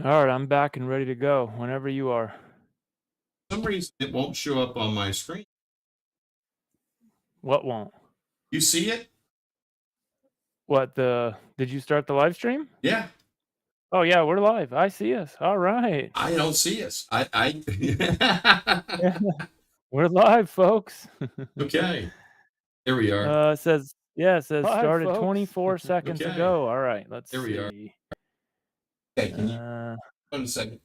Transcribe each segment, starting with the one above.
All right, I'm back and ready to go whenever you are. For some reason, it won't show up on my screen. What won't? You see it? Did you start the live stream? Yeah. Oh yeah, we're live. I see us. All right. I don't see us. I We're live, folks. Okay. Here we are. It says started 24 seconds Okay. ago. All right, let's Here we are. see. Okay, can you hold on a second?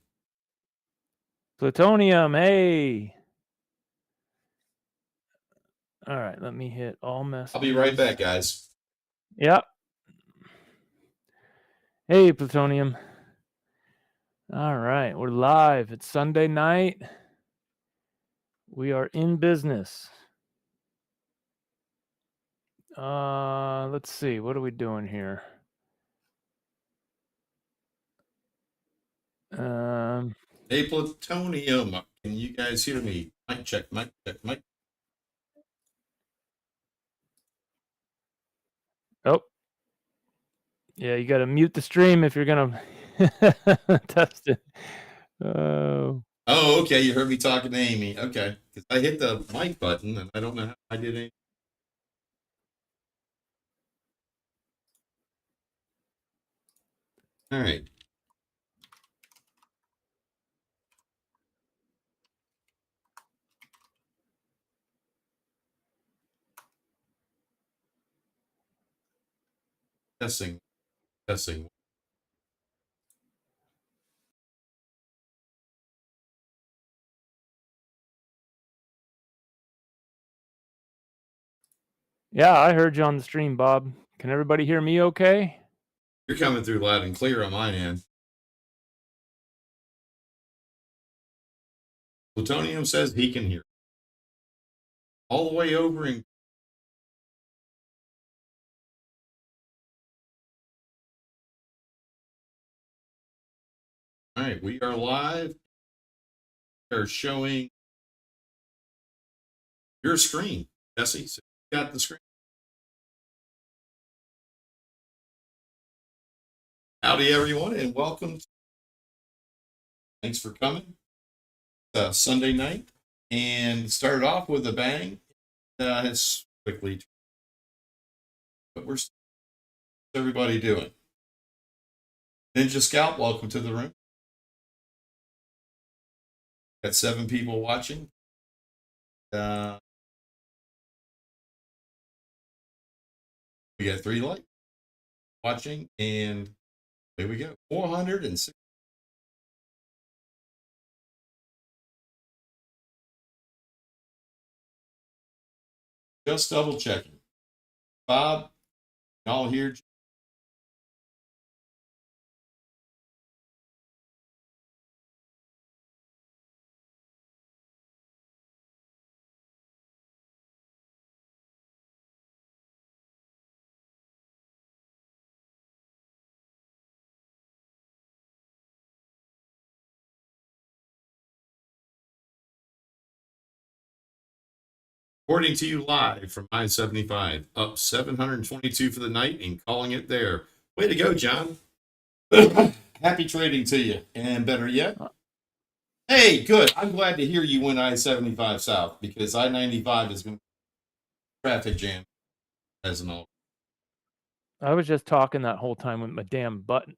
Plutonium, hey. All right, let me hit all messages. I'll be right back, guys. Yep. Hey, Plutonium. All right, we're live. It's Sunday night. We are in business. Let's see. What are we doing here? Hey, Plutonium. Can you guys hear me? Mic check, mic check, mic. Oh. Yeah, you got to mute the stream if you're going to test it. Oh, okay. You heard me talking to Amy. Okay. Because I hit the mic button and I don't know how I did it. All right. Testing. Yeah, I heard you on the stream, Bob. Can everybody hear me okay? You're coming through loud and clear on my end. Plutonium says he can hear. All the way over in. All right, we are live. We are showing your screen, Jesse. So you got the screen. Howdy, everyone, and welcome. Thanks for coming. Sunday night, and started off with a bang. It's quickly. But what's everybody doing? Ninja Scout, welcome to the room. Got 7 people watching. We got 3 likes watching, and there we go. 406. Just double checking. Bob, y'all here? Reporting to you live from I-75, up 722 for the night and calling it there. Way to go, John. Happy trading to you. And better yet, hey, good. I'm glad to hear you went I-75 south because I-95 is going to be a traffic jam as an all. I was just talking that whole time with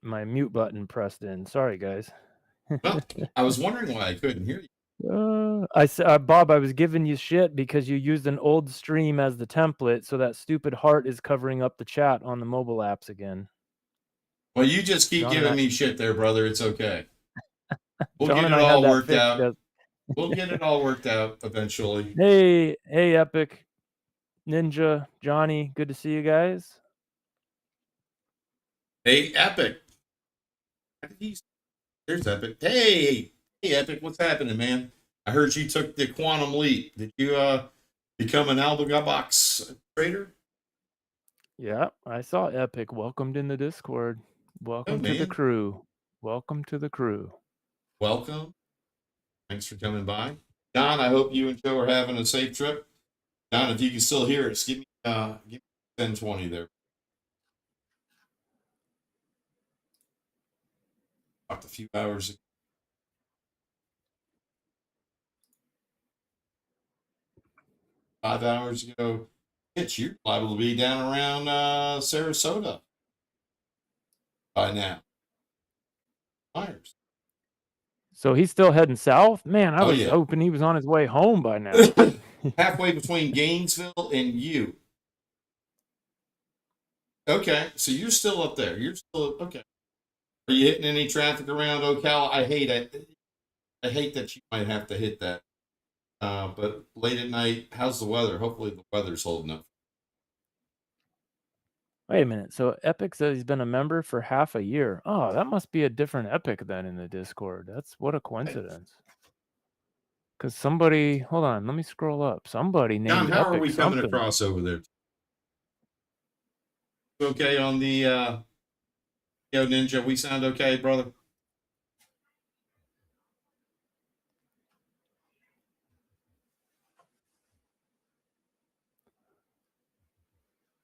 my mute button pressed in. Sorry, guys. Well, I was wondering why I couldn't hear you. Bob, I was giving you shit because you used an old stream as the template, so that stupid heart is covering up the chat on the mobile apps again. Well, you just keep giving me shit there, brother. It's okay. We'll get it all worked out. We'll get it all worked out eventually. Hey, Epic, Ninja, Johnny, good to see you guys. Hey, Epic. There's Epic. Hey, Epic, what's happening, man? I heard you took the quantum leap. Did you become an AlgoBox trader? Yeah, I saw Epic welcomed in the Discord. Welcome to the crew. Welcome to the crew. Welcome. Thanks for coming by. Don, I hope you and Joe are having a safe trip. Don, if you can still hear us, give me 1020 there. Talked a few hours ago. $5 ago. Bitch, you're liable to be down around Sarasota by now. Myers. So he's still heading south? Man, I Oh, was yeah. hoping he was on his way home by now. Halfway between Gainesville and you. Okay, so you're still up there. You're still okay. Are you hitting any traffic around Ocala? I hate it. I hate that you might have to hit that. But late at night, how's the weather? Hopefully the weather's holding up. Wait a minute. So Epic says he's been a member for half a year. Oh, that must be a different Epic then in the Discord. That's what a coincidence. Because somebody, hold on, let me scroll up. Somebody John, named how are Epic we coming something. across over there? Okay on the Yo Ninja, we sound okay, brother?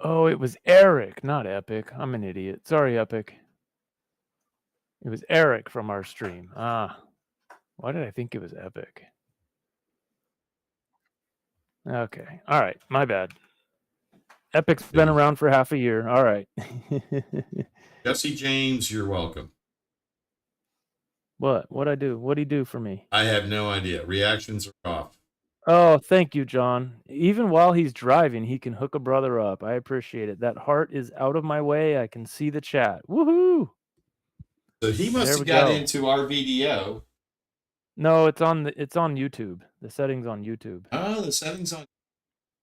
Oh, it was Eric, not Epic. I'm an idiot. Sorry, Epic. It was Eric from our stream. Ah, why did I think it was Epic? Okay. All right. My bad. Epic's been around for half a year. All right. Jesse James, you're welcome. What? What'd I do? What'd he do for me? I have no idea. Reactions are off. Oh, thank you, John. Even while he's driving, he can hook a brother up. I appreciate it. That heart is out of my way. I can see the chat. Woohoo! So he must There have we got go. into our video. No, it's on YouTube. The settings on YouTube. Oh, the settings on.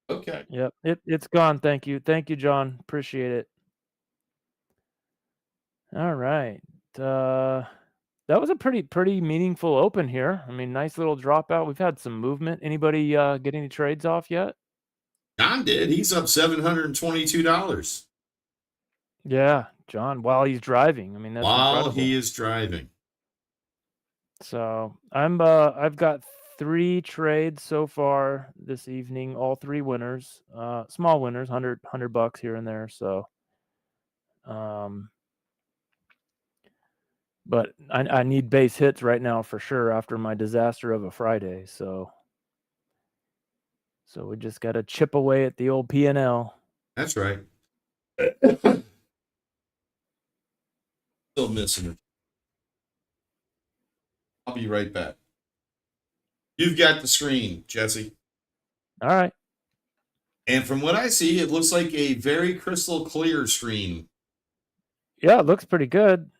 Okay. Yep. It's gone. Thank you. Thank you, John. Appreciate it. All right. That was a pretty meaningful open here. I mean, nice little dropout. We've had some movement. Anybody get any trades off yet? John did. He's up $722. Yeah, John, while he's driving. I mean, that's While incredible. he is driving. So I've got 3 trades so far this evening, all 3 winners, small winners, $100 here and there. So, but I need base hits right now for sure after my disaster of a Friday. So we just got to chip away at the old P&L. That's right. Still missing it. I'll be right back. You've got the screen, Jesse. All right. And from what I see, it looks like a very crystal clear screen. Yeah, it looks pretty good.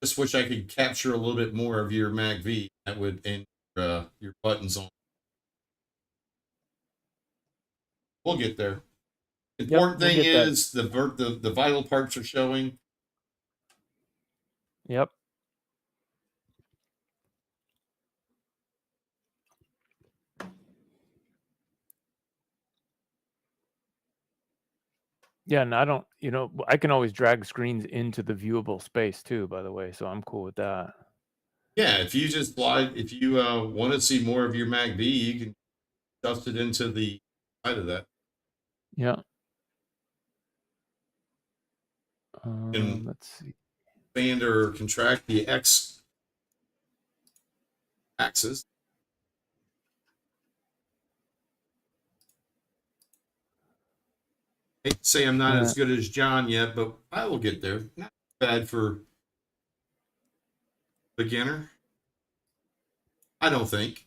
Just wish I could capture a little bit more of your MACV. That would end your buttons on. We'll get there. Important thing is the vital parts are showing. Yep. Yeah, and I don't, I can always drag screens into the viewable space too, by the way, so I'm cool with that. Yeah, if you just if you want to see more of your MACV, you can adjust it into the side of that. Yeah. Let's see. Expand or contract the X axis. I hate to say I'm not as good as John yet, but I will get there. Not bad for beginner. I don't think.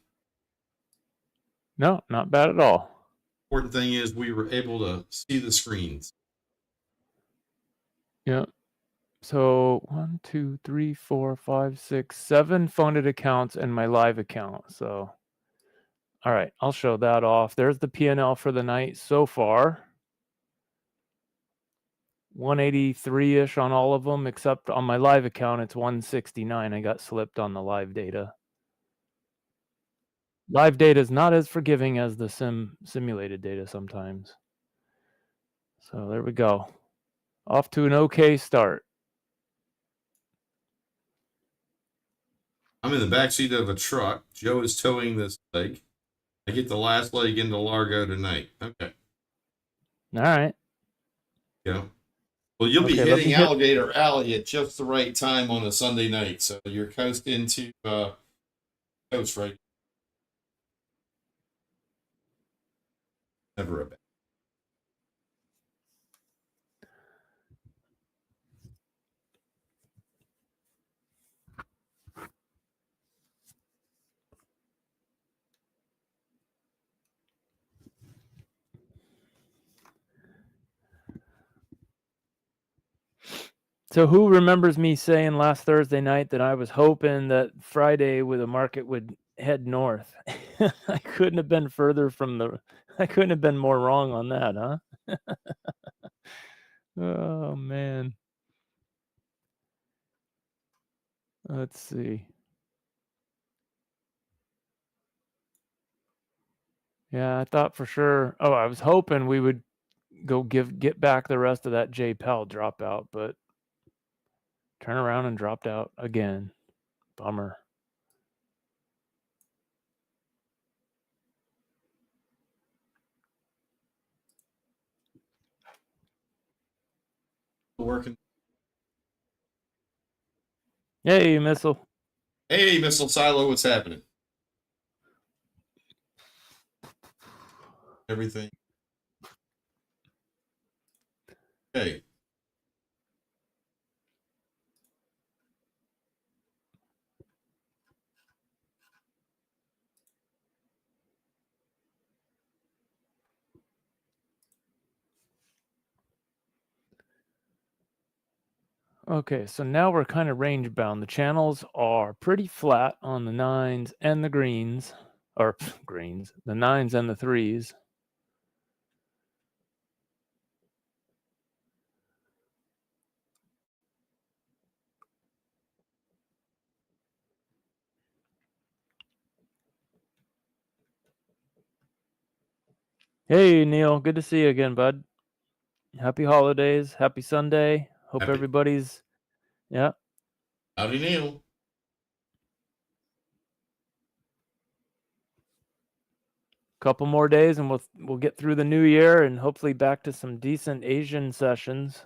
No, not bad at all. Important thing is we were able to see the screens. Yeah. So 1, 2, 3, 4, 5, 6, 7 funded accounts and my live account. So, all right, I'll show that off. There's the P&L for the night so far. 183-ish on all of them, except on my live account, it's 169. I got slipped on the live data. Live data is not as forgiving as the simulated data sometimes. So there we go. Off to an okay start. I'm in the backseat of a truck. Joe is towing this leg. I get the last leg into Largo tonight. Okay. All right. Yeah. Well, you'll be Okay, let me hitting hit. Alligator Alley at just the right time on a Sunday night, so you're coast into coast right. Never a bad. So who remembers me saying last Thursday night that I was hoping that Friday with the market would head north? I couldn't have been further from the. I couldn't have been more wrong on that, huh? Oh man. Let's see. Yeah, I thought for sure. Oh, I was hoping we would go get back the rest of that J Pell dropout, but turn around and dropped out again. Bummer. Working. Hey, missile. Hey, Missile Silo, what's happening? Everything. Okay. Okay, so now we're kind of range bound. The channels are pretty flat on the 9s and the greens, or greens, the 9s and the 3s. Hey, Neil, good to see you again, bud. Happy holidays, happy Sunday. Hope Happy. everybody's, yeah. Howdy, Neil. Couple more days and we'll get through the new year and hopefully back to some decent Asian sessions.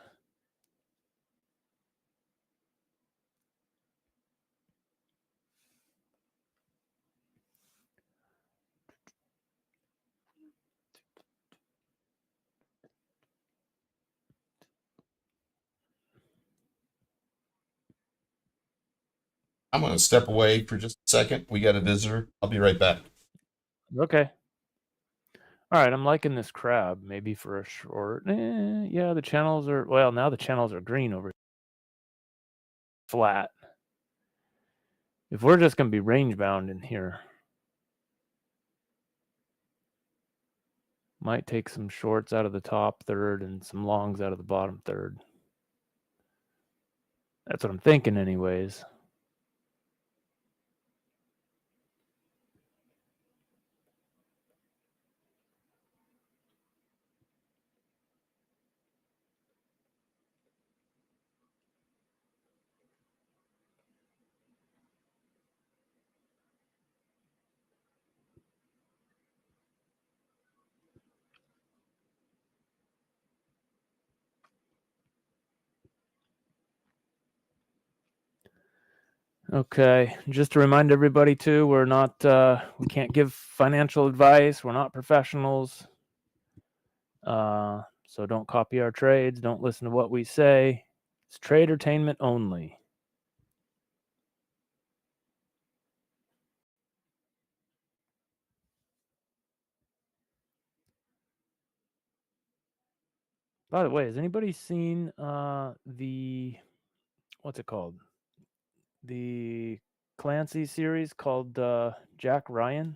I'm going to step away for just a second. We got a visitor. I'll be right back. Okay. All right, I'm liking this crab. Maybe for a short. Yeah, the channels are, well, now the channels are green over flat. If we're just going to be range bound in here, might take some shorts out of the top third and some longs out of the bottom third. That's what I'm thinking anyways. Okay, just to remind everybody too, we're not, we can't give financial advice. We're not professionals. So don't copy our trades. Don't listen to what we say. It's tradertainment only. By the way, has anybody seen the, what's it called? The Clancy series called Jack Ryan?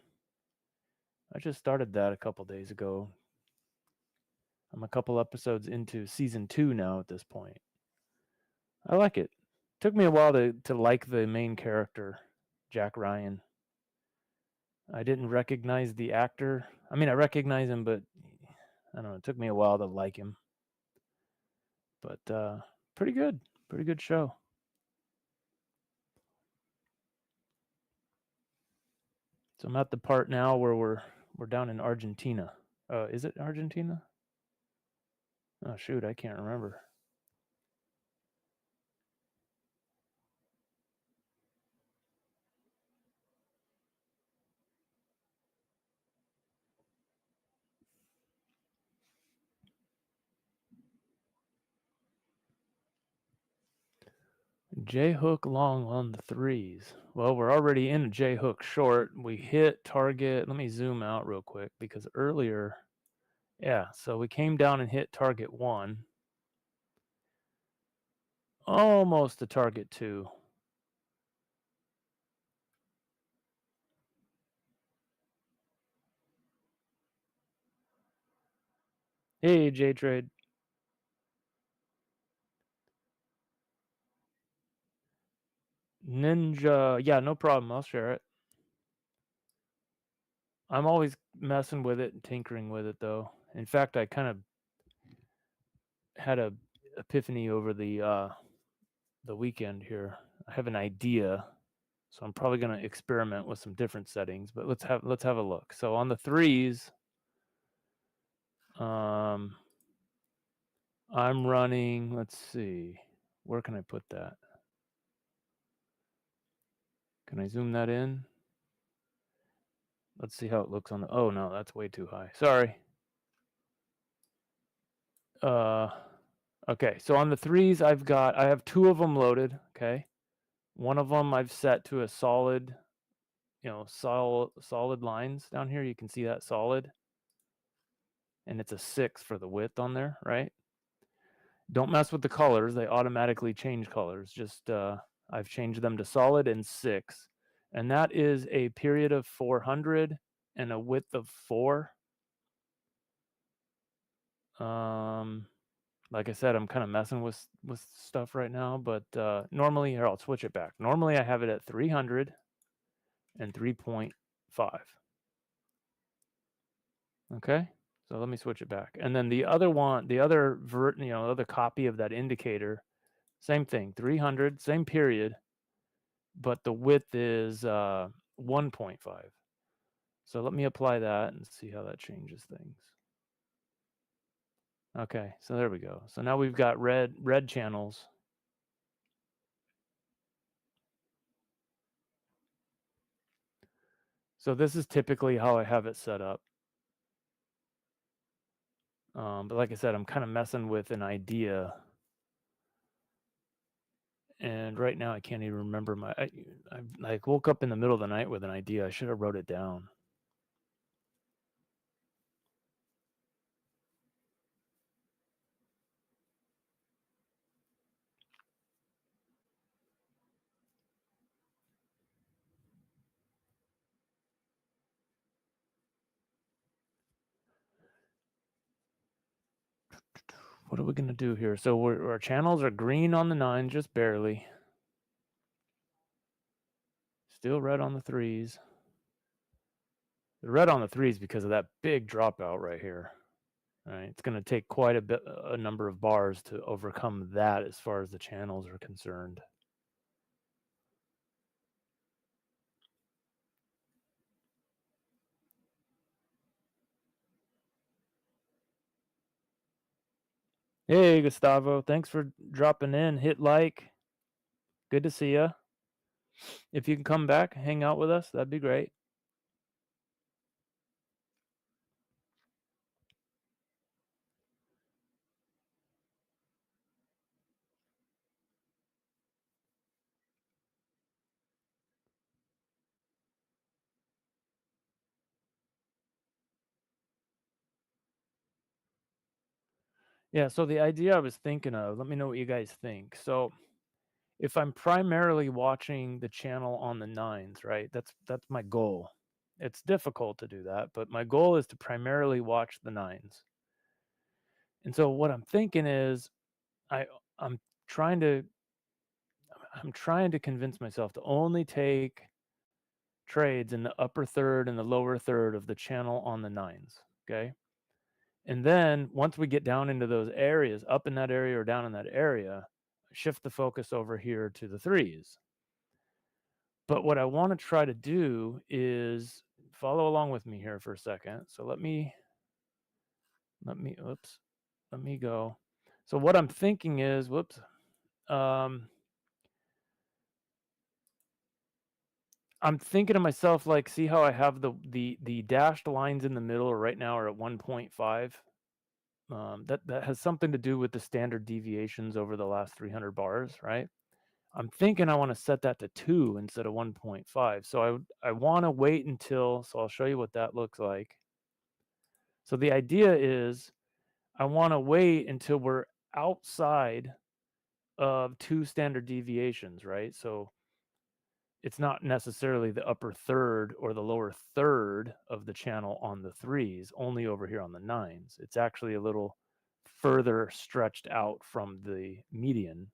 I just started that a couple days ago. I'm a couple episodes into season 2 now at this point. I like it. Took me a while to like the main character, Jack Ryan. I didn't recognize the actor. I mean, I recognize him, but I don't know. It took me a while to like him. But pretty good. Pretty good show. So I'm at the part now where we're down in Argentina. Is it Argentina? Oh, shoot, I can't remember. J-hook long on the threes. Well, we're already in a J-hook short. We hit target. Let me zoom out real quick because earlier, yeah, so we came down and hit target 1. Almost to target 2. Hey, J-Trade. Ninja. Yeah, no problem. I'll share it. I'm always messing with it and tinkering with it, though. In fact, I kind of had a epiphany over the weekend here. I have an idea, so I'm probably going to experiment with some different settings. But let's have a look. So on the threes, I'm running. Let's see, where can I put that? Can I zoom that in? Let's see how it looks on the. Oh no, that's way too high. Sorry. Okay, so on the threes, I have 2 of them loaded. Okay, one of them I've set to a solid, solid lines down here. You can see that solid, and it's a 6 for the width on there, right? Don't mess with the colors; they automatically change colors. Just I've changed them to solid and 6, and that is a period of 400 and a width of 4. Like I said, I'm kind of messing with stuff right now, but normally, here, I'll switch it back. Normally, I have it at 300 and 3.5. Okay, so let me switch it back. And then the other one, the other other copy of that indicator, same thing, 300, same period, but the width is 1.5. So let me apply that and see how that changes things. Okay, so there we go. So now we've got red channels. So this is typically how I have it set up. But like I said, I'm kind of messing with an idea. And right now I can't even remember I like woke up in the middle of the night with an idea. I should have wrote it down. What are we going to do here? So our channels are green on the 9, just barely. Still red on the 3s. The red on the 3s because of that big dropout right here. All right, it's going to take quite a number of bars to overcome that as far as the channels are concerned. Hey, Gustavo, thanks for dropping in. Hit like. Good to see you. If you can come back, hang out with us, that'd be great. Yeah, so the idea I was thinking of, let me know what you guys think. So if I'm primarily watching the channel on the 9s, right? That's my goal. It's difficult to do that, but my goal is to primarily watch the 9s. And so what I'm thinking is I'm trying to convince myself to only take trades in the upper third and the lower third of the channel on the 9s, okay? And then once we get down into those areas, up in that area or down in that area, shift the focus over here to the 3s. But what I want to try to do is follow along with me here for a second. So let me let me go. So what I'm thinking is, whoops. I'm thinking to myself, like, see how I have the dashed lines in the middle right now are at 1.5. That has something to do with the standard deviations over the last 300 bars, right? I'm thinking I want to set that to 2 instead of 1.5. So I want to wait until, so I'll show you what that looks like. So the idea is I want to wait until we're outside of 2 standard deviations, right? So it's not necessarily the upper third or the lower third of the channel on the 3s, only over here on the 9s. It's actually a little further stretched out from the median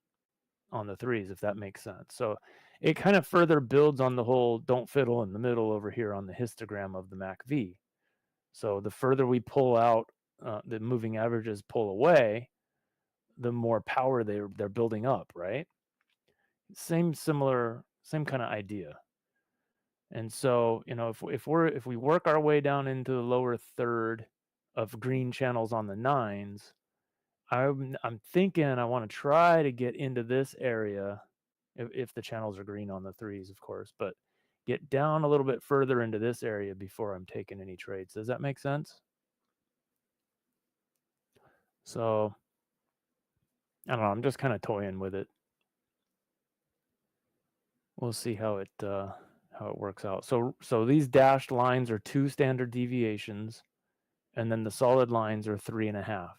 on the 3s, if that makes sense. So it kind of further builds on the whole don't fiddle in the middle over here on the histogram of the MACV. So the further we pull out, the moving averages pull away, the more power they're building up, right? Same kind of idea. And so, if we work our way down into the lower third of green channels on the 9s, I'm thinking I want to try to get into this area if the channels are green on the 3s, of course, but get down a little bit further into this area before I'm taking any trades. Does that make sense? So, I don't know. I'm just kind of toying with it. We'll see how it works out. So these dashed lines are 2 standard deviations, and then the solid lines are 3.5.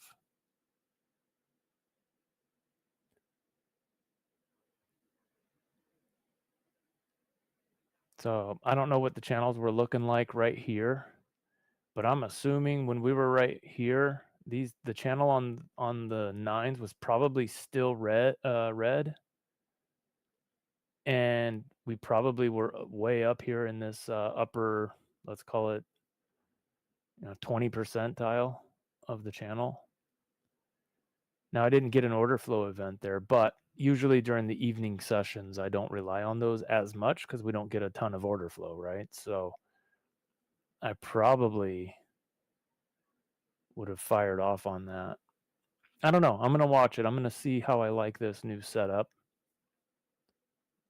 So I don't know what the channels were looking like right here, but I'm assuming when we were right here, the channel on the 9s was probably still red, and we probably were way up here in this upper, let's call it, 20 percentile of the channel. Now I didn't get an order flow event there, but usually during the evening sessions, I don't rely on those as much because we don't get a ton of order flow, right? So I probably would have fired off on that. I don't know. I'm going to watch it. I'm going to see how I like this new setup.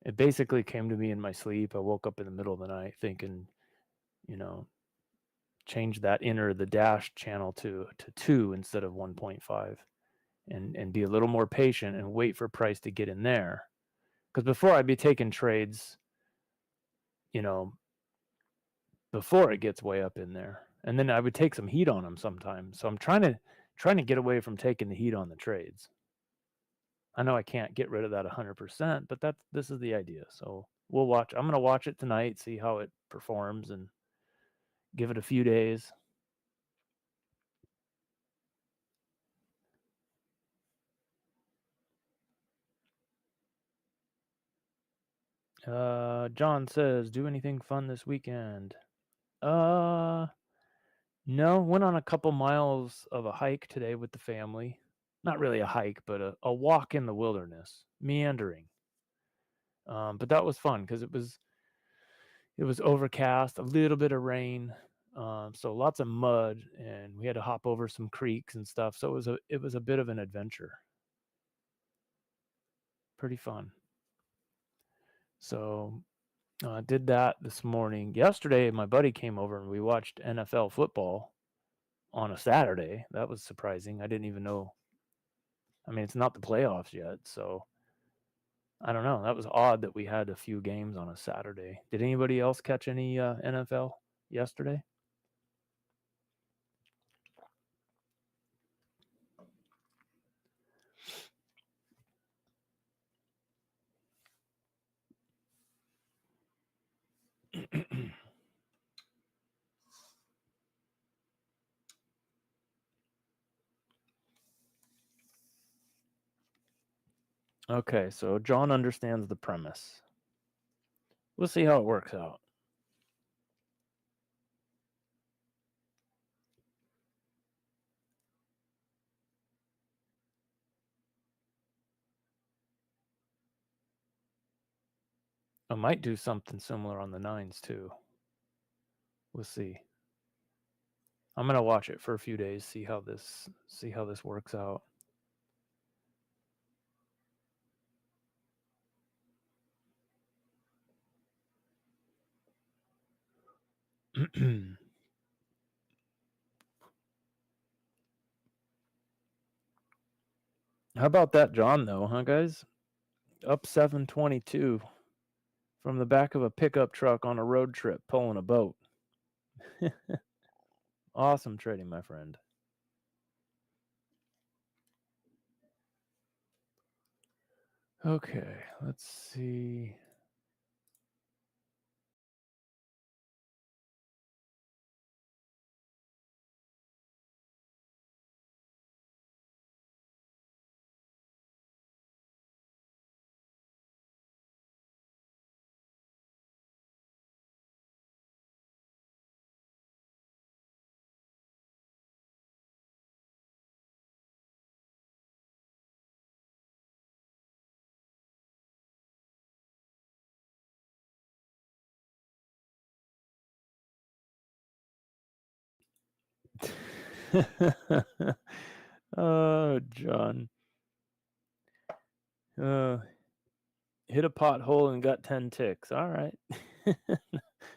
It basically came to me in my sleep. I woke up in the middle of the night thinking, change the dash channel to 2 instead of 1.5 and be a little more patient and wait for price to get in there. Because before I'd be taking trades, before it gets way up in there. And then I would take some heat on them sometimes. So I'm trying to get away from taking the heat on the trades. I know I can't get rid of that 100%, but this is the idea. So we'll watch. I'm going to watch it tonight, see how it performs, and give it a few days. John says, do anything fun this weekend? No, went on a couple miles of a hike today with the family. Not really a hike, but a walk in the wilderness, meandering. But that was fun because it was overcast, a little bit of rain, so lots of mud, and we had to hop over some creeks and stuff. So it was a bit of an adventure. Pretty fun. So did that this morning. Yesterday, my buddy came over and we watched NFL football on a Saturday. That was surprising. I didn't even know. I mean, it's not the playoffs yet, so I don't know. That was odd that we had a few games on a Saturday. Did anybody else catch any NFL yesterday? Okay, so John understands the premise. We'll see how it works out. I might do something similar on the 9s too. We'll see. I'm gonna watch it for a few days, see how this works out. How about that John though, huh guys? Up 722 from the back of a pickup truck on a road trip pulling a boat. Awesome trading, my friend. Okay, let's see. Oh, John. Hit a pothole and got 10 ticks. All right.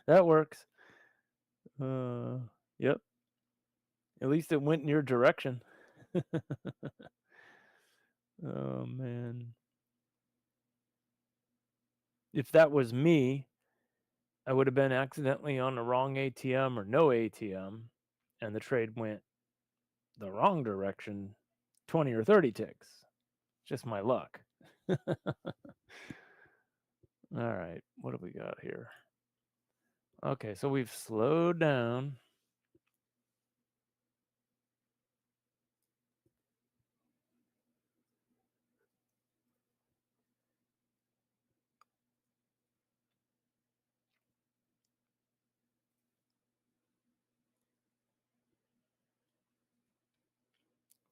That works. Yep. At least it went in your direction. Oh, man. If that was me, I would have been accidentally on the wrong ATM or no ATM, and the trade went the wrong direction, 20 or 30 ticks. Just my luck. All right. What do we got here? Okay, so we've slowed down.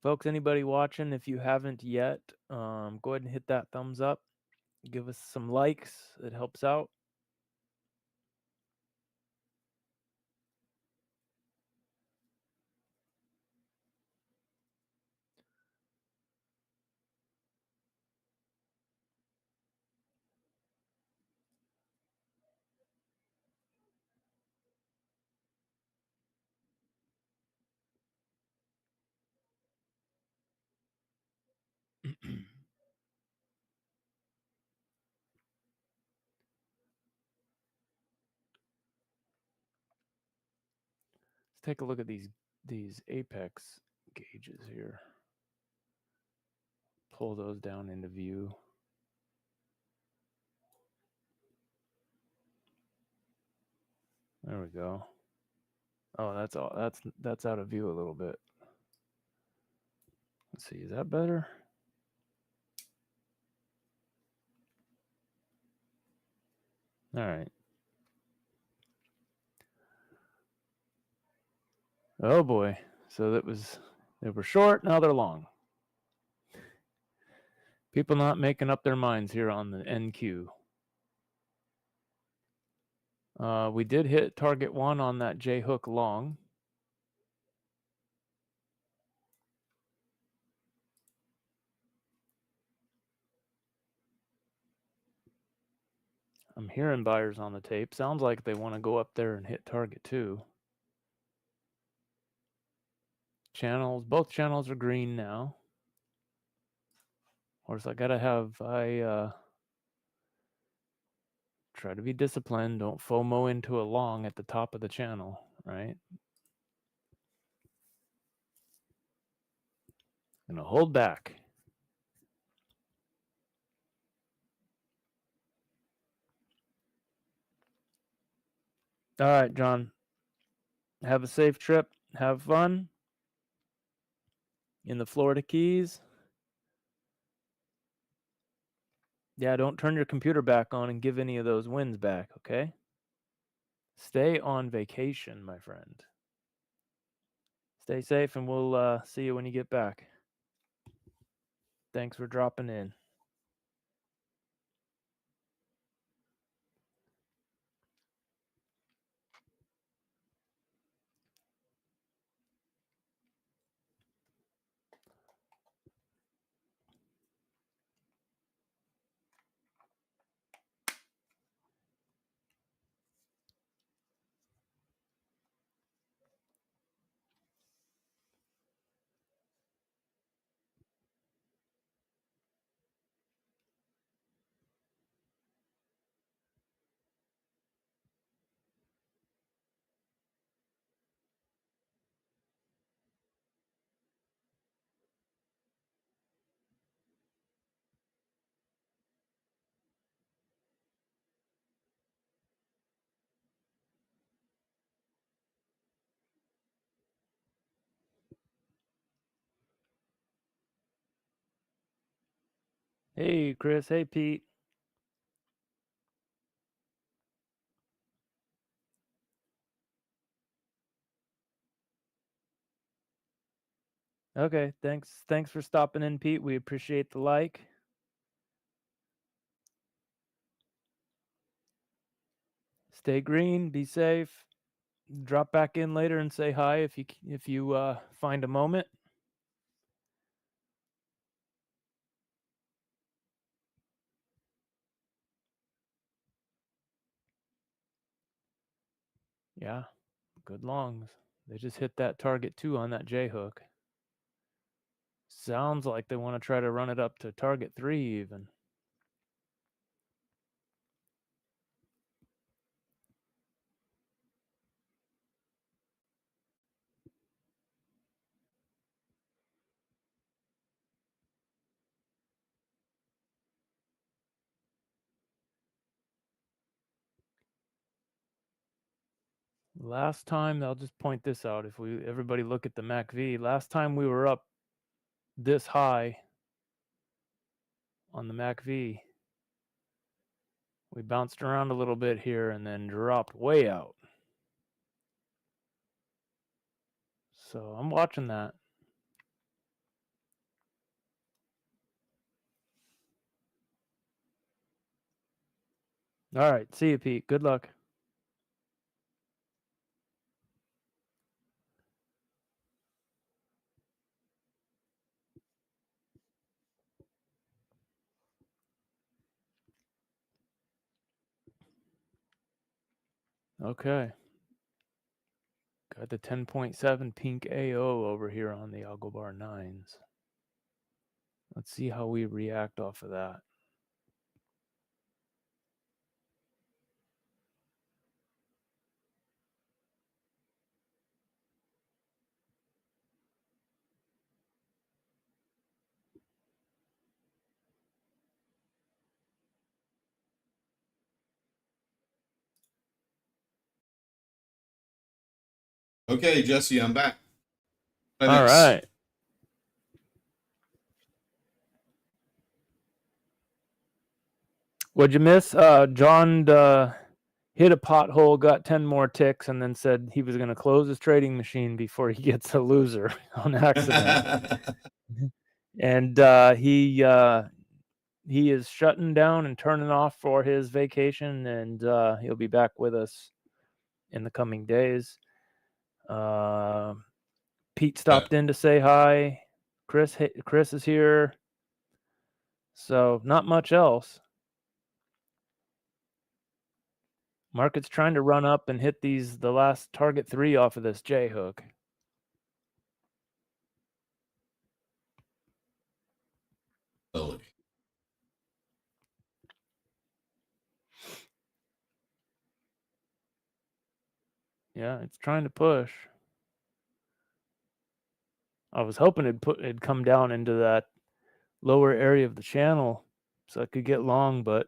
Folks, anybody watching, if you haven't yet, go ahead and hit that thumbs up. Give us some likes. It helps out. Let's take a look at these apex gauges here. Pull those down into view. There we go. Oh, that's all. That's out of view a little bit. Let's see. Is that better? All right. Oh boy. So they were short. Now they're long. People not making up their minds here on the NQ. We did hit target 1 on that J hook long. I'm hearing buyers on the tape. Sounds like they want to go up there and hit target 2. Channels, both channels are green now. Of course, I try to be disciplined. Don't FOMO into a long at the top of the channel, right? Gonna hold back. All right, John. Have a safe trip. Have fun in the Florida Keys. Yeah, don't turn your computer back on and give any of those wins back, okay? Stay on vacation, my friend. Stay safe, and we'll see you when you get back. Thanks for dropping in. Hey, Chris. Hey, Pete. Okay, thanks. Thanks for stopping in, Pete. We appreciate the like. Stay green. Be safe. Drop back in later and say hi if you find a moment. Yeah, good longs. They just hit that target 2 on that J hook. Sounds like they want to try to run it up to target 3 even. Last time, I'll just point this out. If everybody look at the MACV, last time we were up this high on the MACV, we bounced around a little bit here and then dropped way out. So I'm watching that. All right, see you, Pete. Good luck. Okay. Got the 10.7 pink AO over here on the AlgoBar 9s. Let's see how we react off of that. Okay, Jesse, I'm back. I All miss. right. What'd you miss? John hit a pothole, got 10 more ticks, and then said he was going to close his trading machine before he gets a loser on accident. And he is shutting down and turning off for his vacation, and he'll be back with us in the coming days. Pete stopped in to say hi. Chris is here. So not much else. Market's trying to run up and hit the last target 3 off of this J hook. Oh. Yeah, it's trying to push. I was hoping it'd come down into that lower area of the channel so I could get long, but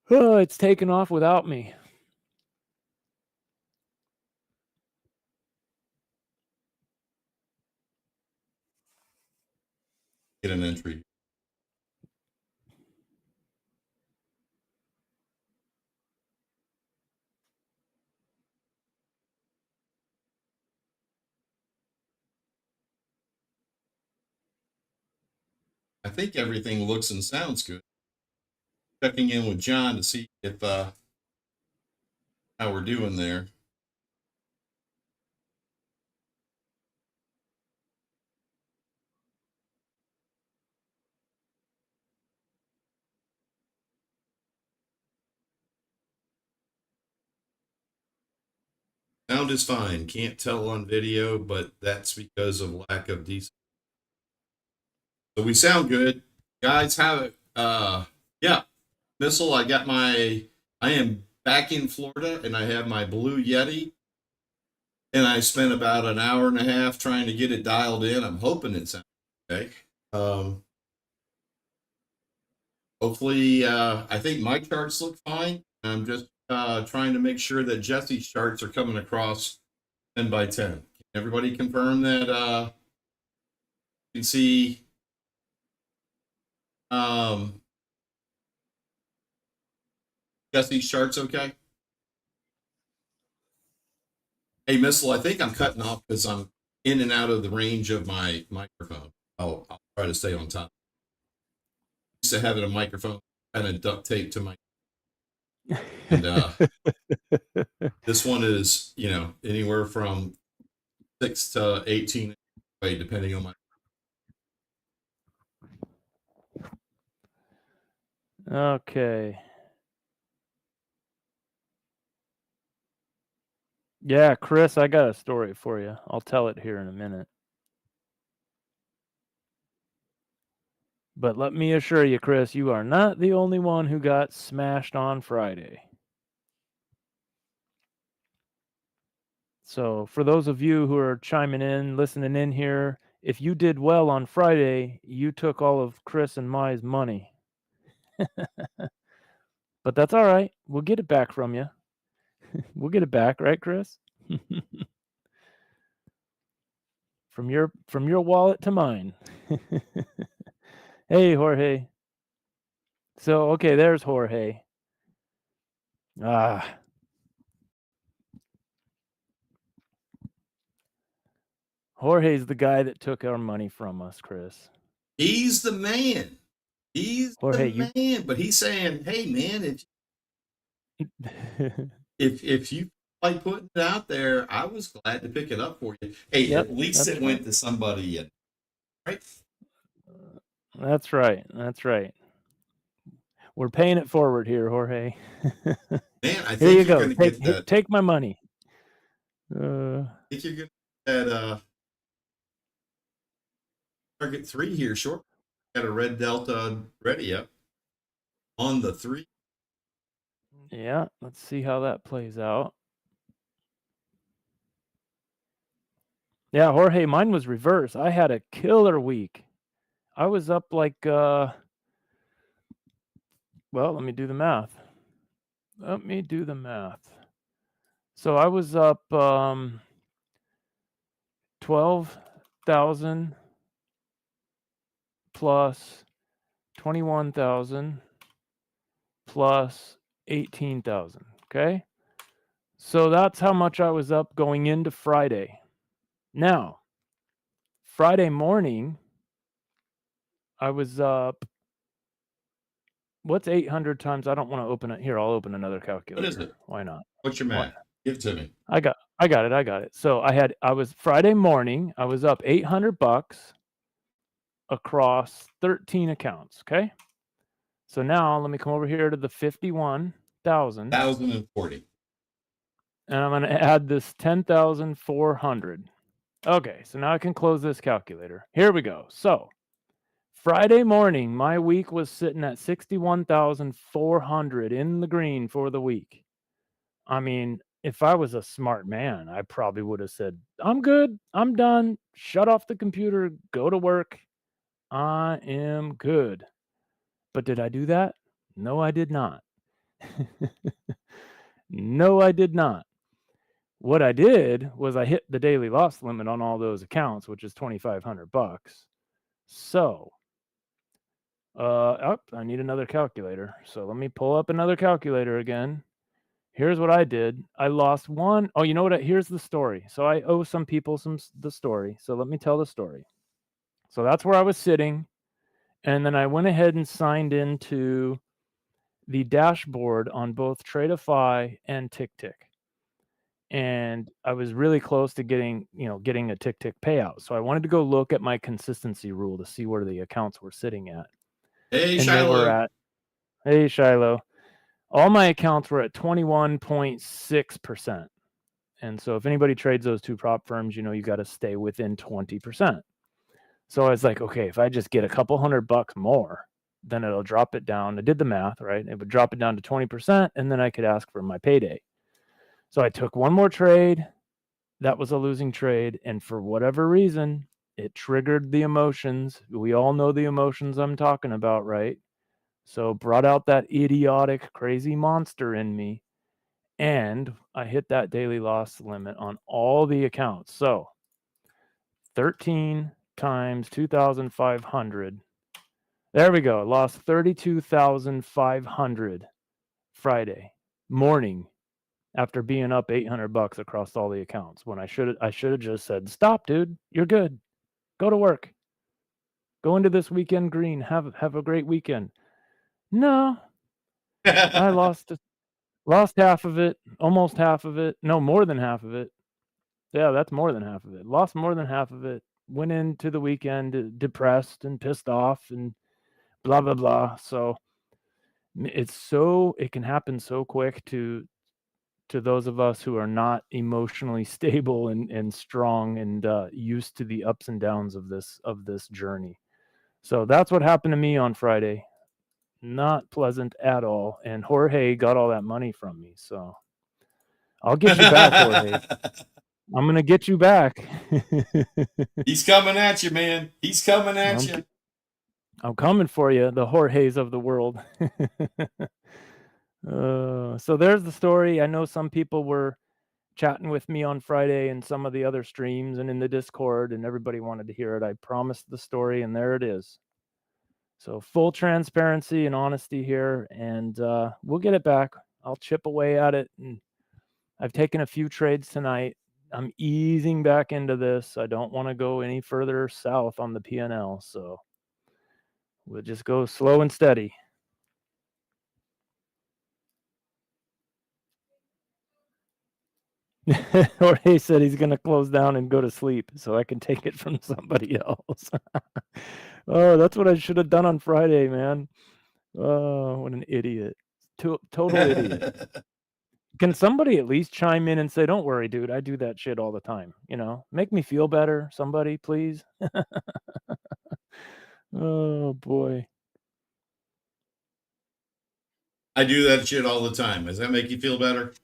it's taken off without me. Get an entry. I think everything looks and sounds good. Checking in with John to see if how we're doing there. Sound is fine. Can't tell on video, but that's because of lack of decent. So we sound good. Guys, have it. Yeah. Missile, I am back in Florida and I have my Blue Yeti. And I spent about an hour and a half trying to get it dialed in. I'm hoping it sounds okay. Hopefully, I think my charts look fine. I'm just trying to make sure that Jesse's charts are coming across 10 by 10. Can everybody confirm that you can see Guess these charts okay? Hey, Missile, I think I'm cutting off because I'm in and out of the range of my microphone. I'll try to stay on top. Used to having a microphone kind of duct taped to my, and this one is, anywhere from 6 to 18 away, depending on my. Okay. Yeah, Chris, I got a story for you. I'll tell it here in a minute. But let me assure you, Chris, you are not the only one who got smashed on Friday. So for those of you who are chiming in, listening in here, if you did well on Friday, you took all of Chris and Mai's money. But that's all right. We'll get it back from you. We'll get it back, right, Chris? From your wallet to mine. Hey, Jorge. So, okay, there's Jorge. Jorge's the guy that took our money from us, Chris. He's the man. He's Jorge, the man. But he's saying, hey, man, if you like putting it out there, I was glad to pick it up for you. Hey, Yep, at least it went to somebody, right? That's right. That's right. We're paying it forward here, Jorge. Man, I Here think you you're go. going to get that. Take my money. I think you're going to get that target 3 here short. Got a red delta ready up on the 3. Yeah, let's see how that plays out. Yeah, Jorge, mine was reverse. I had a killer week. I was up like, well, let me do the math. So I was up 12,000 plus 21,000 plus 18,000. Okay. So that's how much I was up going into Friday. Now, Friday morning, I was up. What's 800 times? I don't want to open it here. I'll open another calculator. What is it? Why not? What's your math? Give it to me. I got it. So I was Friday morning, I was up $800 across 13 accounts. Okay. So now let me come over here to the 51,000. 1,040. And I'm going to add this 10,400. Okay. So now I can close this calculator. Here we go. So Friday morning, my week was sitting at 61,400 in the green for the week. I mean, if I was a smart man, I probably would have said, I'm good. I'm done. Shut off the computer. Go to work. I am good. But did I do that? No, I did not. No, I did not. What I did was I hit the daily loss limit on all those accounts, which is $2,500. So, I need another calculator. So let me pull up another calculator again. Here's what I did. I lost one. Oh, you know what? Here's the story. So I owe some people the story. So let me tell the story. So that's where I was sitting. And then I went ahead and signed into the dashboard on both Tradeify and TickTick. And I was really close to getting a TickTick payout. So I wanted to go look at my consistency rule to see where the accounts were sitting at. Hey, and Shiloh. Hey, Shiloh. All my accounts were at 21.6%. And so if anybody trades those two prop firms, you got to stay within 20%. So I was like, okay, if I just get a couple $100 more, then it'll drop it down. I did the math, right? It would drop it down to 20%, and then I could ask for my payday. So I took one more trade. That was a losing trade. And for whatever reason, it triggered the emotions. We all know the emotions I'm talking about, right? So brought out that idiotic, crazy monster in me. And I hit that daily loss limit on all the accounts. So 13 times 2,500 There we go. Lost 32,500 Friday morning after being up $800 across all the accounts when I should have just said, "Stop, dude. You're good. Go to work. Go into this weekend green. Have a great weekend." No, I lost half of it, almost half of it. No, more than half of it. Yeah, that's more than half of it. Lost more than half of it. Went into the weekend depressed and pissed off and blah blah blah. So it can happen so quick to those of us who are not emotionally stable and strong and used to the ups and downs of this journey. So that's what happened to me on Friday. Not pleasant at all. And Jorge got all that money from me. So I'll get you back, Jorge. I'm going to get you back. He's coming at you, man. He's coming at you. I'm coming for you, the Jorges of the world. So there's the story. I know some people were chatting with me on Friday and some of the other streams and in the Discord, and everybody wanted to hear it. I promised the story, and there it is. So full transparency and honesty here, and we'll get it back. I'll chip away at it, and I've taken a few trades tonight. I'm easing back into this. I don't want to go any further south on the P&L, so we'll just go slow and steady. Jorge said he's going to close down and go to sleep so I can take it from somebody else. Oh, that's what I should have done on Friday, man. Oh, what an idiot. Total idiot. Can somebody at least chime in and say, "Don't worry, dude, I do that shit all the time." Make me feel better, somebody, please. Oh, boy. I do that shit all the time. Does that make you feel better?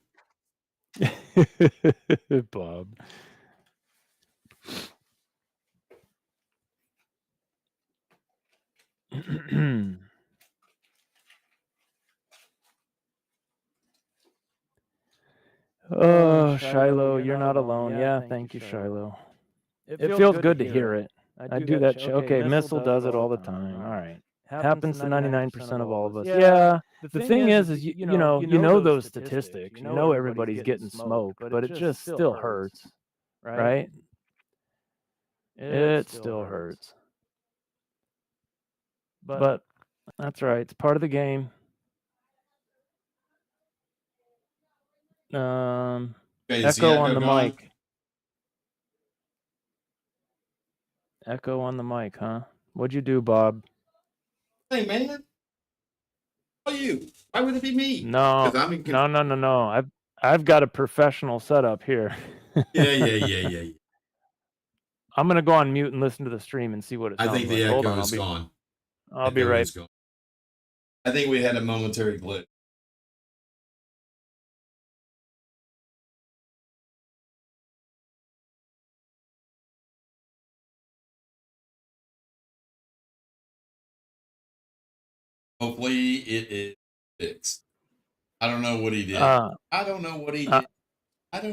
Bob. Oh, Shiloh, you're not alone. Yeah, thank you, Shiloh. It feels good to hear it. I do that shit. Okay, Missile does it all the time. All right. Happens to 99% of all of us. Yeah. The thing is you know those statistics. You know everybody's getting smoked, but it just still hurts, right? It still hurts. But that's right. It's part of the game. Echo on the mic. Echo on the mic, huh? What'd you do, Bob? Hey, man. Why you? Why would it be me? No. I've got a professional setup here. Yeah. I'm gonna go on mute and listen to the stream and see what it sounds like. I think the echo is gone. I'll be right. I think we had a momentary glitch. Hopefully it is fixed. I don't know what he did. I don't know. I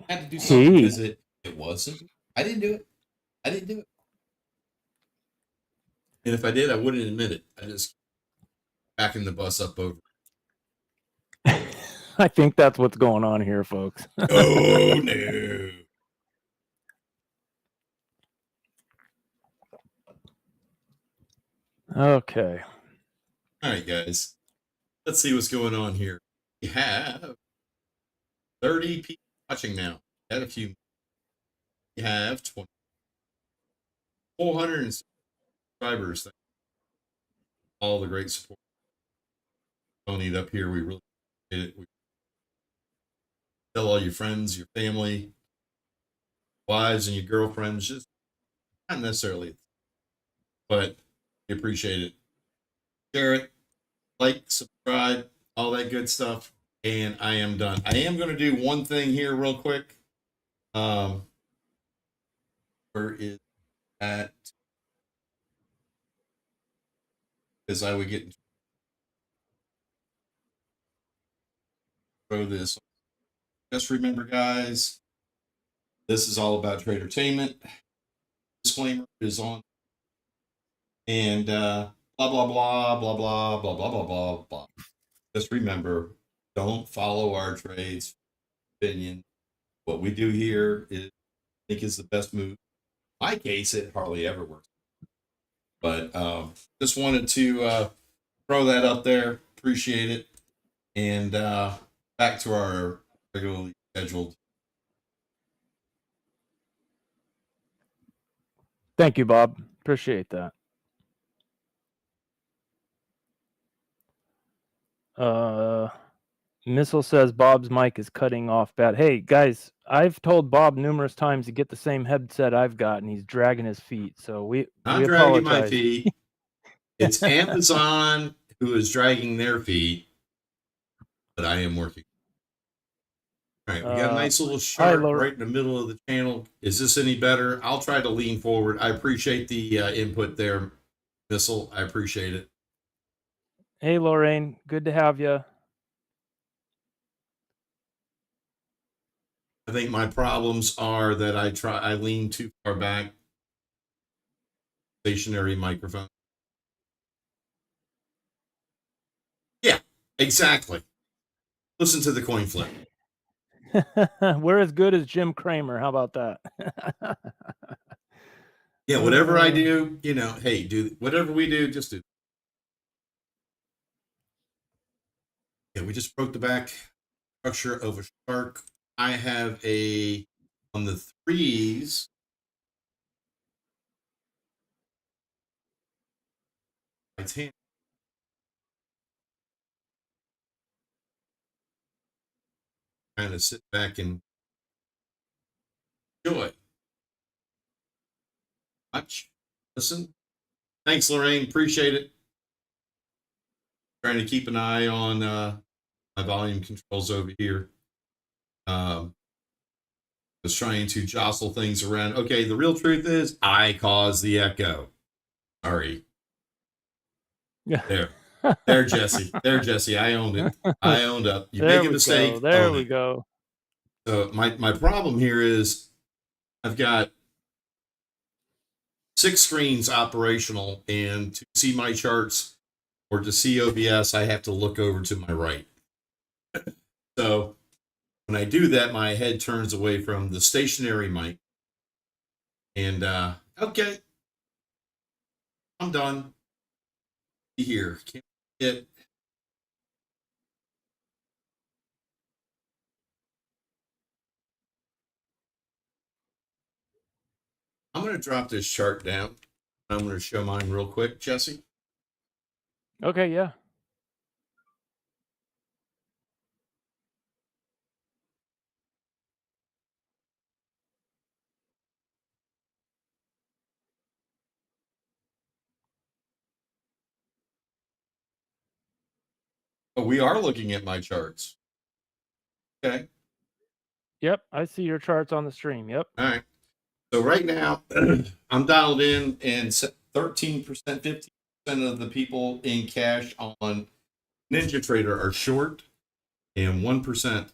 had to do something because it wasn't. I didn't do it. And if I did, I wouldn't admit it. I just backing the bus up over. I think that's what's going on here, folks. Oh, no. Okay. All right, guys. Let's see what's going on here. We have 30 people watching now. Had a few. We have 400 subscribers. All the great support. Donate up here. We really appreciate it. Tell all your friends, your family, wives, and your girlfriends. Just not necessarily, but we appreciate it. Share it, like, subscribe, all that good stuff. And I am done. I am going to do one thing here real quick. Where is that? Because I would get throw this. Just remember, guys, this is all about tradertainment. Disclaimer is on and blah blah blah blah blah blah blah blah blah blah. Just remember, don't follow our trades opinion. What we do here is I think is the best move. In my case, it hardly ever works. But just wanted to throw that up there. Appreciate it. And back to our regularly scheduled. Thank you, Bob. Appreciate that. Missile says Bob's mic is cutting off bad. Hey, guys, I've told Bob numerous times to get the same headset I've got, and he's dragging his feet. So we Dragging my apologize. feet. It's Amazon who is dragging their feet, but I am working. All right, we got a nice little shark right in the middle of the channel. Is this any better? I'll try to lean forward. I appreciate the input there, Missile. I appreciate it. Hey, Lorraine. Good to have you. I think my problems are that I lean too far back. Stationary microphone. Yeah, exactly. Listen to the coin flip. We're as good as Jim Cramer. How about that? Yeah, whatever I do, you know, hey, do whatever we do, just do. Yeah, we just broke the back structure of a shark. I have on the threes. Titanic. Kind of sit back and enjoy. Watch, listen. Thanks, Lorraine. Appreciate it. Trying to keep an eye on my volume controls over here. Was trying to jostle things around. Okay, the real truth is I caused the echo. Sorry. Yeah. There, Jesse. There, Jesse. I owned it. I owned up. You make a mistake. There we go. So my problem here is I've got 6 screens operational, and to see my charts or to see OBS, I have to look over to my right. So when I do that, my head turns away from the stationary mic. And okay, I'm done. Here, can't get. I'm going to drop this chart down. I'm going to show mine real quick, Jesse. Okay, yeah. Oh, we are looking at my charts. Okay. Yep, I see your charts on the stream. Yep. All right. So right now, I'm dialed in, and 13%, 15% of the people in cash on Ninja Trader are short, and 1%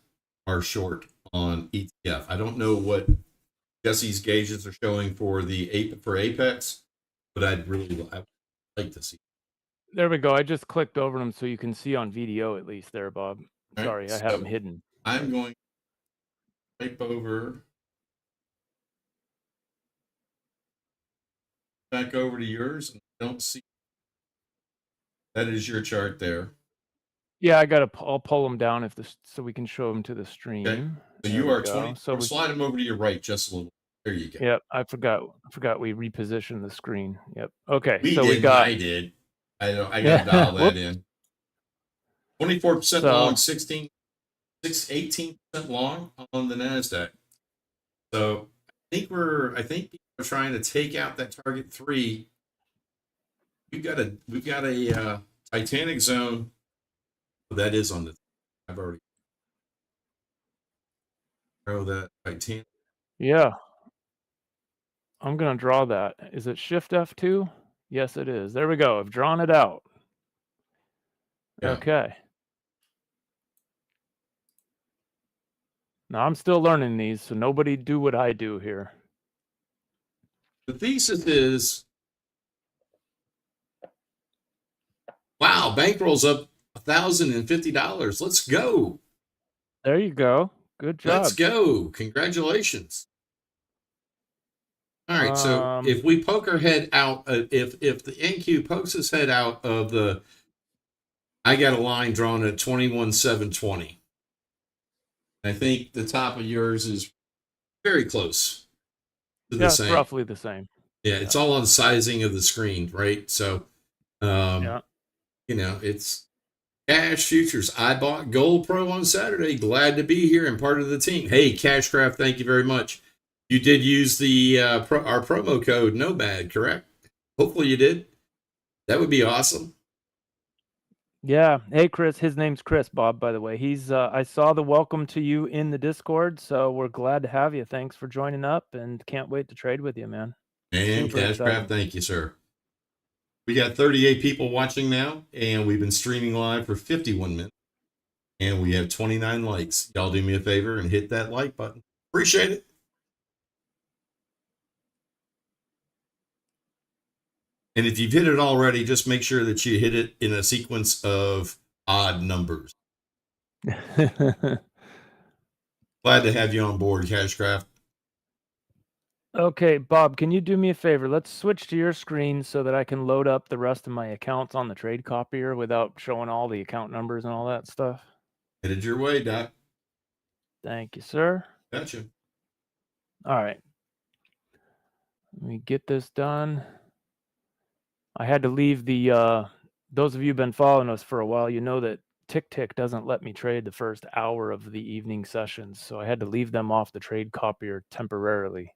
are short on ETF. I don't know what Jesse's gauges are showing for Apex, but I'd like to see. There we go. I just clicked over them so you can see on VDO at least there, Bob. Sorry, right, I had them hidden. I'm going to type over back over to yours, and I don't see. That is your chart there. Yeah, I'll pull them down so we can show them to the stream. Okay. So you are 20. So slide them over to your right just a little. There you go. Yep, I forgot we repositioned the screen. Yep. Okay. I did. I got to dial that in. 24% long, 18% long on the NASDAQ. So I think people are trying to take out that target 3. We've got a Titanic zone. That is on the. I've already draw that Titanic. Yeah. I'm gonna draw that. Is it Shift F2? Yes, it is. There we go. I've drawn it out. Yeah. Okay. Now I'm still learning these, so nobody do what I do here. The thesis is Wow, bankroll's up $1,050. Let's go. There you go. Good Let's job. go. Congratulations. All right, so Um, if we poke our head out, if the NQ pokes his head out of the, I got a line drawn at 21,720. I think the top of yours is very close to the yeah, it's same. roughly the same. Yeah, it's all on sizing of the screen, right? So, Yeah. you know, it's Cash Futures. I bought Gold Pro on Saturday. Glad to be here and part of the team. Hey, Cashcraft, thank you very much. You did use the our promo code Nomad, correct? Hopefully you did. That would be awesome. Yeah. Hey, Chris. His name's Chris, Bob, by the way. He's I saw the welcome to you in the Discord, so we're glad to have you. Thanks for joining up and can't wait to trade with you, man. And Super Cashcraft, exciting. thank you, sir. We got 38 people watching now, and we've been streaming live for 51 minutes. And we have 29 likes. Y'all do me a favor and hit that like button. Appreciate it. And if you've hit it already, just make sure that you hit it in a sequence of odd numbers. Glad to have you on board, Cashcraft. Okay, Bob, can you do me a favor? Let's switch to your screen so that I can load up the rest of my accounts on the trade copier without showing all the account numbers and all that stuff. Headed your way, Doc. Thank you, sir. Gotcha. All right. Let me get this done. I had to leave the, those of you who've been following us for a while, you know that TickTick doesn't let me trade the first hour of the evening sessions, so I had to leave them off the trade copier temporarily.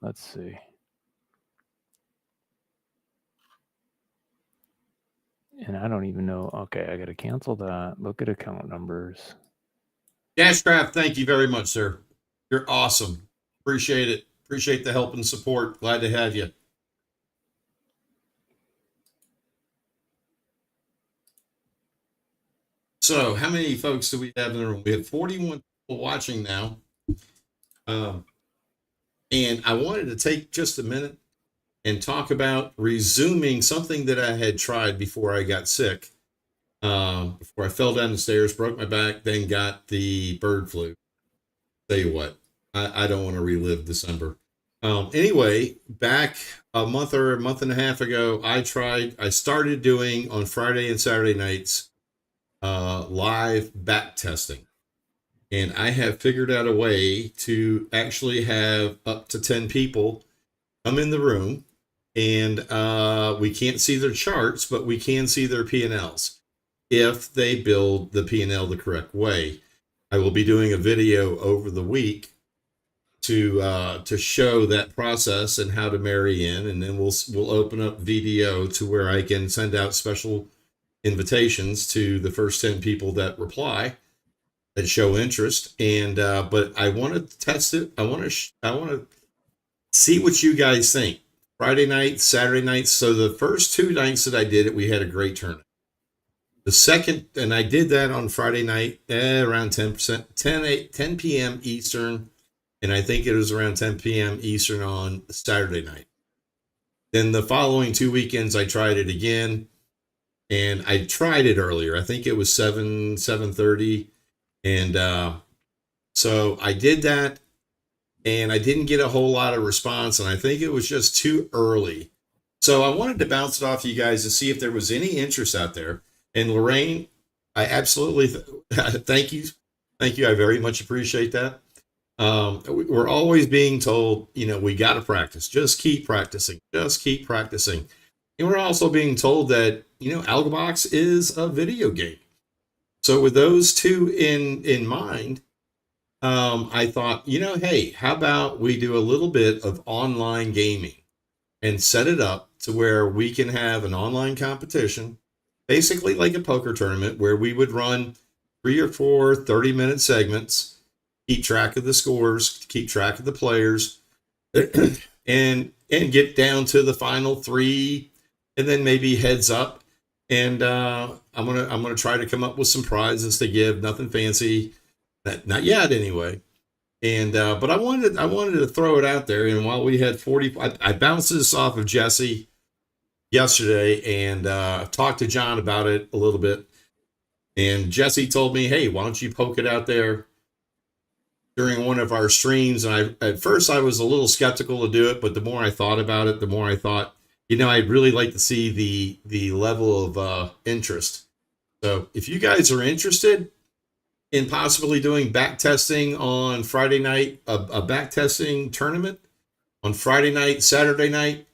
Let's see. And I don't even know. Okay, I got to cancel that. Look at account numbers. Cashcraft, thank you very much, sir. You're awesome. Appreciate it. Appreciate the help and support. Glad to have you. So, how many folks do we have in the room? We have 41 people watching now. And I wanted to take just a minute and talk about resuming something that I had tried before I got sick. Before I fell down the stairs, broke my back, then got the bird flu. Tell you what, I don't want to relive December. Anyway, back a month or a month and a half ago, I started doing on Friday and Saturday nights live backtesting. And I have figured out a way to actually have up to 10 people come in the room, and we can't see their charts, but we can see their P&Ls if they build the P&L the correct way. I will be doing a video over the week to show that process and how to marry in, and then we'll open up VDO to where I can send out special invitations to the first 10 people that reply, that show interest. And but I want to test it. I want to see what you guys think. Friday night, Saturday nights. So the first 2 nights that I did it, we had a great tournament. The second, and I did that on Friday night, around 10 p.m. Eastern, and I think it was around 10 p.m. Eastern on Saturday night. Then the following 2 weekends, I tried it again, and I tried it earlier. I think it was 7:30, and so I did that, and I didn't get a whole lot of response, and I think it was just too early. So I wanted to bounce it off you guys to see if there was any interest out there. And Lorraine, I absolutely thank you. Thank you. I very much appreciate that. We're always being told, we got to practice. Just keep practicing. Just keep practicing. And we're also being told that, AlgoBox is a video game. So with those two in mind, I thought, hey, how about we do a little bit of online gaming and set it up to where we can have an online competition, basically like a poker tournament, where we would run 3 or 4 30-minute segments, keep track of the scores, keep track of the players, and get down to the final 3, and then maybe heads up. And I'm gonna try to come up with some prizes to give. Nothing fancy, not yet anyway. And but I wanted to throw it out there. And while we had 40, I bounced this off of Jesse. yesterday and talked to John about it a little bit. And Jesse told me, hey, why don't you poke it out there during one of our streams? And at first I was a little skeptical to do it, but the more I thought about it, the more I thought, I'd really like to see the level of interest. So if you guys are interested in possibly doing backtesting on Friday night, a backtesting tournament on Friday night, Saturday night,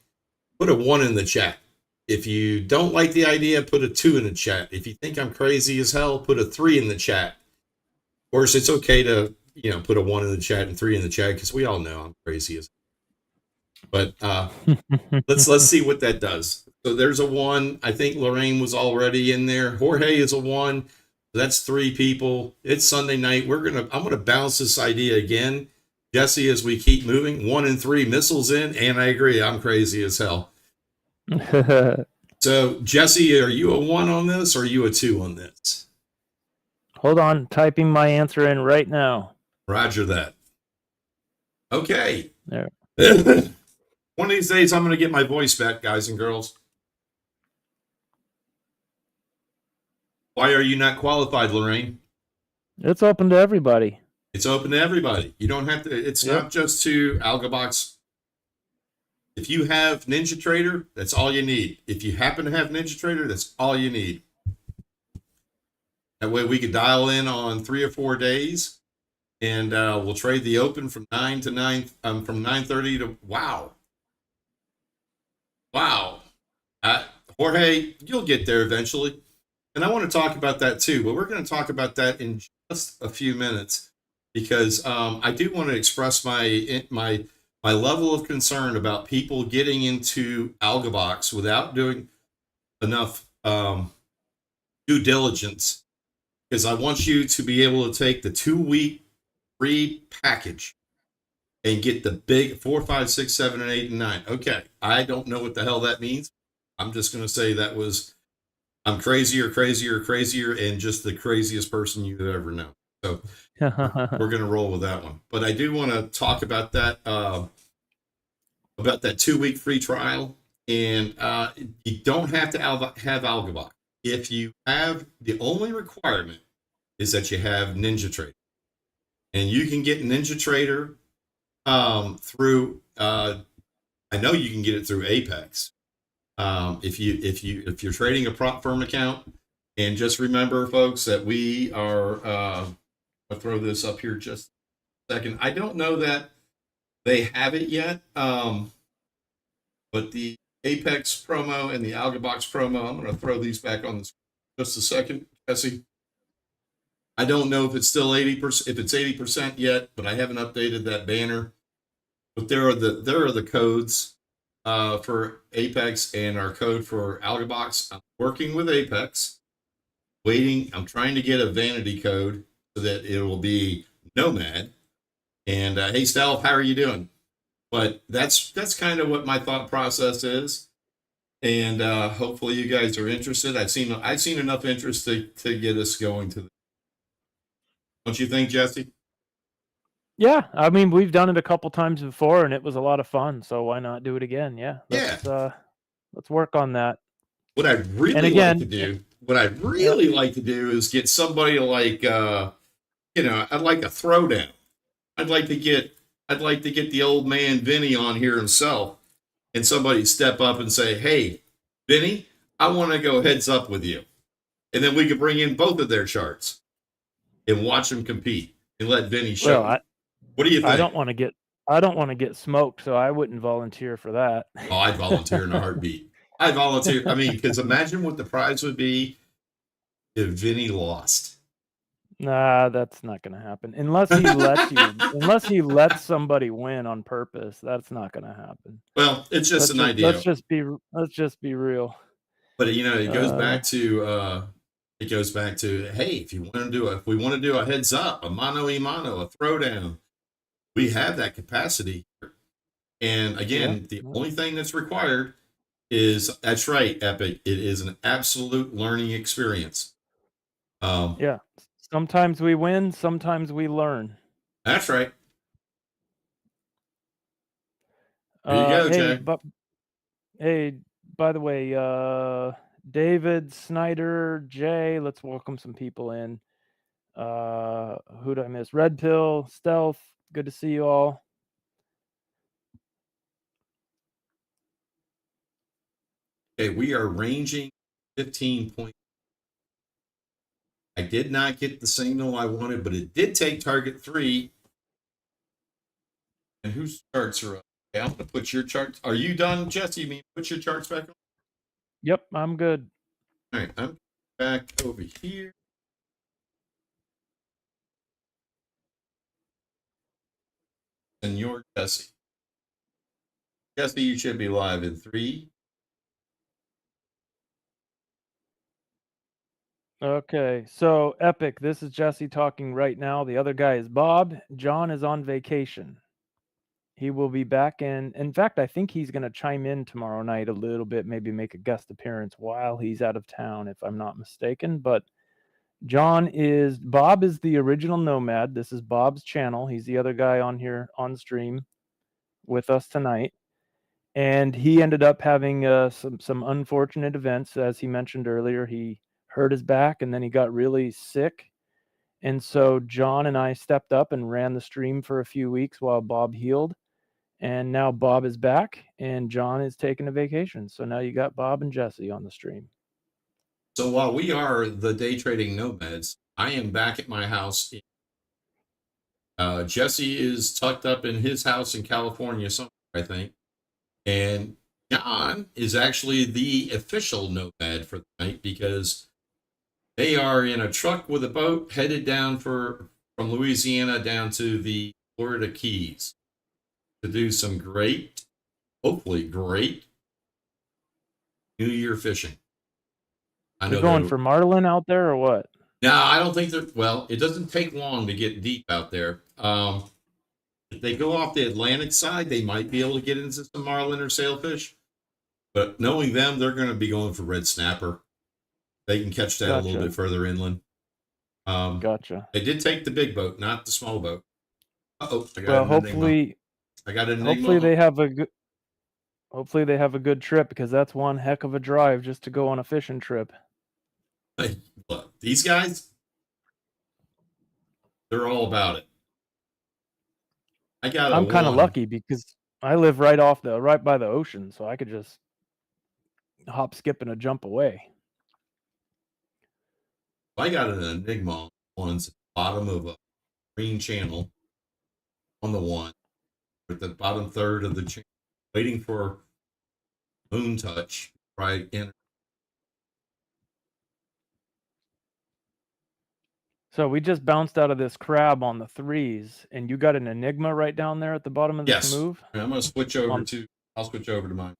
put a 1 in the chat. If you don't like the idea, put a 2 in the chat. If you think I'm crazy as hell, put a 3 in the chat. Of course, it's okay to, put a 1 in the chat and 3 in the chat because we all know I'm crazy as hell. But let's see what that does. So there's a 1. I think Lorraine was already in there. Jorge is a 1. That's 3 people. It's Sunday night. I'm gonna bounce this idea again, Jesse, as we keep moving. 1 and 3 missiles in, and I agree, I'm crazy as hell. So Jesse, are you a 1 on this, or are you a 2 on this? Hold on, typing my answer in right now. Roger that. Okay. There. One of these days, I'm going to get my voice back, guys and girls. Why are you not qualified, Lorraine? It's open to everybody. It's open to everybody. You don't have to. It's not just to AlgoBox. If you have NinjaTrader, that's all you need. If you happen to have NinjaTrader, that's all you need. That way we could dial in on 3 or 4 days, and we'll trade the open from 9 to 9, from 9:30 to wow. Jorge, you'll get there eventually. And I want to talk about that too, but we're going to talk about that in just a few minutes because I do want to express my level of concern about people getting into AlgoBox without doing enough due diligence, because I want you to be able to take the 2-week free package and get the big 4, 5, 6, 7, and 8, and 9. Okay, I don't know what the hell that means. I'm just going to say I'm crazier, and just the craziest person you ever know. So we're going to roll with that one. But I do want to talk about that 2-week free trial. And you don't have to have AlgoBox. If you have, the only requirement is that you have NinjaTrader. And you can get NinjaTrader through, I know you can get it through Apex. If you're trading a prop firm account, and just remember, folks, that we are. I'll throw this up here just a second. I don't know that they have it yet, but the Apex promo and the AlgoBox promo. I'm going to throw these back on the screen just a second, Jesse. I don't know if it's still 80%, if it's 80% yet, but I haven't updated that banner. But there are the codes for Apex and our code for AlgoBox. I'm working with Apex, waiting. I'm trying to get a vanity code so that it will be Nomad. And hey, Stelf, how are you doing? But that's kind of what my thought process is. And hopefully you guys are interested. I've seen enough interest to get us going to. Don't you think, Jesse? Yeah, I mean, we've done it a couple times before, and it was a lot of fun. So why not do it again? Yeah. Let's work on that. What I'd really like to do is get somebody like, I'd like a throwdown. I'd like to get the old man Vinny on here himself, and somebody step up and say, "Hey, Vinny, I want to go heads up with you," and then we could bring in both of their charts and watch them compete and let Vinny show. Well, what do you think? I don't want to get smoked, so I wouldn't volunteer for that. Oh, I'd volunteer in a heartbeat. I'd volunteer. I mean, because imagine what the prize would be if Vinny lost. Nah, that's not going to happen unless he lets you. Unless he lets somebody win on purpose, that's not going to happen. Well, it's just an idea. Let's just be real. But it goes back to hey, if we want to do a heads up, a mano a mano, a throwdown, we have that capacity. And again, the only thing that's required is, that's right, Epic. It is an absolute learning experience. Yeah. Sometimes we win, sometimes we learn. That's right. There you go, Jay. Hey, by the way, David, Snyder, Jay, let's welcome some people in. Who did I miss? Red Pill, Stealth, good to see you all. Okay, we are ranging 15 points. I did not get the signal I wanted, but it did take target 3. And whose charts are up? Okay, I'm going to put your charts. Are you done, Jesse? You mean put your charts back on? Yep, I'm good. All right, I'm back over here. And you're Jesse. Jesse, you should be live in 3. Okay, so Epic, this is Jesse talking right now. The other guy is Bob. John is on vacation. He will be back in fact, I think he's going to chime in tomorrow night a little bit, maybe make a guest appearance while he's out of town, if I'm not mistaken. But Bob is the original Nomad. This is Bob's channel. He's the other guy on here on stream with us tonight. And he ended up having some unfortunate events. As he mentioned earlier, he hurt his back and then he got really sick. And so John and I stepped up and ran the stream for a few weeks while Bob healed. And now Bob is back and John is taking a vacation. So now you got Bob and Jesse on the stream. So while we are the day trading nomads, I am back at my house. Jesse is tucked up in his house in California somewhere, I think. And John is actually the official nomad for the night because they are in a truck with a boat headed down from Louisiana down to the Florida Keys to do some great, hopefully great, New Year fishing. You're going for marlin out there or what? No, I don't think they're. Well, it doesn't take long to get deep out there. If they go off the Atlantic side, they might be able to get into some marlin or sailfish. But knowing them, they're going to be going for red snapper. They can catch that a little bit further inland. Gotcha. They did take the big boat, not the small boat. Uh-oh, I got well, an hopefully, enigma. I got an enigma. Hopefully they have a good trip because that's one heck of a drive just to go on a fishing trip. Hey, look, these guys, they're all about it. I'm kind of lucky because I live right by the ocean, so I could just hop, skip, and a jump away. I got an enigma on the bottom of a green channel on the one, at the bottom third of the channel, waiting for moon touch right in. So we just bounced out of this crab on the 3s, and you got an enigma right down there at the bottom of this move? I'm going to switch over I'll switch over to mine.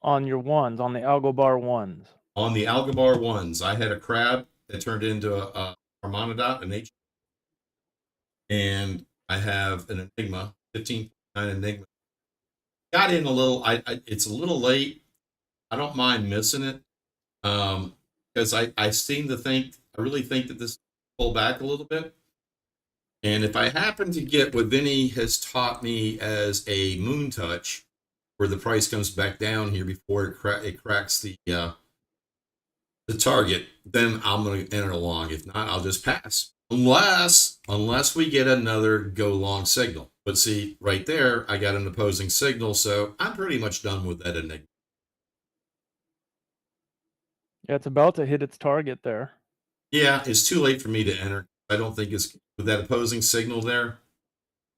On your ones, on the AlgoBar ones. On the AlgoBar ones, I had a crab that turned into a Harmonic, an H. And I have an enigma, 15.9 enigma. Got in a little, it's a little late. I don't mind missing it. Because I seem to think, I really think that this pull back a little bit. And if I happen to get what Vinny has taught me as a moon touch, where the price comes back down here before it cracks the target, then I'm going to enter along. If not, I'll just pass. Unless we get another go long signal. But see, right there, I got an opposing signal, so I'm pretty much done with that enigma. Yeah, it's about to hit its target there. Yeah, it's too late for me to enter. I don't think it's with that opposing signal there.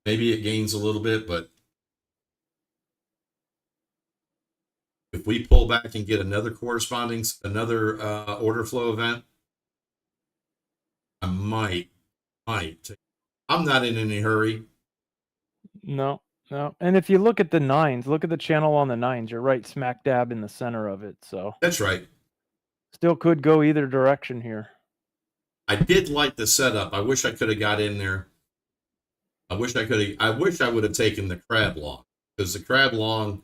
Maybe it gains a little bit, but if we pull back and get another order flow event, I might. I'm not in any hurry. No. And if you look at the 9s, look at the channel on the 9s. You're right smack dab in the center of it. So that's right. Still could go either direction here. I did like the setup. I wish I could have got in there. I wish I would have taken the crab long, because the crab long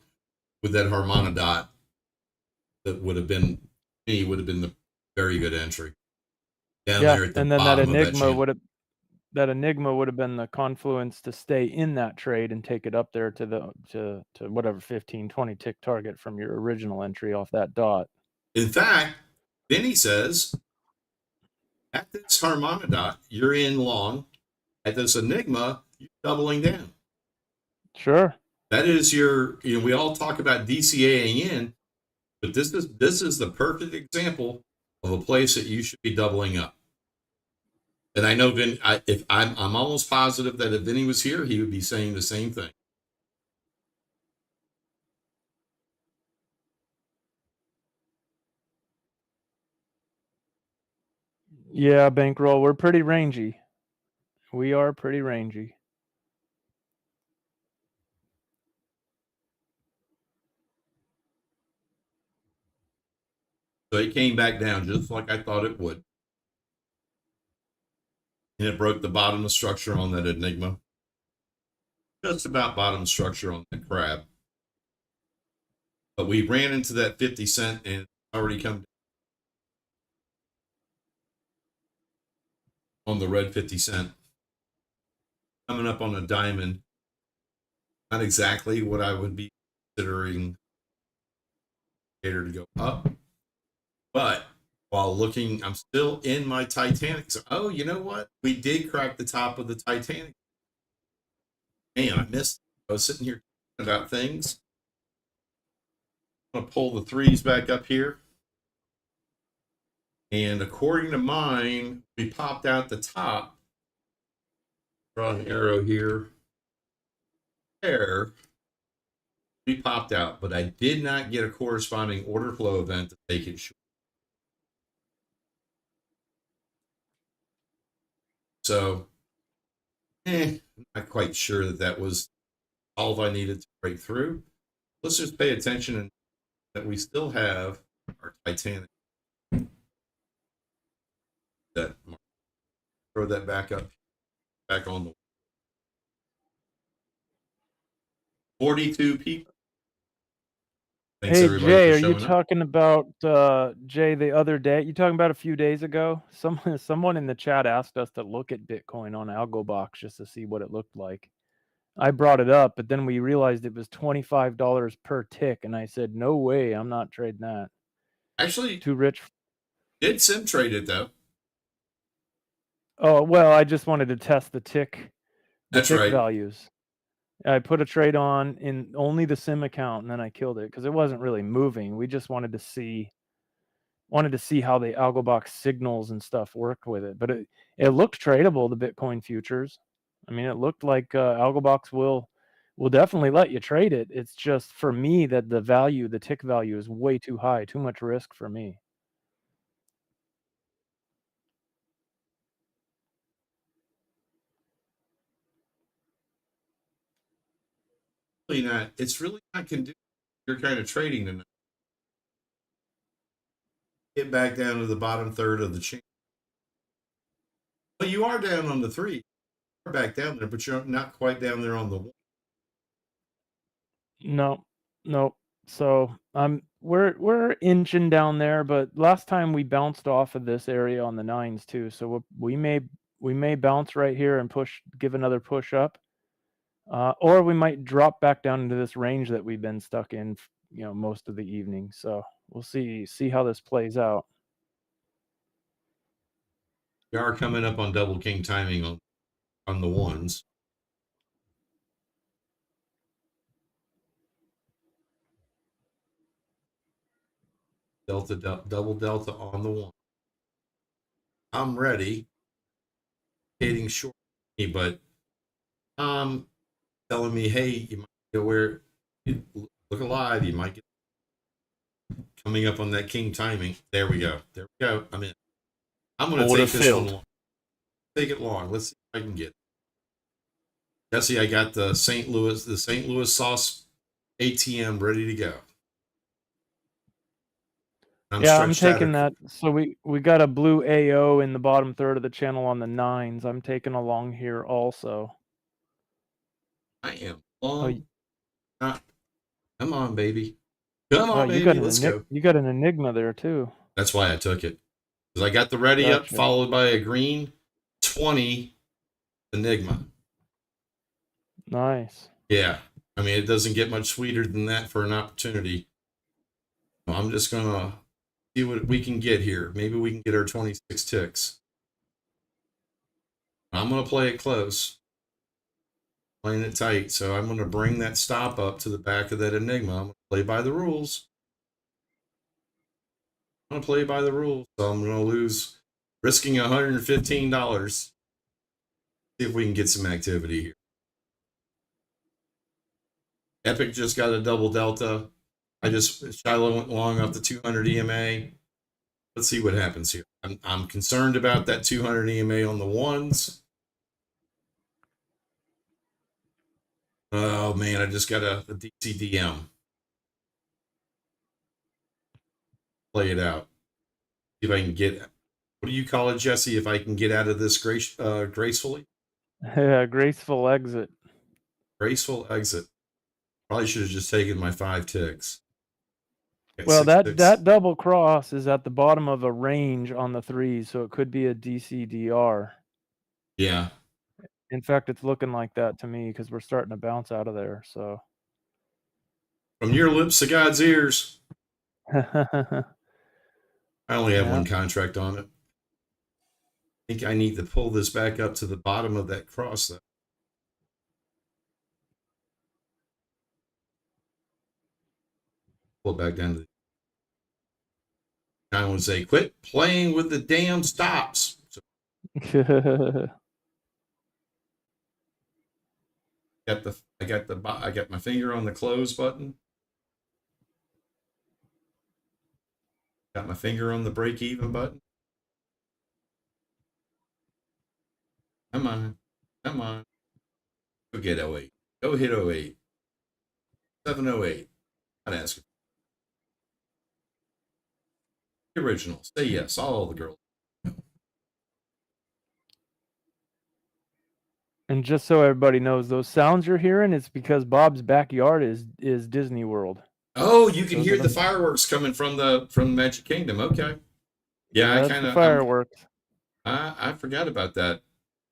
with that Harmonic, that would have been the very good entry down there at the and then bottom that enigma that enigma would have been the confluence to stay in that trade and take it up there to the to whatever 15, 20 tick target from your original entry off that dot. In fact, then he says, at this harmonic dot, you're in long. At this enigma, you're doubling down. Sure. That is your, we all talk about DCAing in, but this is the perfect example of a place that you should be doubling up. And I know Vin, if I'm almost positive that if Vinny was here, he would be saying the same thing. Yeah, bankroll, we're pretty rangy. We are pretty rangy. So it came back down just like I thought it would. And it broke the bottom of structure on that enigma. Just about bottom structure on that crab. But we ran into that 50 cent and it's already come down on the red 50 cent. Coming up on a diamond. Not exactly what I would be considering to go up. But while looking, I'm still in my Titanic. So, oh, you know what? We did crack the top of the Titanic. Man, I missed it. I was sitting here talking about things. I'm going to pull the threes back up here. And according to mine, we popped out the top. Draw an arrow here. There. We popped out, but I did not get a corresponding order flow event to take it short. So, not quite sure that was all I needed to break through. Let's just pay attention that we still have our Titanic. That throw that back up, back on the 42 people. Thanks Hey everybody Jay, for are you showing up. talking about Jay the other day? You talking about a few days ago? Someone in the chat asked us to look at Bitcoin on AlgoBox just to see what it looked like. I brought it up, but then we realized it was $25 per tick, and I said, "No way, I'm not trading that." Actually, Too rich. did Sim trade it though? Oh well, I just wanted to test the tick That's right. values. I put a trade on in only the sim account, and then I killed it because it wasn't really moving. We just wanted to see how the AlgoBox signals and stuff worked with it. But it looked tradable, the Bitcoin futures. I mean, it looked like AlgoBox will definitely let you trade it. It's just for me that the tick value is way too high, too much risk for me. It's really not conducive to your kind of trading tonight. Get back down to the bottom third of the chain. Well, you are down on the three. You're back down there, but you're not quite down there on the one. No. So we're inching down there, but last time we bounced off of this area on the nines too. So we may bounce right here and give another push up, or we might drop back down into this range that we've been stuck in, most of the evening. So we'll see how this plays out. We are coming up on double king timing on the ones. Double delta on the one. I'm ready. Hitting short, but telling me, hey, you might go where look alive. You might get coming up on that king timing. There we go. I'm in. I'm going to take this one long. Take it long. Let's see if I can get it. Jesse, I got the St. Louis sauce ATM ready to go. I'm taking that. So we got a blue AO in the bottom third of the channel on the nines. I'm taking along here also. I am long. Come on, baby. Come on, baby. Let's go. You got an enigma there too. That's why I took it. Because I got the ready up, followed by a green 20, Enigma. Nice. Yeah. I mean, it doesn't get much sweeter than that for an opportunity. I'm just going to see what we can get here. Maybe we can get our 26 ticks. I'm going to play it close, playing it tight. So I'm going to bring that stop up to the back of that Enigma. I'm going to play by the rules. I'm going to play by the rules. So I'm going to lose, risking $115. See if we can get some activity here. Epic just got a double delta. Shiloh went long off the 200 EMA. Let's see what happens here. I'm concerned about that 200 EMA on the ones. Oh man, I just got a DCDM. Play it out. See if I can get. What do you call it, Jesse? If I can get out of this gracefully? Yeah, graceful exit. Graceful exit. Probably should have just taken my 5 ticks. Well, that double cross is at the bottom of a range on the 3s, so it could be a DCDR. Yeah. In fact, it's looking like that to me because we're starting to bounce out of there. So From your lips to God's ears. I only have one contract on it. I think I need to pull this back up to the bottom of that cross, though. Pull it back down to the. I would say, quit playing with the damn stops. So I got my finger on the close button. Got my finger on the break even button. Come on. Go get 08. Go hit 08. 708. Not asking. The original. Say yes. All the girls. And just so everybody knows, those sounds you're hearing, it's because Bob's backyard is Disney World. Oh, you can hear the fireworks coming from the Magic Kingdom. Okay. Yeah, I kind of fireworks. I forgot about that.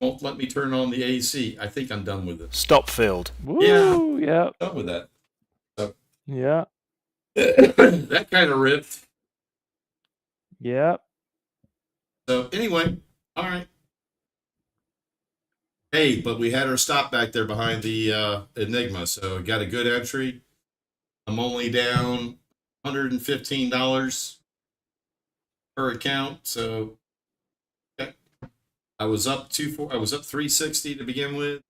Won't let me turn on the AC. I think I'm done with it. Stop field. Woo, yeah. Done with that. So yeah. That kind of ripped. Yep. So anyway, all right. Hey, but we had our stop back there behind the Enigma, so got a good entry. I'm only down $115 per account, so okay. I was up 360 to begin with.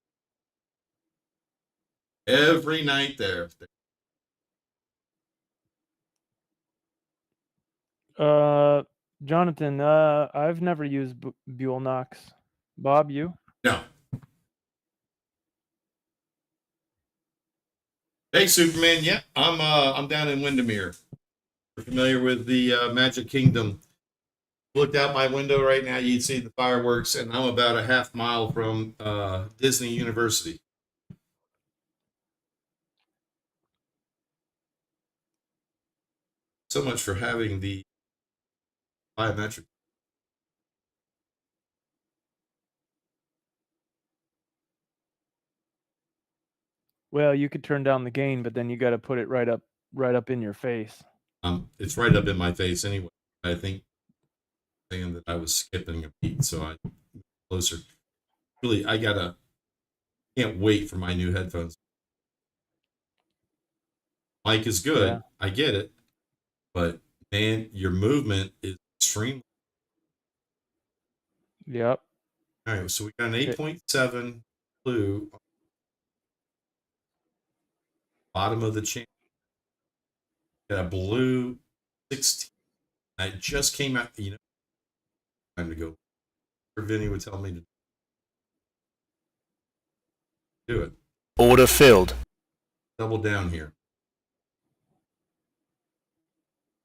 Every night there. Jonathan, I've never used Buell Knox. Bob, you? No. Hey, Superman. Yeah, I'm down in Windermere. You're familiar with the Magic Kingdom. Looked out my window right now, you'd see the fireworks, and I'm about a half mile from Disney University. So much for having the biometric. Well, you could turn down the gain, but then you got to put it right up in your face. It's right up in my face anyway. I think saying that I was skipping a beat, so I'm closer. Really, can't wait for my new headphones. Mic is good. Yeah. I get it. But man, your movement is extremely. Yep. All right, so we got an 8.7 blue. Bottom of the channel. Got a blue 16. I just came out, time to go. Vinny would tell me to do it. Order filled. Double down here.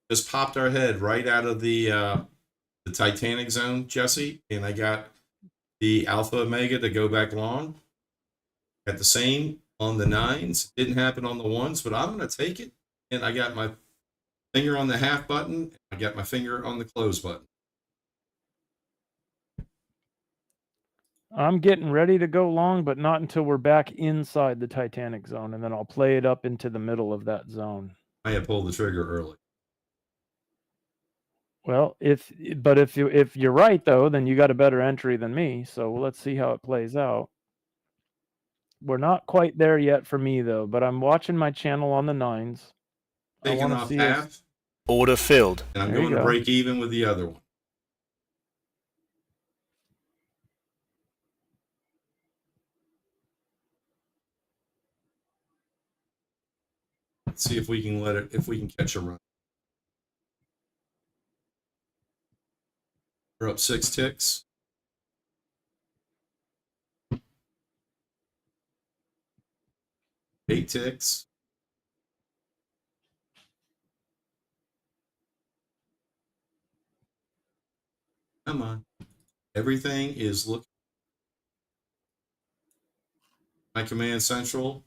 Just popped our head right out of the Titanic zone, Jesse, and I got the Alpha Omega to go back long. Got the same on the 9s. Didn't happen on the 1s, but I'm going to take it. And I got my finger on the half button. I got my finger on the close button. I'm getting ready to go long, but not until we're back inside the Titanic zone, and then I'll play it up into the middle of that zone. I had pulled the trigger early. Well, if you're right though, then you got a better entry than me. So let's see how it plays out. We're not quite there yet for me though, but I'm watching my channel on the 9s. I Taking want to off see half. Order filled. And I'm There you going to go. break even with the other one. Let's see if we can catch a run. We're up 6 ticks. Eight ticks. Come on. Everything is looking. My command central,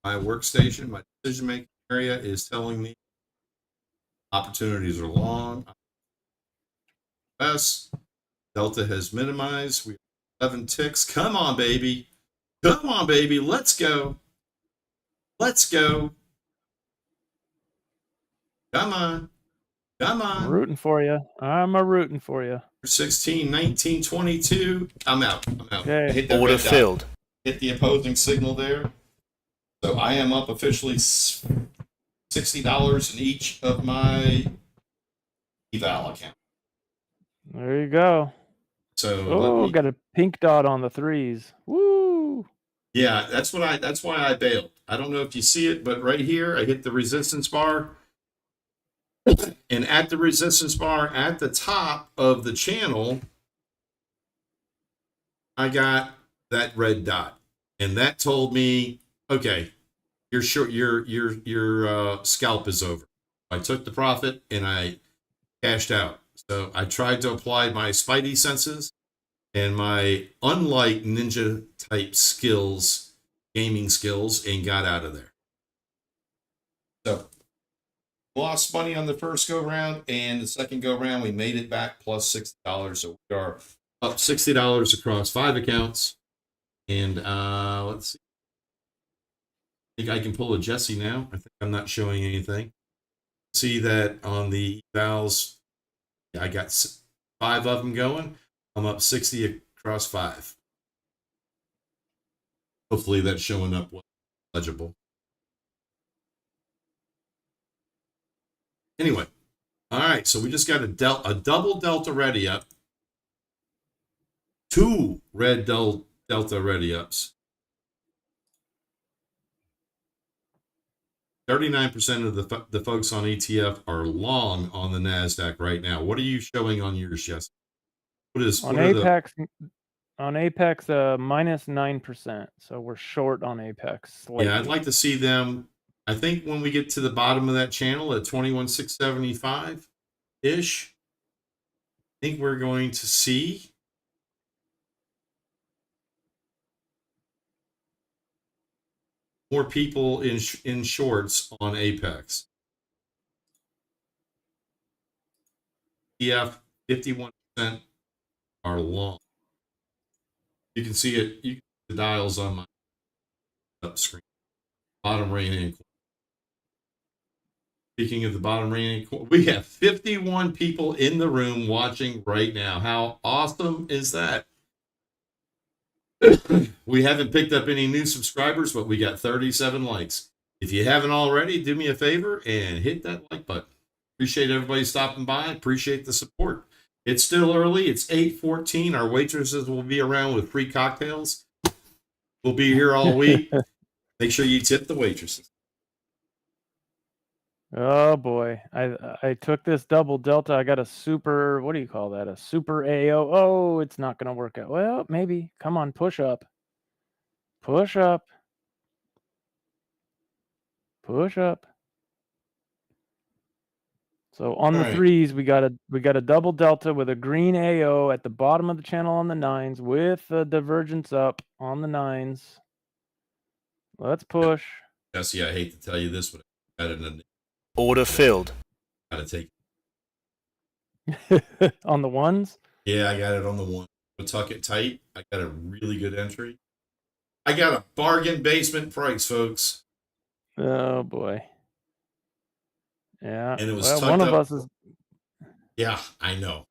my workstation, my decision making area is telling me opportunities are long. Yes. Delta has minimized. We have 11 ticks. Come on, baby. Come on, baby. Let's go. Let's go. Come on. Come on. I'm rooting for you. I'm a rooting for you. 16, 19, 22. I'm out. Okay. I hit that Order red dot. filled. Hit the opposing signal there. So I am up officially $60 in each of my eval account. There you go. So got a pink dot on the 3s. Woo! Yeah, that's why I bailed. I don't know if you see it, but right here I hit the resistance bar. And at the resistance bar at the top of the channel, I got that red dot. And that told me, okay, your scalp is over. I took the profit and I cashed out. So I tried to apply my spidey senses and my unlike ninja type skills, gaming skills, and got out of there. So lost money on the first go round, and the second go round we made it back plus $60. So we are up $60 across 5 accounts. And let's see. I think I can pull a Jesse now. I think I'm not showing anything. See that on the evals, I got 5 of them going. I'm up 60 across 5. Hopefully that's showing up legible. Anyway, all right, so we just got a double delta ready up. 2 red delta ready ups. 39% of the folks on ETF are long on the NASDAQ right now. What are you showing on yours, Jess? On Apex, minus 9%. So we're short on Apex slightly. Yeah, I'd like to see them. I think when we get to the bottom of that channel at 21,675-ish, I think we're going to see more people in shorts on Apex. ETF 51% are long. You can see it. You can see the dials on my up screen. Bottom right hand corner. Speaking of the bottom right hand corner, we have 51 people in the room watching right now. How awesome is that? We haven't picked up any new subscribers, but we got 37 likes. If you haven't already, do me a favor and hit that like button. Appreciate everybody stopping by. Appreciate the support. It's still early. It's 8:14. Our waitresses will be around with free cocktails. We'll be here all week. Make sure you tip the waitresses. Oh boy, I took this double delta. I got a super, what do you call that? A super AO. Oh, it's not going to work out. Well, maybe. Come on, push up. Push up. Push up. So on the 3s, we got a double delta with a green AO at the bottom of the channel on the 9s with a divergence up on the 9s. Let's push. Jesse, I hate to tell you this, but I got it in. Order filled. Gotta take on the 1s? Yeah, I got it on the 1. We'll tuck it tight. I got a really good entry. I got a bargain basement price, folks. Oh boy. Yeah. And it was Well, tucked one of up. us is Yeah, I know.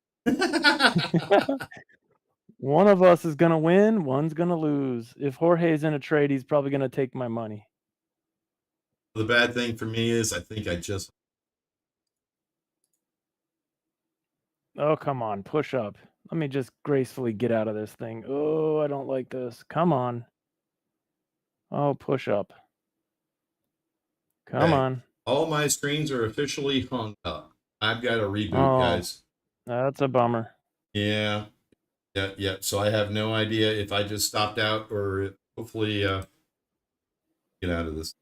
one of us is gonna win, one's gonna lose. If Jorge's in a trade, he's probably gonna take my money. The bad thing for me is I think I just Oh, come on, push up. Let me just gracefully get out of this thing. Oh, I don't like this. Come on. Oh, push up. Come okay. on. All my screens are officially hung up. I've got to reboot, Oh, guys. that's a bummer. Yeah. Yeah. So I have no idea if I just stopped out or hopefully get out of this.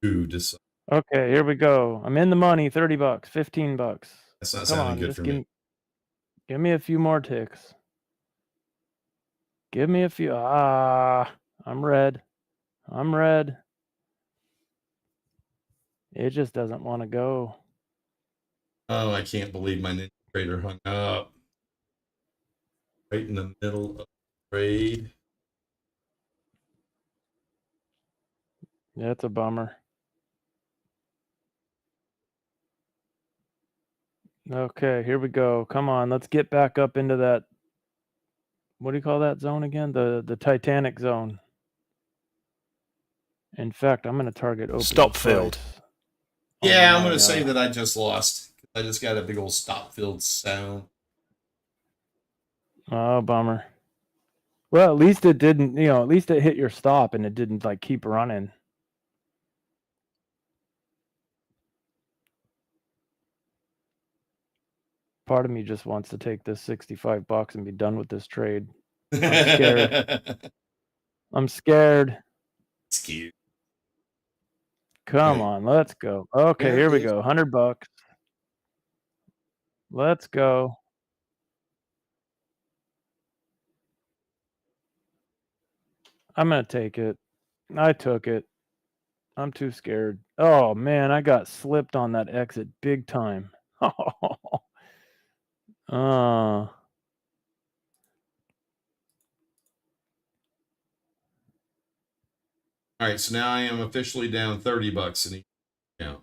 Ooh, just Okay, here we go. I'm in the money, $30, $15. that's not Come sounding on, good just for me. give me a few more ticks. Give me a few. Ah, I'm red. I'm red. It just doesn't want to go. Oh, I can't believe my Ninja Trader hung up. Right in the middle of the trade. Yeah, it's a bummer. Okay, here we go. Come on, let's get back up into that. What do you call that zone again? The Titanic zone. In fact, I'm going to target opening Stop filled. price Yeah, on I'm going my, to say that I just lost. I just got a big old stop field sound. Oh, bummer. Well, at least it didn't, at least it hit your stop and it didn't like keep running. Part of me just wants to take this $65 and be done with this trade. I'm scared. I'm scared. It's cute. Come Okay. on, let's go. Okay, Where here we is- go. $100. Let's go. I'm going to take it. I took it. I'm too scared. Oh, man, I got slipped on that exit big time. uh, All right, so now I am officially down $30 in each account.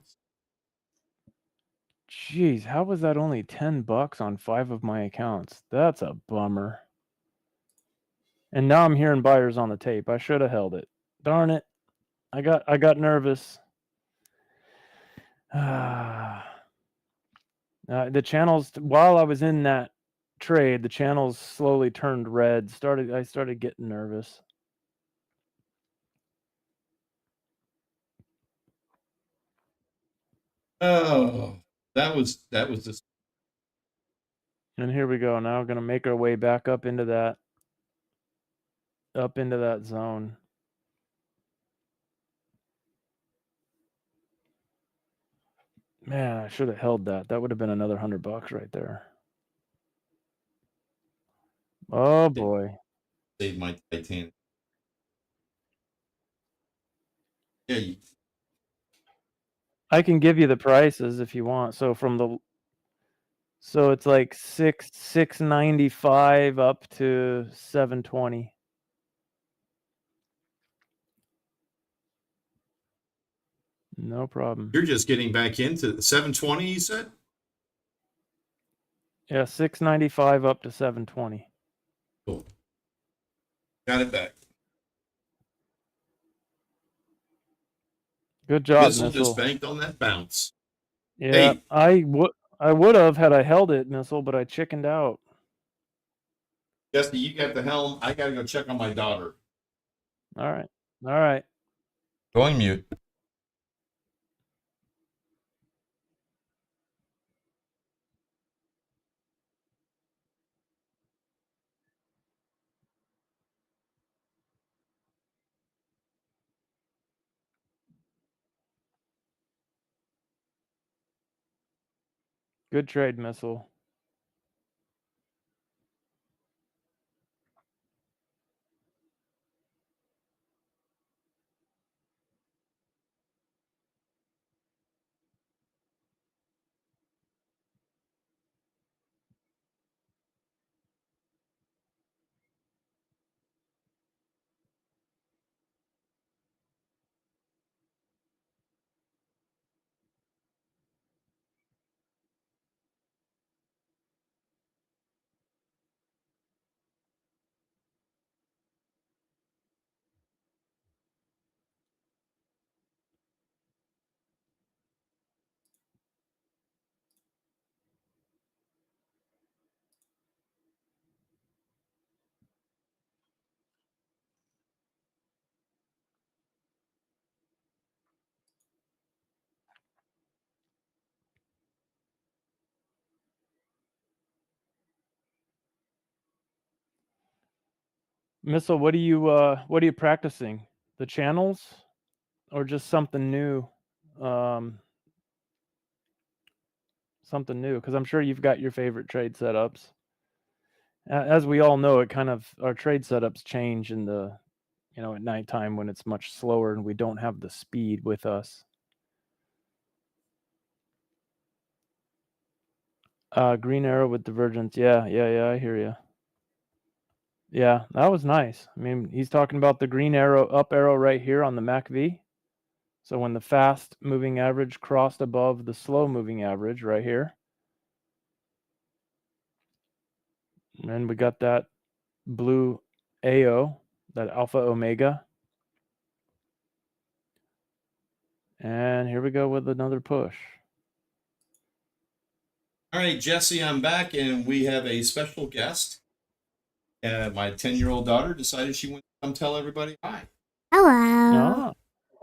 Jeez, how was that only $10 on 5 of my accounts? That's a bummer. And now I'm hearing buyers on the tape. I should have held it. Darn it. I got nervous. The channels, while I was in that trade, the channels slowly turned red. I started getting nervous. Oh, that was just And here we go. Now we're gonna make our way back up into that zone. Man, I should have held that. That would have been another $100 right there. Oh boy. saved my Titanic. Yeah, I can give you the prices if you want. So it's like 695 up to 720. No problem. you're just getting back into 720. You said. Yeah, 695 up to 720. Cool. Got it back. Good job, Missile Missile. just banked on that bounce. Yeah, Hey. I would have had I held it, Missile, but I chickened out. Jesse, you got the helm. I got to go check on my daughter. All right. All right. Going mute. Good trade, Missile. Missile, what are you practicing? The channels or just something new? Something new, because I'm sure you've got your favorite trade setups. As we all know, our trade setups change in the, at nighttime when it's much slower and we don't have the speed with us. Green arrow with divergence. Yeah, I hear you. Yeah, that was nice. I mean, he's talking about the green arrow, up arrow right here on the MACV. So when the fast moving average crossed above the slow moving average right here. And we got that blue AO, that alpha omega. And here we go with another push. All right, Jesse, I'm back, and we have a special guest. My 10-year-old daughter decided she wanted to come tell everybody hi. Hello.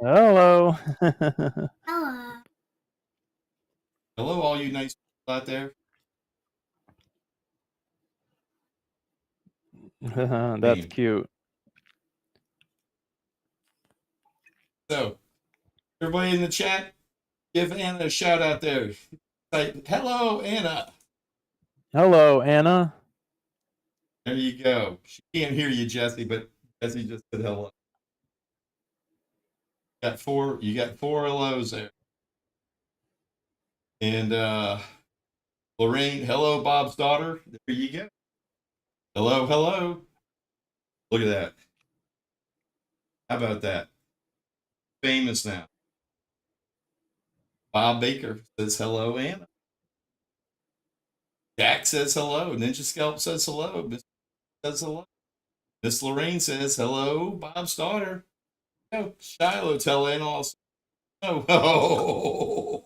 Oh, hello. Hello. Hello, all you nice people out there. That's cute. So, everybody in the chat, give Anna a shout out there. Like, hello, Anna. Hello, Anna. There you go. She can't hear you, Jesse, but Jesse just said hello. You got four hellos there. And Lorraine, hello, Bob's daughter. There you go. Hello, hello. Look at that. How about that? Famous now. Bob Baker says hello, Anna. Jack says hello. Ninja Scalp says hello. Miss says hello. Miss Lorraine says hello, Bob's daughter. Oh, Shiloh, tell Anna also. Oh,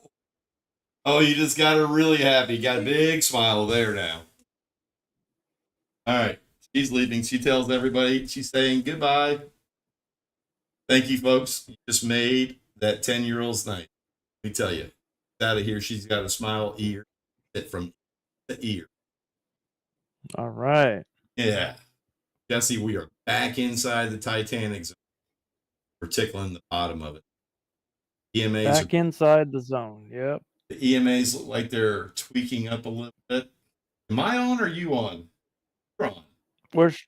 oh, you just got her really happy. You got a big smile there now. All right. She's leaving. She tells everybody she's saying goodbye. Thank you, folks. You just made that 10-year-old's night. Let me tell you. Out of here, she's got a smile from the ear. All right. Yeah. Jesse, we are back inside the Titanic zone. We're tickling the bottom of it. Back inside the zone. Yep. The EMAs look like they're tweaking up a little bit. Am I on or are you on? You're on.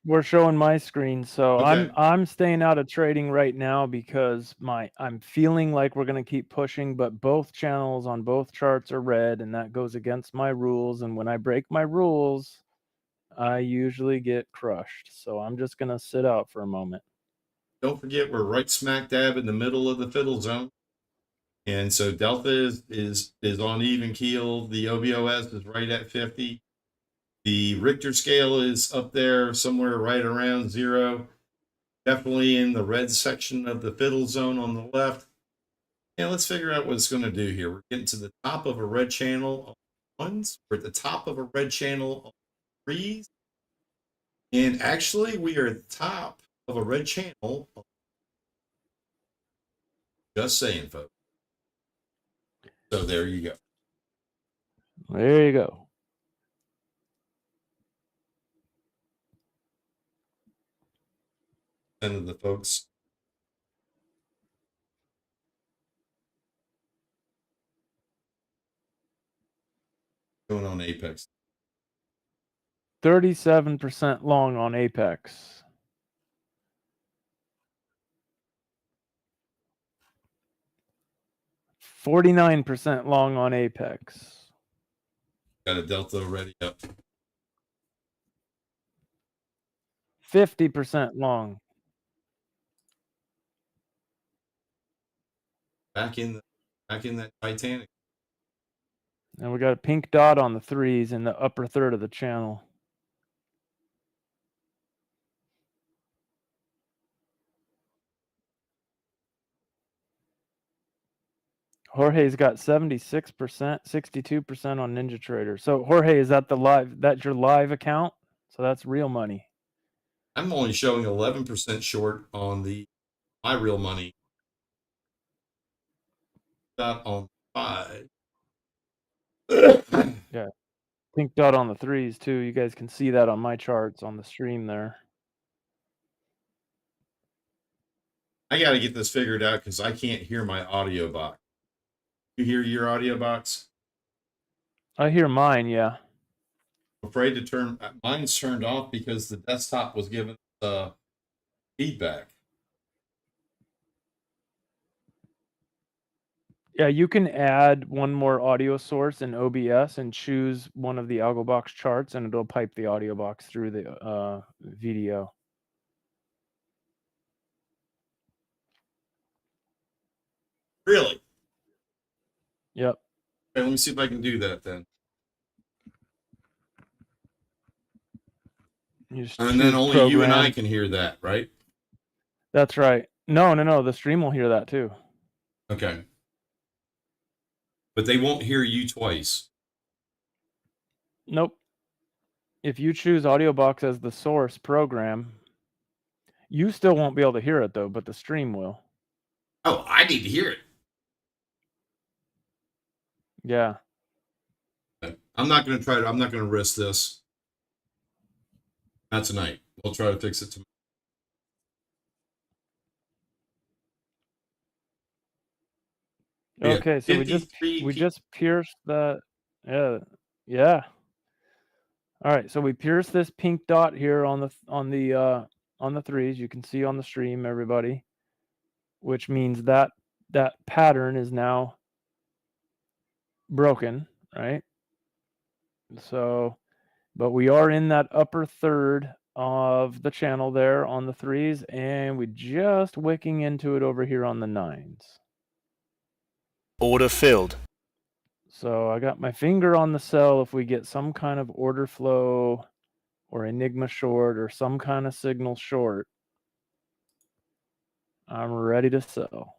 We're showing my screen, so Okay. I'm staying out of trading right now because I'm feeling like we're gonna keep pushing, but both channels on both charts are red, and that goes against my rules. And when I break my rules, I usually get crushed. So I'm just gonna sit out for a moment. Don't forget we're right smack dab in the middle of the fiddle zone. And so Delta is on even keel. The OBOS is right at 50. The Richter scale is up there somewhere right around 0. Definitely in the red section of the fiddle zone on the left. Yeah, let's figure out what it's going to do here. We're getting to the top of a red channel on ones. We're at the top of a red channel on threes. And actually, we are at the top of a red channel. Just saying, folks. So there you go. There you go. And of the folks. Going on Apex. 37% long on Apex. 49% long on Apex. Got a Delta already up. 50% long. Back in that Titanic. And we got a pink dot on the threes in the upper third of the channel. Jorge's got 76%, 62% on Ninja Trader. So Jorge, is that that's your live account? So that's real money. I'm only showing 11% short on my real money. Dot on 5. Yeah. Pink dot on the threes too. You guys can see that on my charts on the stream there. I got to get this figured out because I can't hear my audio box. You hear your audio box? I hear mine, yeah. I'm afraid to turn mine's turned off because the desktop was giving feedback. Yeah, you can add one more audio source in OBS and choose one of the AlgoBox charts, and it'll pipe the audio box through the video. Really? Yep. Okay, let me see if I can do that then. You just And then choose only you and I program. can hear that, right? That's right. No. The stream will hear that too. Okay. But they won't hear you twice. Nope. If you choose AudioBox as the source program, you still won't be able to hear it though, but the stream will. Oh, I need to hear it. Yeah. Okay. I'm not going to risk this. Not tonight. We'll try to fix it tomorrow. Yeah, Okay, so we just pierced the yeah. All right, so we pierced this pink dot here on the threes. You can see on the stream, everybody, which means that pattern is now broken, right? So, but we are in that upper third of the channel there on the threes, and we just wicking into it over here on the nines. Order filled. So I got my finger on the sell if we get some kind of order flow or Enigma short or some kind of signal short. I'm ready to sell.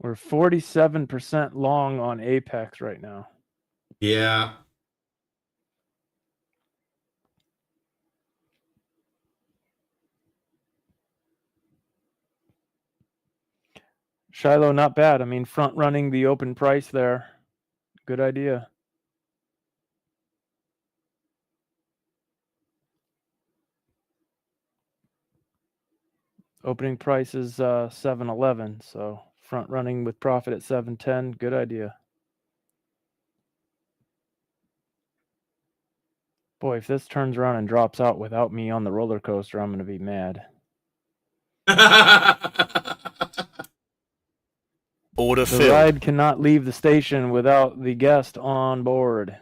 We're 47% long on Apex right now. Yeah. Shiloh, not bad. I mean, front running the open price there. Good idea. Opening price is 711, so front running with profit at 710. Good idea. Boy, if this turns around and drops out without me on the roller coaster, I'm going to be mad. Order The filled. ride cannot leave the station without the guest on board.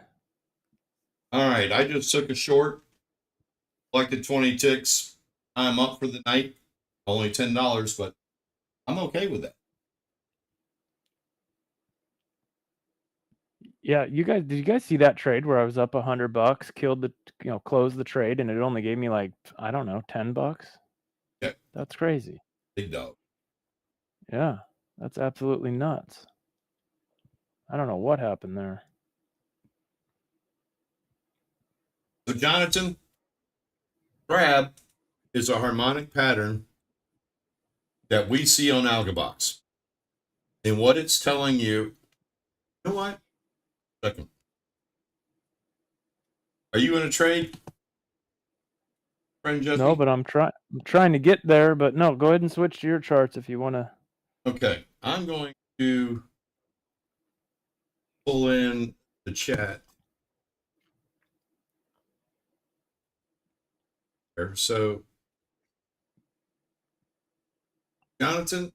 All right, I just took a short, collected 20 ticks. I'm up for the night. Only $10, but I'm okay with that. Yeah, did you guys see that trade where I was up $100, closed the trade, and it only gave me like, I don't know, $10? Yeah. That's crazy. Big dog. Yeah, that's absolutely nuts. I don't know what happened there. So, Jonathan, crab is a harmonic pattern that we see on AlgoBox. And what it's telling you, you know what? Second. Are you in a trade? Friend Jesse? No, but I'm trying to get there, but no, go ahead and switch to your charts if you want to. Okay, I'm going to pull in the chat. So, Jonathan,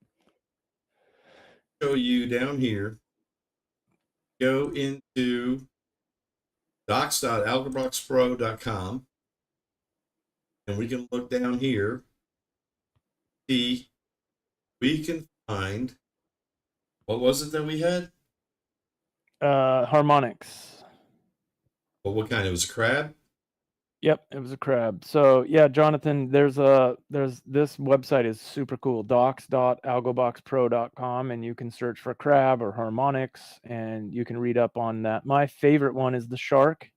show you down here. Go into docs.algoboxpro.com and we can look down here. See, we can find, what was it that we had? Harmonics. Well, what kind? It was a crab? Yep, it was a crab. So yeah, Jonathan, there's this website is super cool, docs.algoboxpro.com, and you can search for crab or harmonics, and you can read up on that. My favorite one is the shark.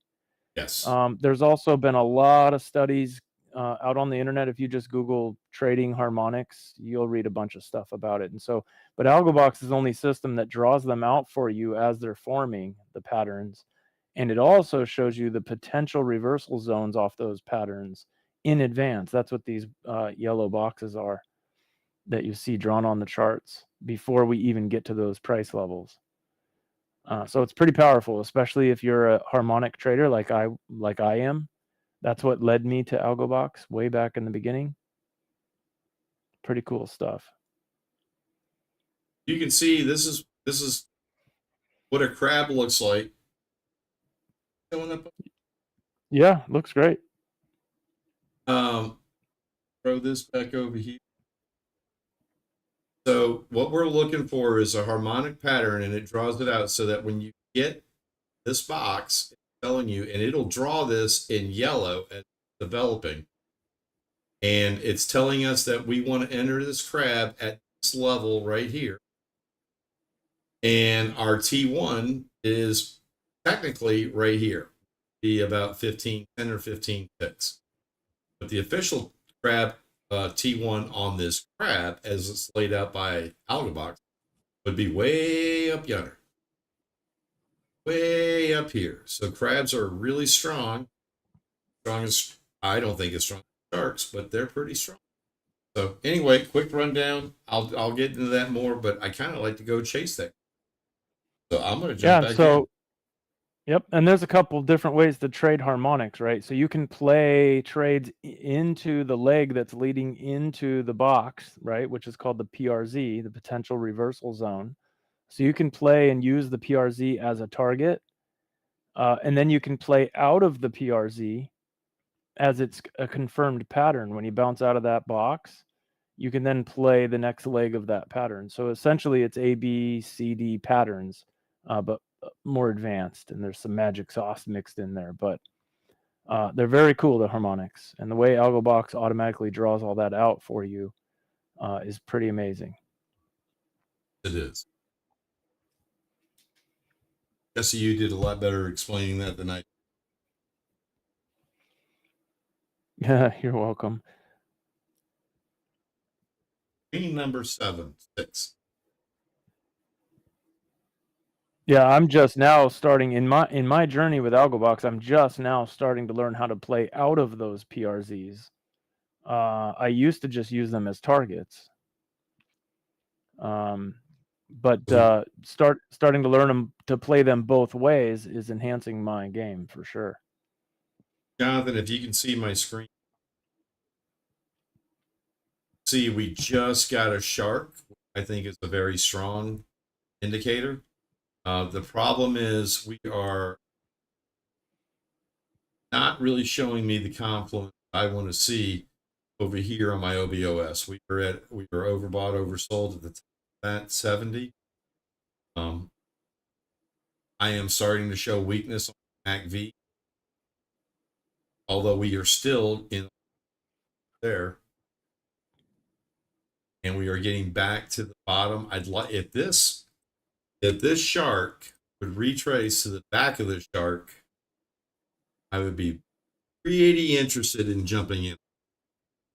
Yes. There's also been a lot of studies out on the internet. If you just Google trading harmonics, you'll read a bunch of stuff about it. And so, but AlgoBox is the only system that draws them out for you as they're forming the patterns. And it also shows you the potential reversal zones off those patterns in advance. That's what these yellow boxes are that you see drawn on the charts before we even get to those price levels. So it's pretty powerful, especially if you're a harmonic trader like I am. That's what led me to AlgoBox way back in the beginning. Pretty cool stuff. You can see this is what a crab looks like. Showing up. Yeah, looks great. Throw this back over here. So what we're looking for is a harmonic pattern, and it draws it out so that when you get this box, it's telling you, and it'll draw this in yellow as developing. And it's telling us that we want to enter this crab at this level right here. And our T1 is technically right here, be about 10 or 15 ticks. But the official crab T1 on this crab, as it's laid out by AlgoBox, would be way up yonder, way up here. So crabs are really strong. Strong as, I don't think as strong as sharks, but they're pretty strong. So anyway, quick rundown. I'll get into that more, but I kind of like to go chase that. So I'm going to jump back in. Yep, and there's a couple different ways to trade harmonics, right? So you can play trades into the leg that's leading into the box, right, which is called the PRZ, the potential reversal zone. So you can play and use the PRZ as a target, and then you can play out of the PRZ as it's a confirmed pattern. When you bounce out of that box, you can then play the next leg of that pattern. So essentially it's A, B, C, D patterns, but more advanced, and there's some magic sauce mixed in there. But they're very cool, the harmonics. And the way AlgoBox automatically draws all that out for you is pretty amazing. It is. Jesse, you did a lot better explaining that than I. Yeah, you're welcome. Screen number 6. Yeah, I'm just now starting in my journey with AlgoBox. I'm just now starting to learn how to play out of those PRZs. I used to just use them as targets, but starting to learn them to play them both ways is enhancing my game for sure. Jonathan, if you can see my screen, see we just got a shark. I think is a very strong indicator. The problem is we are not really showing me the confluence I want to see over here on my OBOS. We were overbought, oversold at the time at 70. I am starting to show weakness on MACV, although we are still in there, and we are getting back to the bottom. I'd like if this shark would retrace to the back of the shark, I would be pretty interested in jumping in.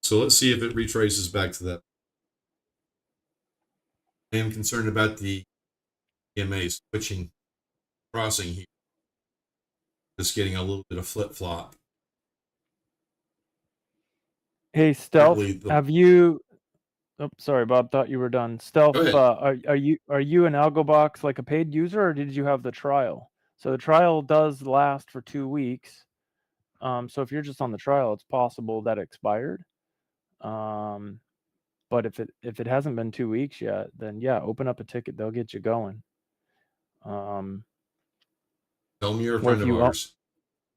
So let's see if it retraces back to that. I am concerned about the EMA switching, crossing here. Just getting a little bit of flip-flop. Hey, Stealth, have you... Oh, sorry, Bob, thought you were done. Stealth, are you an AlgoBox, like a paid user, or did you have the trial? So the trial does last for 2 weeks. So if you're just on the trial, it's possible that expired. But if it hasn't been 2 weeks yet, then yeah, open up a ticket. They'll get you going. Tell me you're a friend of ours.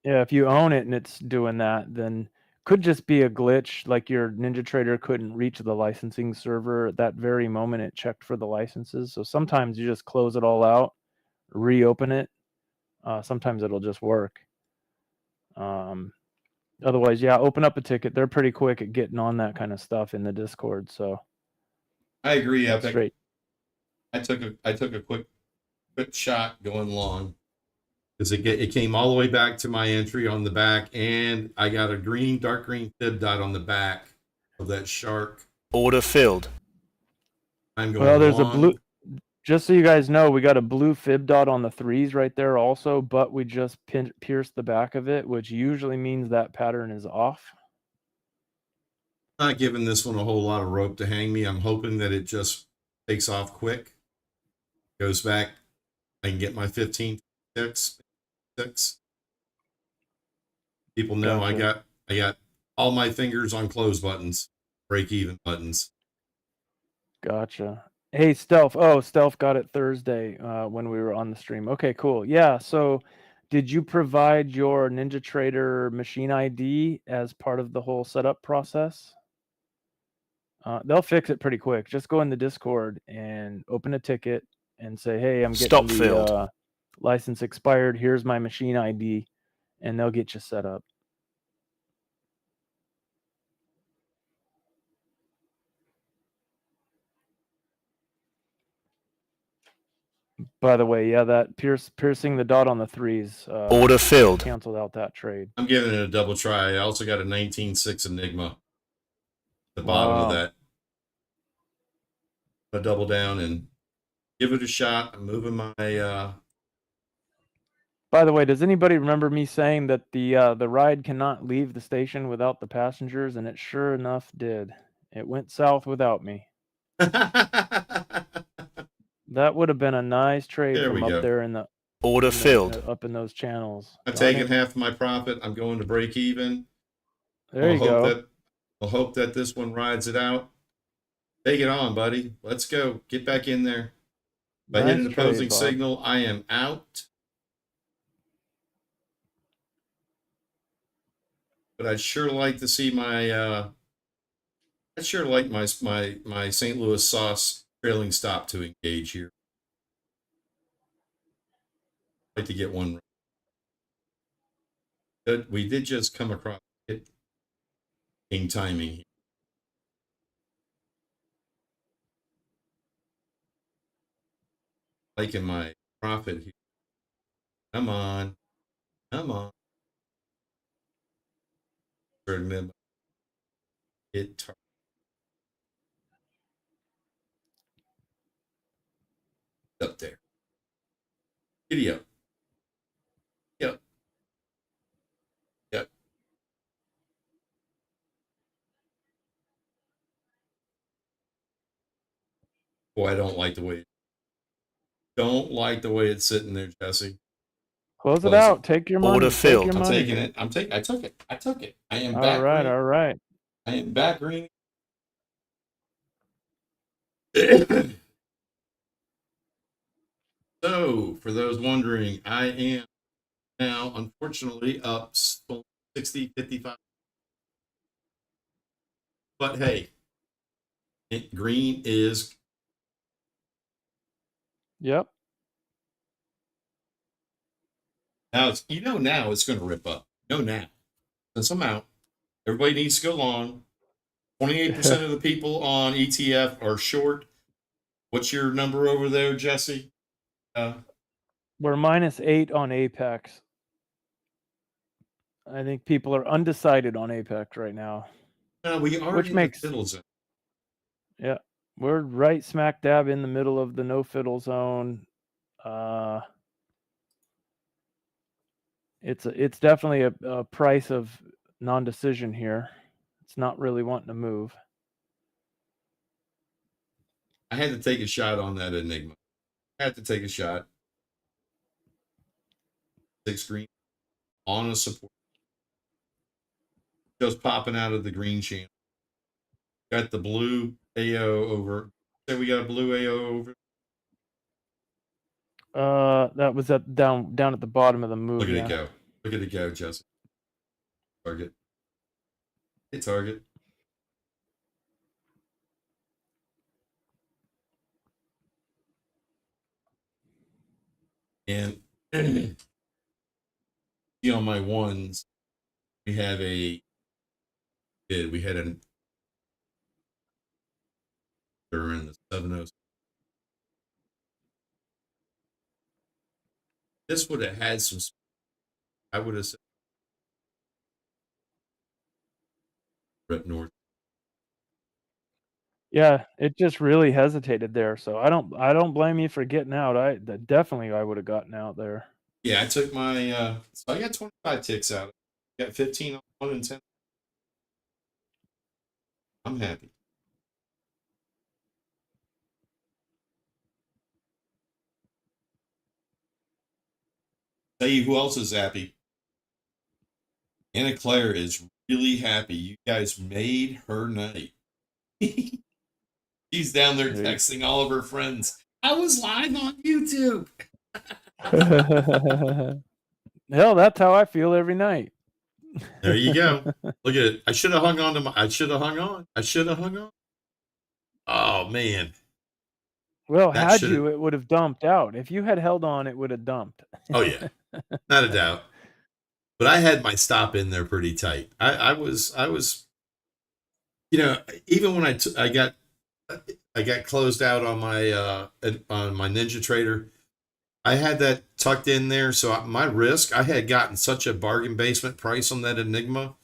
Yeah, if you own it and it's doing that, then could just be a glitch, like your NinjaTrader couldn't reach the licensing server at that very moment it checked for the licenses. So sometimes you just close it all out, reopen it. Sometimes it'll just work. Otherwise, yeah, open up a ticket. They're pretty quick at getting on that kind of stuff in the Discord. So I agree, Epic. Straight. I took a quick shot going long. because it came all the way back to my entry on the back, and I got a dark green fib dot on the back of that shark. Order filled. I'm going Well, there's a long. blue. Just so you guys know, we got a blue fib dot on the threes right there also, but we just pierced the back of it, which usually means that pattern is off. Not giving this one a whole lot of rope to hang me. I'm hoping that it just takes off quick, goes back. I can get my 15 6. People know Gotcha. I got all my fingers on close buttons, break even buttons. Gotcha. Hey, Stealth. Oh, Stealth got it Thursday when we were on the stream. Okay, cool. Yeah. So, did you provide your NinjaTrader machine ID as part of the whole setup process? They'll fix it pretty quick. Just go in the Discord and open a ticket and say, "Hey, I'm getting Stop the filled. license expired. Here's my machine ID," and they'll get you set up. By the way, yeah, that piercing the dot on the threes Order filled. canceled out that trade. I'm giving it a double try. I also got a 19.6 Enigma at the bottom of Wow. that. I double down and give it a shot. I'm moving my By the way, does anybody remember me saying that the ride cannot leave the station without the passengers? And it sure enough did. It went south without me. That would have been a nice trade There from we up go. there in the Order filled. up in those channels. I'm Darn taking it. half of my profit. I'm going to break even. There you go. I'll hope that this one rides it out. Take it on, buddy. Let's go. Get back in there. If I hit an Nice trade, opposing Bob. signal, I am out. But I'd sure like to see my I'd sure like my St. Louis sauce trailing stop to engage here. I'd like to get one. But we did just come across it in timing here. Liking my profit here. Come on. Come on. Remember, it up there. Giddy up. Yep. Yep. Boy, I don't like the way it's sitting there, Jesse. Close it out. Take your money. Order filled. Take your I'm money. taking it. I took it. I am All back right. green. All right. I am back green. So, for those wondering, I am now, unfortunately, up 60, 55. But hey, green is. Yep. Now it's going to rip up. Now. Since I'm out, everybody needs to go long. 28% of the people on ETF are short. What's your number over there, Jesse? We're -8 on Apex. I think people are undecided on Apex right now. We are Which in makes the fiddle zone. Yeah, we're right smack dab in the middle of the no fiddle zone. It's definitely a price of non-decision here. It's not really wanting to move. I had to take a shot on that Enigma. I had to take a shot. 6 green on a support. Just popping out of the green channel. Got the blue AO over. Say we got a blue AO over. That was down at the bottom of the move. Look at it go. Look at it go, Jesse. Target. Hit target. And see on my ones, we had an during the 706. this would have had some, I would have said Brett North. Yeah, it just really hesitated there. So I don't blame you for getting out. Definitely I would have gotten out there. Yeah, I took my, so I got 25 ticks out. Got 15 on 1 and 10. I'm happy. Tell you who else is happy. Anna Claire is really happy. You guys made her night. She's down there texting all of her friends. I was live on YouTube. Hell, that's how I feel every night. There you go. Look at it. I should have hung on to my. I should have hung on. I should have hung on. Oh man. Well, That had should've- you, it would have dumped out. If you had held on, it would have dumped. Oh yeah, not a doubt. But I had my stop in there pretty tight. I was, you know, even when I got closed out on my Ninja Trader, I had that tucked in there. So my risk, I had gotten such a bargain basement price on that Enigma,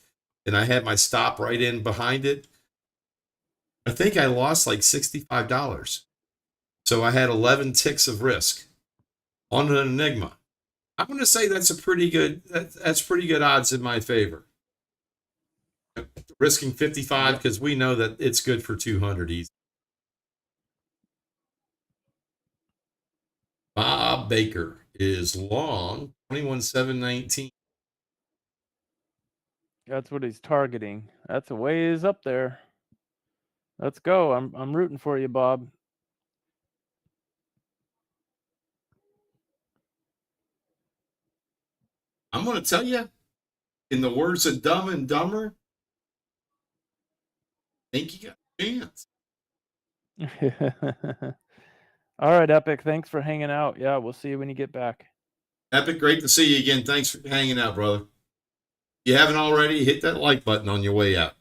and I had my stop right in behind it. I think I lost like $65. So I had 11 ticks of risk on an Enigma. I'm going to say that's a pretty good, that's pretty good odds in my favor. Risking 55 because we know that it's good for 200 easy. Bob Baker is long, 21,719. That's what he's targeting. That's a ways up there. Let's go. I'm rooting for you, Bob. I'm going to tell you, in the words of Dumb and Dumber, I think you got a chance. All right, Epic. Thanks for hanging out. Yeah, we'll see you when you get back. Epic, great to see you again. Thanks for hanging out, brother. If you haven't already, hit that like button on your way out.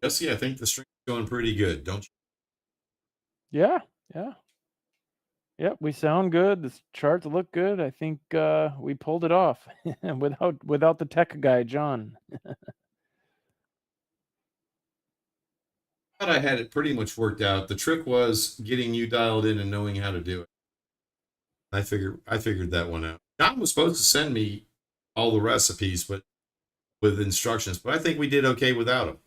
Jesse, I think the string's going pretty good, don't you? Yeah. Yep, we sound good. The charts look good. I think we pulled it off without the tech guy, John. I thought I had it pretty much worked out. The trick was getting you dialed in and knowing how to do it. I figured that one out. John was supposed to send me all the recipes, but with instructions. But I think we did okay without them.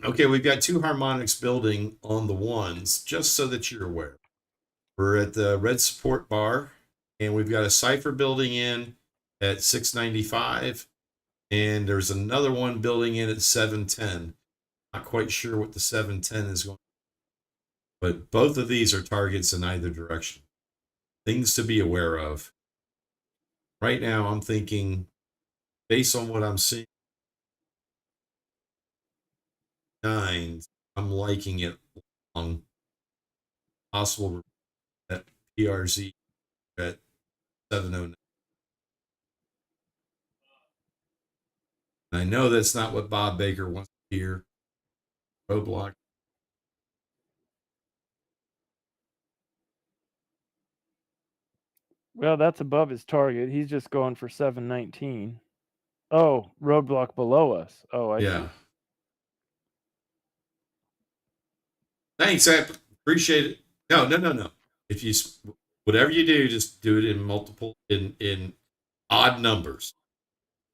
Okay, we've got 2 harmonics building on the ones, just so that you're aware. We're at the red support bar, and we've got a cipher building in at 695, and there's another one building in at 710. Not quite sure what the 710 is going, but both of these are targets in either direction. Things to be aware of. Right now, I'm thinking, based on what I'm seeing, 9, I'm liking it long. Possible at PRZ at 709. I know that's not what Bob Baker wants to hear. Roadblock. Well, that's above his target. He's just going for 719. Oh, roadblock below us. Oh, I see. Thanks, I appreciate it. No. If you, whatever you do, just do it in multiple, in odd numbers.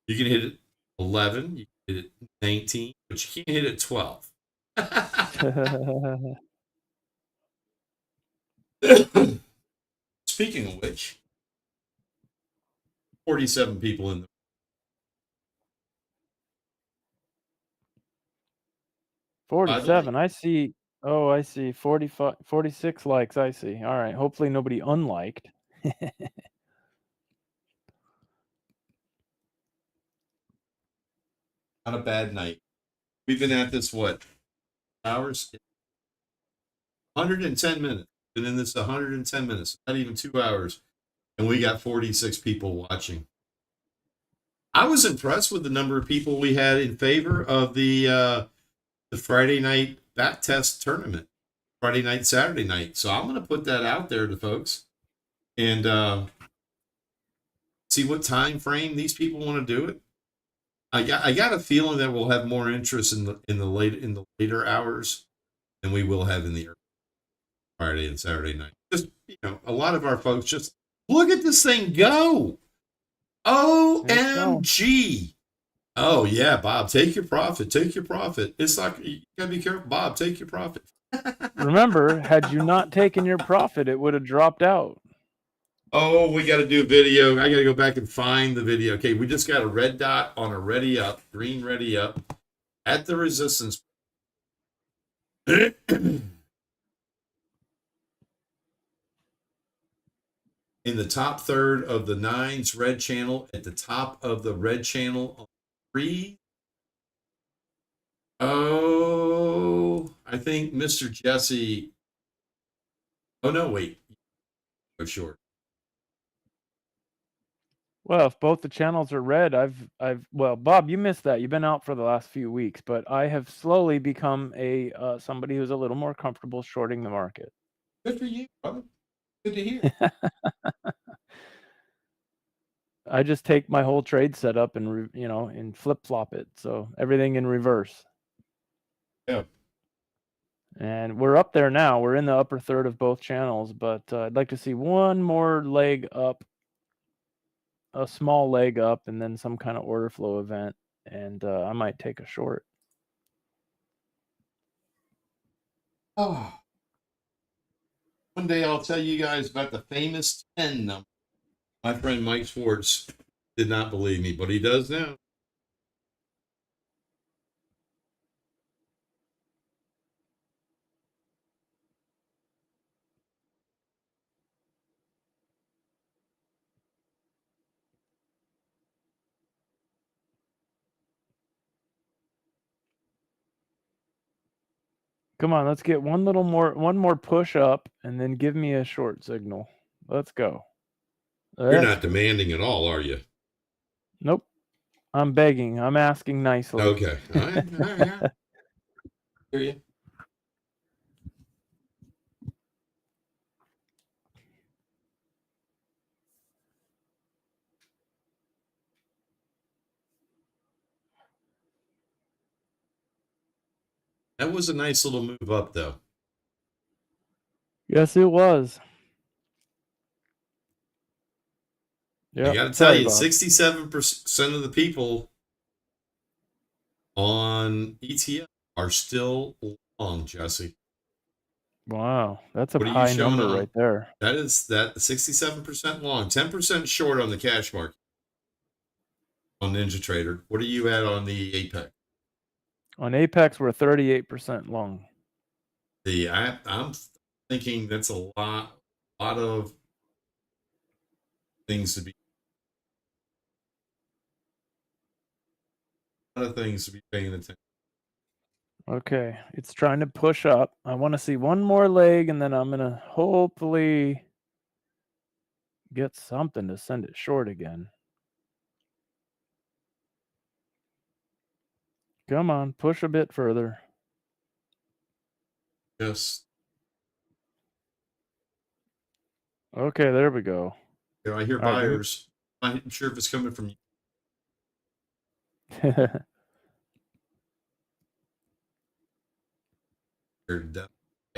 You can hit it 11, you can hit it 19, but you can't hit it 12. Speaking of which, 47 people in the 47. I see. Oh, I see. 45, 46 likes. I see. All right. Hopefully nobody unliked. Not a bad night. We've been at this, what, hours? 110 minutes. Been in this 110 minutes. Not even 2 hours. And we got 46 people watching. I was impressed with the number of people we had in favor of the Friday night backtest tournament, Friday night, Saturday night. So I'm going to put that out there to folks and see what time frame these people want to do it. I got a feeling that we'll have more interest in the later hours than we will have in the Friday and Saturday night. Just a lot of our folks just look at this thing go. OMG. Oh yeah, Bob, take your profit. Take your profit. It's like you gotta be careful, Bob. Take your profit. Remember, had you not taken your profit, it would have dropped out. Oh, we got to do a video. I got to go back and find the video. Okay, we just got a red dot on a ready up, green ready up at the resistance. In the top third of the nines red channel, at the top of the red channel on 3. Oh, I think Mr. Jesse. Oh no, wait. Go short. Well, if both the channels are red, well, Bob, you missed that. You've been out for the last few weeks, but I have slowly become a somebody who's a little more comfortable shorting the market. Good for you, brother. Good to hear. I just take my whole trade setup and and flip flop it, so everything in reverse. Yeah. And we're up there now. We're in the upper third of both channels, but I'd like to see one more leg up, a small leg up, and then some kind of order flow event, and I might take a short. Oh. One day I'll tell you guys about the famous 10 number. My friend Mike Schwartz did not believe me, but he does now. Come on, let's get one more push up, and then give me a short signal. Let's go. You're not demanding at all, are you? Nope. I'm begging. I'm asking nicely. Okay. All right. Hear you. That was a nice little move up, though. Yes, it was. I got to tell you, 67% of the people on ETF are still long, Jesse. Wow, that's a high number right there. That is 67% long, 10% short on the cash market on NinjaTrader. What are you at on the Apex? On Apex, we're 38% long. I'm thinking that's a lot of things to be. A lot of things to be paying attention. Okay, it's trying to push up. I want to see one more leg, and then I'm going to hopefully get something to send it short again. Come on, push a bit further. Yes. Okay, there we go. I hear buyers. I'm not sure if it's coming from you. I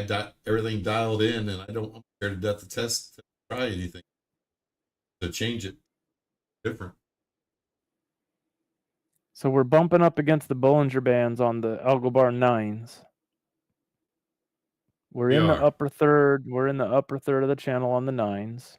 got everything dialed in, and I'm scared to death to try anything to change it different. So we're bumping up against the Bollinger Bands on the AlgoBar 9s. We're in the upper third. We're in the upper third of the channel on the 9s.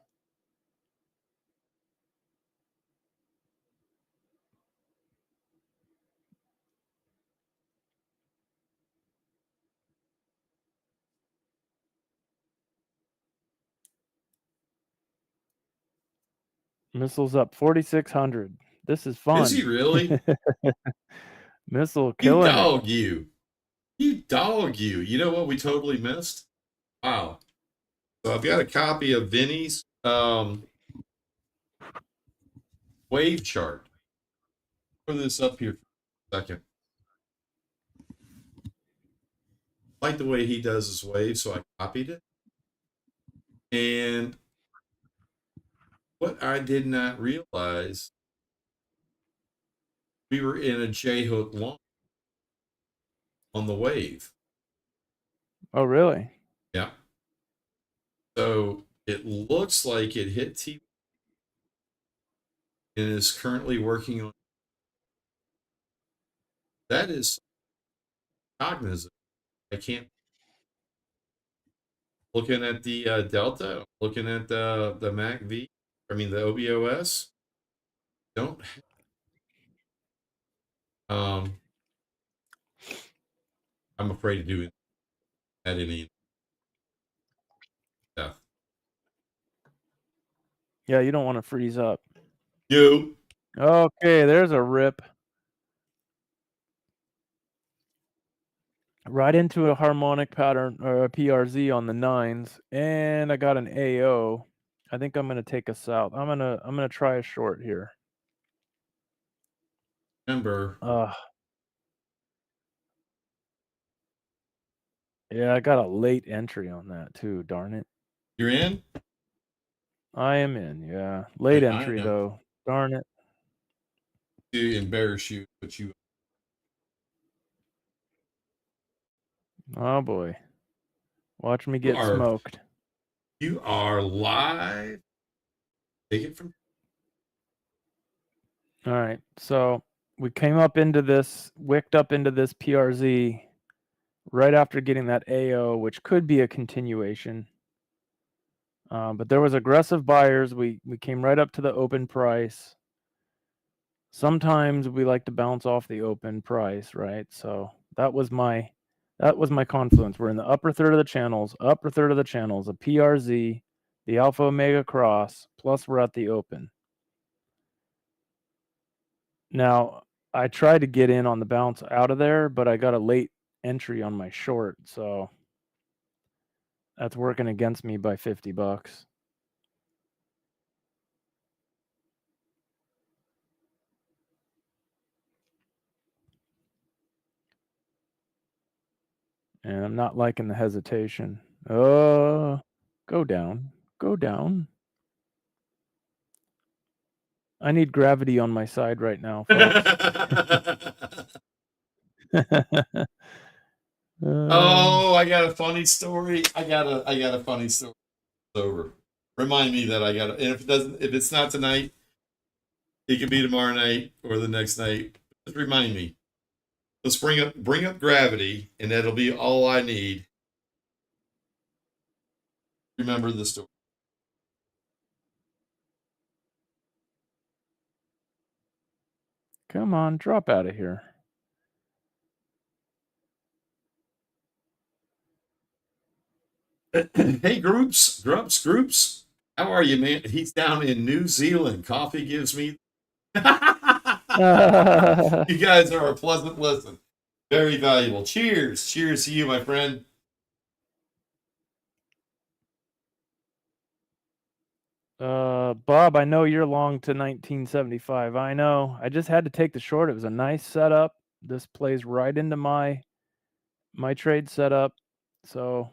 Missile's up 4,600. This is fun. Is he really? Missile killing it. You dog you. You know what we totally missed? Wow. So I've got a copy of Vinny's wave chart. throw this up here for a second. I like the way he does his wave, so I copied it. And what I did not realize, we were in a J-hook long on the wave. Oh, really? Yeah. So it looks like it hit T and is currently working on. That is cognizant. I can't. Looking at the Delta, looking at the MACV, I mean the OBOS. Don't. I'm afraid of doing that any. Yeah. Yeah, you don't want to freeze up. You. Okay, there's a rip. Right into a harmonic pattern or a PRZ on the 9s, and I got an AO. I think I'm gonna take a south. I'm gonna try a short here. Remember. Yeah, I got a late entry on that too. Darn it. You're in. I am in. Yeah, late I entry am. though. Darn it. To embarrass you, but you. Oh boy. Watch me get smoked. You are live. Take it from. All right. So we came up into this, wicked up into this PRZ right after getting that AO, which could be a continuation. But there was aggressive buyers. We came right up to the open price. Sometimes we like to bounce off the open price, right? So that was my confluence. We're in the upper third of the channels, a PRZ, the alpha omega cross, plus we're at the open. Now, I tried to get in on the bounce out of there, but I got a late entry on my short, so that's working against me by $50. And I'm not liking the hesitation. Go down. Go down. I need gravity on my side right now, folks. Oh, I got a funny story. I got a funny story. It's over. Remind me that I got it. And if it's not tonight, it could be tomorrow night or the next night. Just remind me. Let's bring up gravity, and that'll be all I need. Remember the story. Come on, drop out of here. Hey, groups. How are you, man? He's down in New Zealand. Coffee gives me. You guys are a pleasant listen. Very valuable. Cheers. Cheers to you, my friend. Bob, I know you're long to 1975. I know. I just had to take the short. It was a nice setup. This plays right into my trade setup. So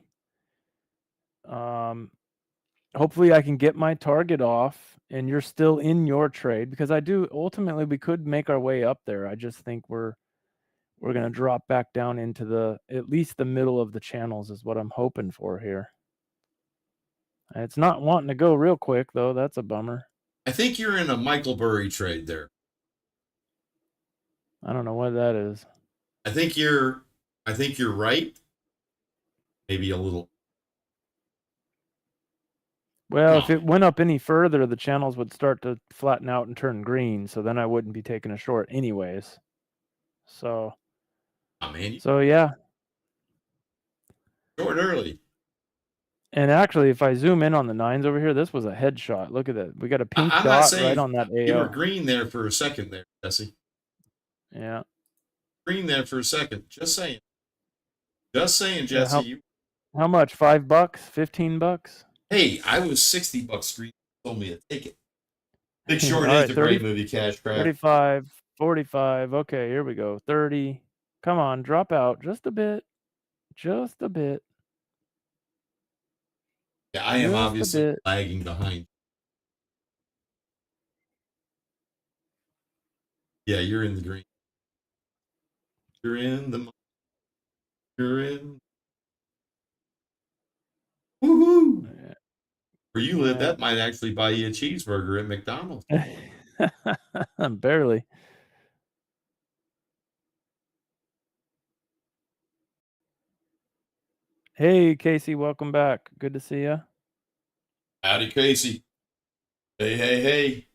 hopefully I can get my target off and you're still in your trade, because I do ultimately we could make our way up there. I just think we're going to drop back down into at least the middle of the channels is what I'm hoping for here. It's not wanting to go real quick though. That's a bummer. I think you're in a Michael Burry trade there. I don't know what that is. I think you're right. Maybe a little. Well, if it went up any further, the channels would start to flatten out and turn green. So then I wouldn't be taking a short anyways. So, so yeah. Short early. And actually, if I zoom in on the 9s over here, this was a headshot. Look at that. We got a pink dot right on that AO. You were green there for a second there, Jesse. Yeah. Green there for a second. Just saying. Jesse. Yeah, how much? $5? $15? Hey, I was $60 green. Told me to take it. Big Short is a great movie, Cash Craft. 35, 45. Okay, here we go. 30. Come on, drop out just a bit. Just a bit. Yeah, I am Just a obviously bit. lagging behind. Yeah, you're in the green. You're in the. You're in. Woohoo! Yeah. Where you live, Yeah. that might actually buy you a cheeseburger at McDonald's. Barely. Hey, Casey, welcome back. Good to see you. Howdy, Casey. Hey, hey,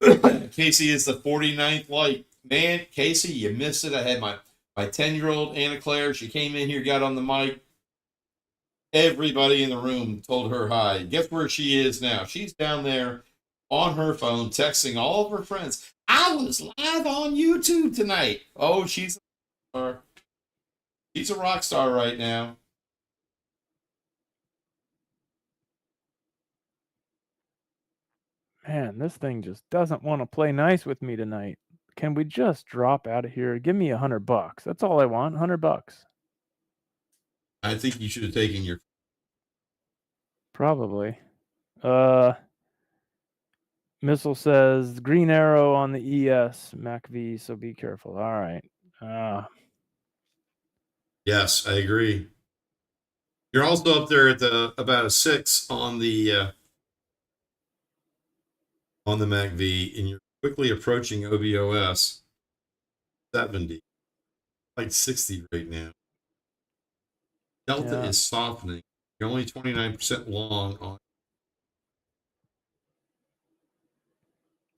hey. Casey is the 49th light. Man, Casey, you missed it. I had my 10-year-old Anna Claire. She came in here, got on the mic. Everybody in the room told her hi. Guess where she is now? She's down there on her phone texting all of her friends. I was live on YouTube tonight. Oh, she's a star. She's a rock star right now. Man, this thing just doesn't want to play nice with me tonight. Can we just drop out of here? Give me $100. That's all I want. $100. I think you should have taken your. Probably. Missile says green arrow on the ES MacV, so be careful. All right. Yes, I agree. You're also up there at about a 6 on the MacV, and you're quickly approaching OBOS 70, like 60 right now. Delta is softening. You're only 29% long on.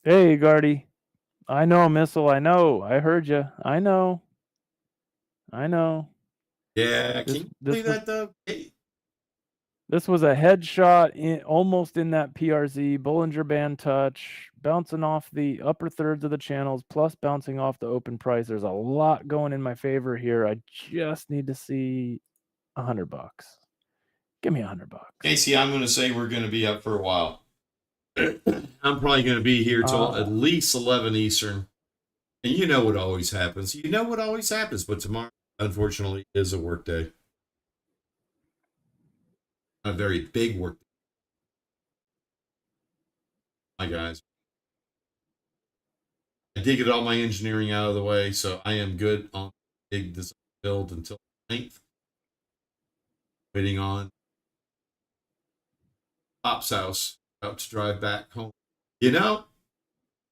Hey, Guardy. I know, Missile. I know. I heard you. I know. Yeah, can you believe that though? Hey. This was a headshot almost in that PRZ, Bollinger Band touch, bouncing off the upper thirds of the channels, plus bouncing off the open price. There's a lot going in my favor here. I just need to see $100. Give me $100. Casey, I'm going to say we're going to be up for a while. I'm probably going to be here till at least 11 Eastern. And you know what always happens. But tomorrow, unfortunately, is a work day. A very big work day. Hi, guys. I did get all my engineering out of the way, so I am good on big design build until 9th. Waiting on Pop's house, about to drive back home. You know,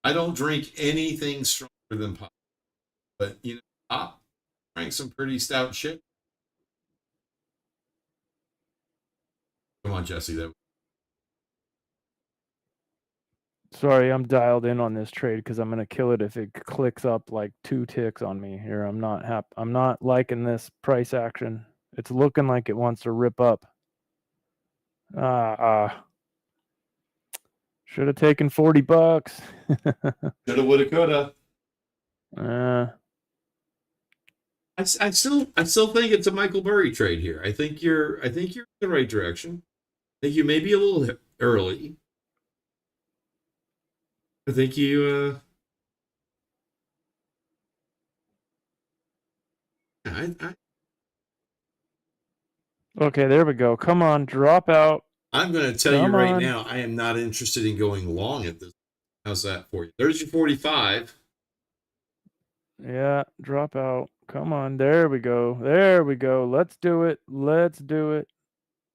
I don't drink anything stronger than Pop, but you know, Pop drank some pretty stout shit. Come on, Jesse. Sorry, I'm dialed in on this trade because I'm gonna kill it if it clicks up like 2 ticks on me here. I'm not liking this price action. It's looking like it wants to rip up. Should have taken $40. Shoulda, woulda, coulda. I still think it's a Michael Burry trade here. I think you're in the right direction. I think you may be a little early. I think you Okay, there we go. Come on, drop out. I'm going to tell you right now, I am not interested in going long at this. How's that for you? There's your 45. Yeah, drop out. Come on, there we go. There we go. Let's do it. Let's do it.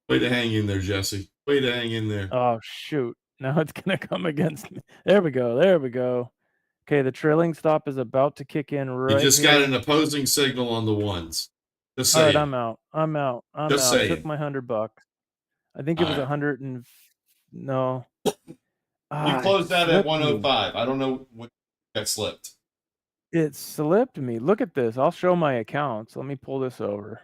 Way to hang in there, Jesse. Way to hang in there. Oh, shoot. Now it's going to come against me. There we go. There we go. Okay, the trailing stop is about to kick in right You just here. got an opposing signal on the ones. Just All saying. right, I'm out. Just saying. Took my $100. I think it was 100 and no. You closed out at 105. I don't know what got slipped. It slipped me. Look at this. I'll show my accounts. Let me pull this over.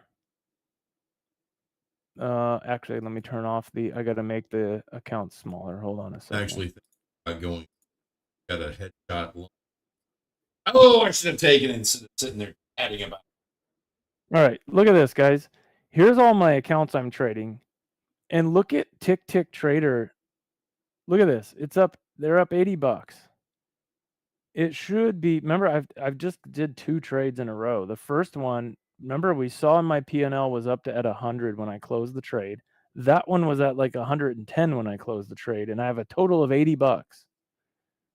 Actually, let me turn off I got to make the account smaller. Hold on a second. Actually, about going. Got a headshot. Oh, I should have taken it instead of sitting there chatting about it. All right, look at this, guys. Here's all my accounts I'm trading. And look at Tick Trader. Look at this. It's up. They're up $80. It should be. Remember, I've just did 2 trades in a row. The first one, remember we saw in my P&L was up to at 100 when I closed the trade. That one was at like 110 when I closed the trade, and I have a total of $80.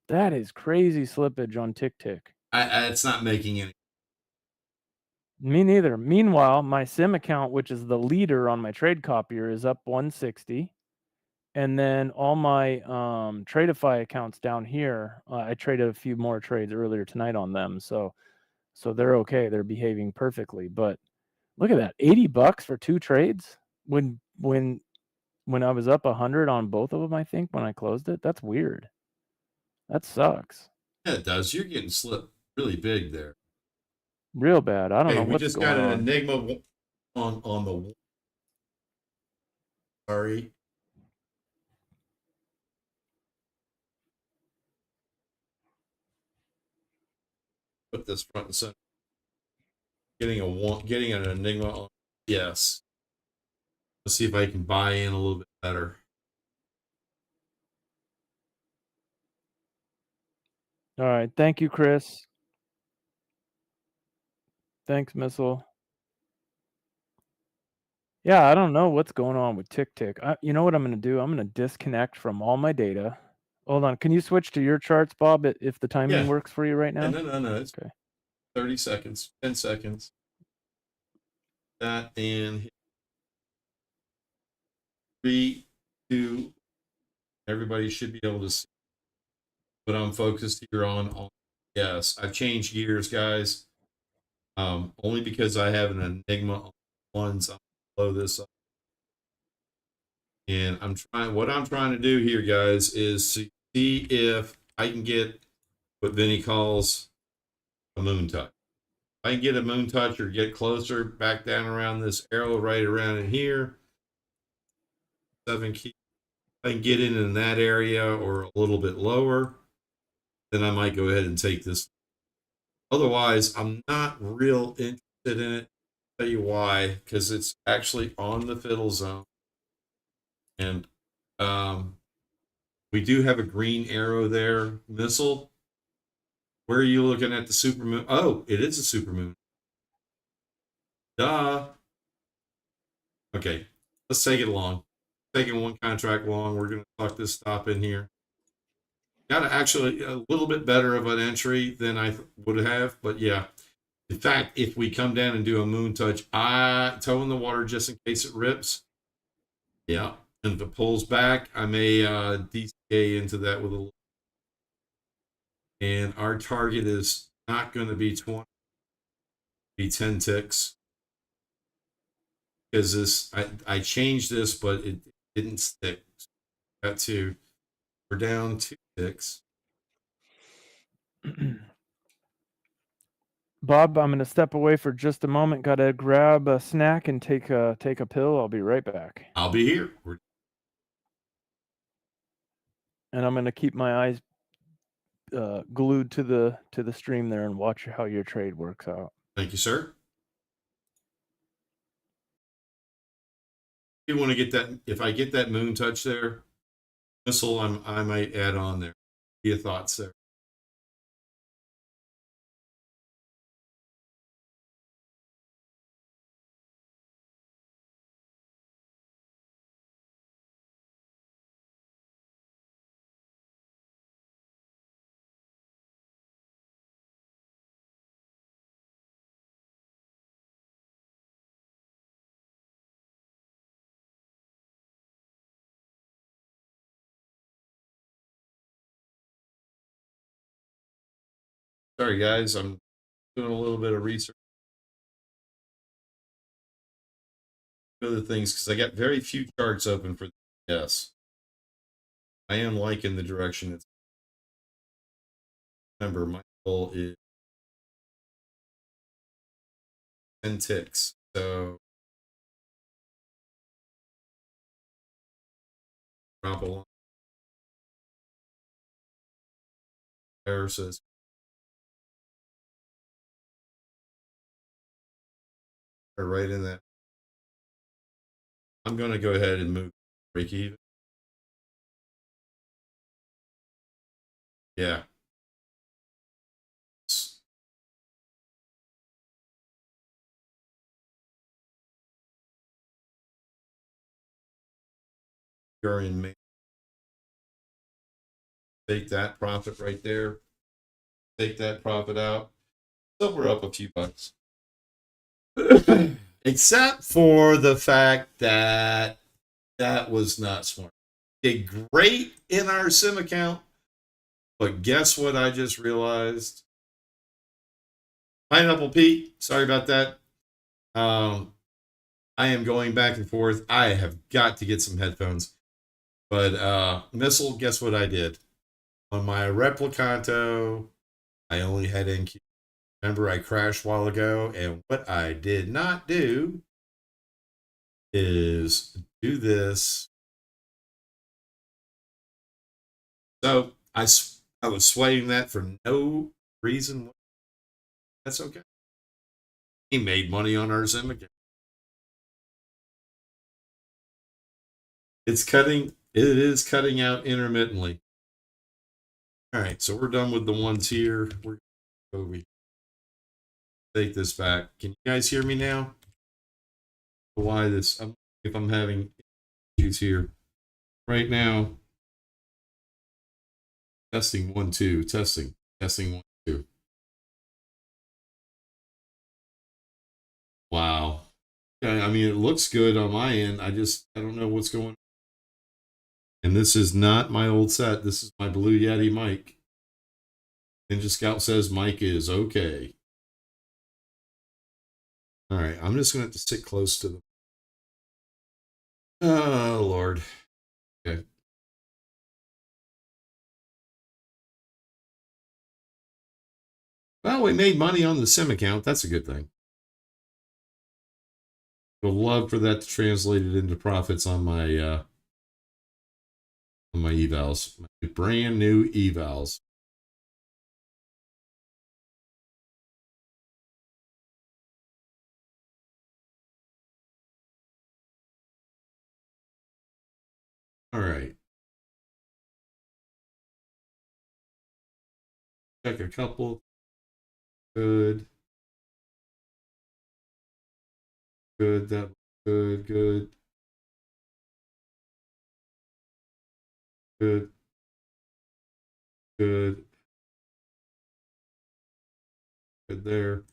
That is crazy slippage on Tick. It's not making any. Me neither. Meanwhile, my sim account, which is the leader on my trade copier, is up 160. And then all my Tradeify accounts down here, I traded a few more trades earlier tonight on them, so they're okay. They're behaving perfectly. But look at that, $80 for 2 trades when I was up 100 on both of them. I think when I closed it, that's weird. That sucks. Yeah, it does. You're getting slipped really big there. Real bad. I don't know We what's just going got an on. Enigma on the. Sorry. Put this front and center. Getting an Enigma on. Yes. Let's see if I can buy in a little bit better. All right. Thank you, Chris. Thanks, Missile. Yeah, I don't know what's going on with Tick. You know what I'm going to do? I'm going to disconnect from all my data. Hold on. Can you switch to your charts, Bob, if the timing works for you right now? No. It's okay. 30 seconds, 10 seconds. That and 3, 2. Everybody should be able to see what I'm focused here on. Yes, I've changed gears, guys. Only because I have an Enigma on ones. I'm gonna blow this up. And what I'm trying to do here, guys, is to see if I can get what Vinny calls a moon touch. If I can get a moon touch or get closer, back down around this arrow right around in here. 7 key. If I can get in that area or a little bit lower, then I might go ahead and take this. Otherwise, I'm not real interested in it. I'll tell you why, because it's actually on the fiddle zone. And we do have a green arrow there. Missile. Where are you looking at the supermoon? Oh, it is a supermoon. Duh. Okay, let's take it long. Taking one contract long. We're going to tuck this stop in here. Got actually a little bit better of an entry than I would have, but yeah. In fact, if we come down and do a moon touch, I toe in the water just in case it rips. Yeah, and if it pulls back, I may DCA into that with a little. And our target is not going to be 20, be 10 ticks. Because this, I changed this, but it didn't stick. Got to, we're down 2 ticks. Bob, I'm going to step away for just a moment. Got to grab a snack and take a pill. I'll be right back. I'll be here. And I'm going to keep my eyes glued to the stream there and watch how your trade works out. Thank you, sir. You want to get that? If I get that moon touch there, Missile, I might add on there. Your thoughts there? Sorry, guys. I'm doing a little bit of research. Other things because I got very few charts open for yes. I am liking the direction it's. Remember, my goal is 10 ticks. So drop a line. There says right in that. I'm going to go ahead and move break even. Yeah. You're in May. Take that profit right there. Take that profit out. So we're up a few bucks. Except for the fact that that was not smart. Did great in our sim account, but guess what I just realized? Pineapple Pete, sorry about that. I am going back and forth. I have got to get some headphones. But Missile, guess what I did? On my Replicanto, I only had NQ. Remember, I crashed a while ago, and what I did not do is do this. So I was swaying that for no reason. That's okay. He made money on our Zim again. It's cutting. It is cutting out intermittently. All right, so we're done with the ones here. We're over here. Take this back. Can you guys hear me now? Why this? If I'm having issues here right now. Testing 1 2. Testing 1 2. Wow. I mean, it looks good on my end. I don't know what's going on. And this is not my old set. This is my Blue Yeti mic. Ninja Scout says mic is okay. All right, I'm just going to have to sit close to them. Oh, Lord. Okay. Well, we made money on the sim account. That's a good thing. Would love for that to translate it into profits on my evals, my brand new evals. All right. Check a couple. Good. Good. That good. Good. Good. Good. Good there.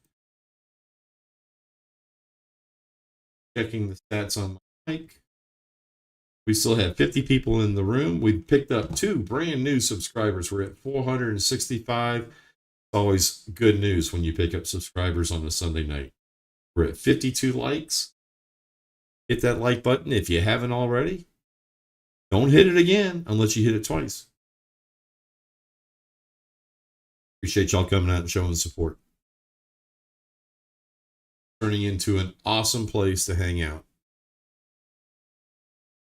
Checking the stats on my mic. We still have 50 people in the room. We picked up 2 brand new subscribers. We're at 465. It's always good news when you pick up subscribers on a Sunday night. We're at 52 likes. Hit that like button if you haven't already. Don't hit it again unless you hit it twice. Appreciate y'all coming out and showing support. Turning into an awesome place to hang out.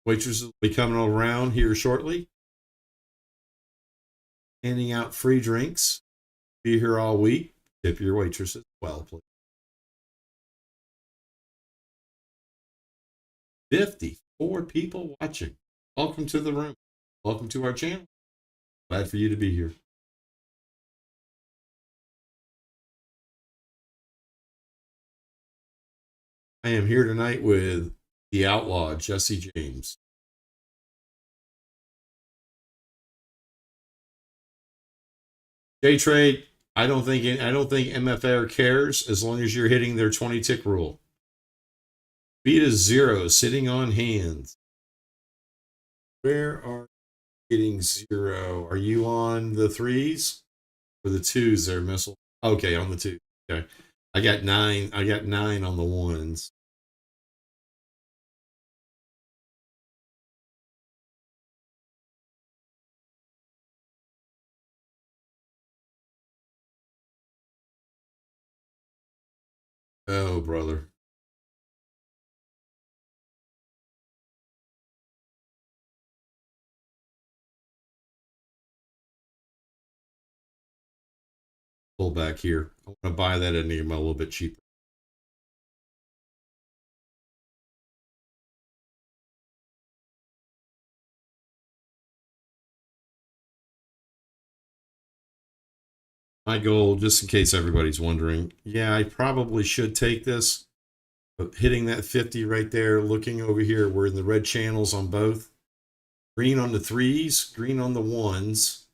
Waitresses will be coming around here shortly. Handing out free drinks. Be here all week. Tip your waitresses well, please. 54 people watching. Welcome to the room. Welcome to our channel. Glad for you to be here. I am here tonight with the outlaw, Jesse James. J-Trade, I don't think MFR cares as long as you're hitting their 20 tick rule. Speed is 0, sitting on hands. Where are you getting 0? Are you on the 3s or the 2s there, Missile? Okay, on the 2. Okay. I got 9 on the 1s. Oh, brother. Pull back here. I want to buy that Enigma a little bit cheaper. My goal, just in case everybody's wondering, yeah, I probably should take this. But hitting that 50 right there, looking over here, we're in the red channels on both. Green on the threes, green on the ones.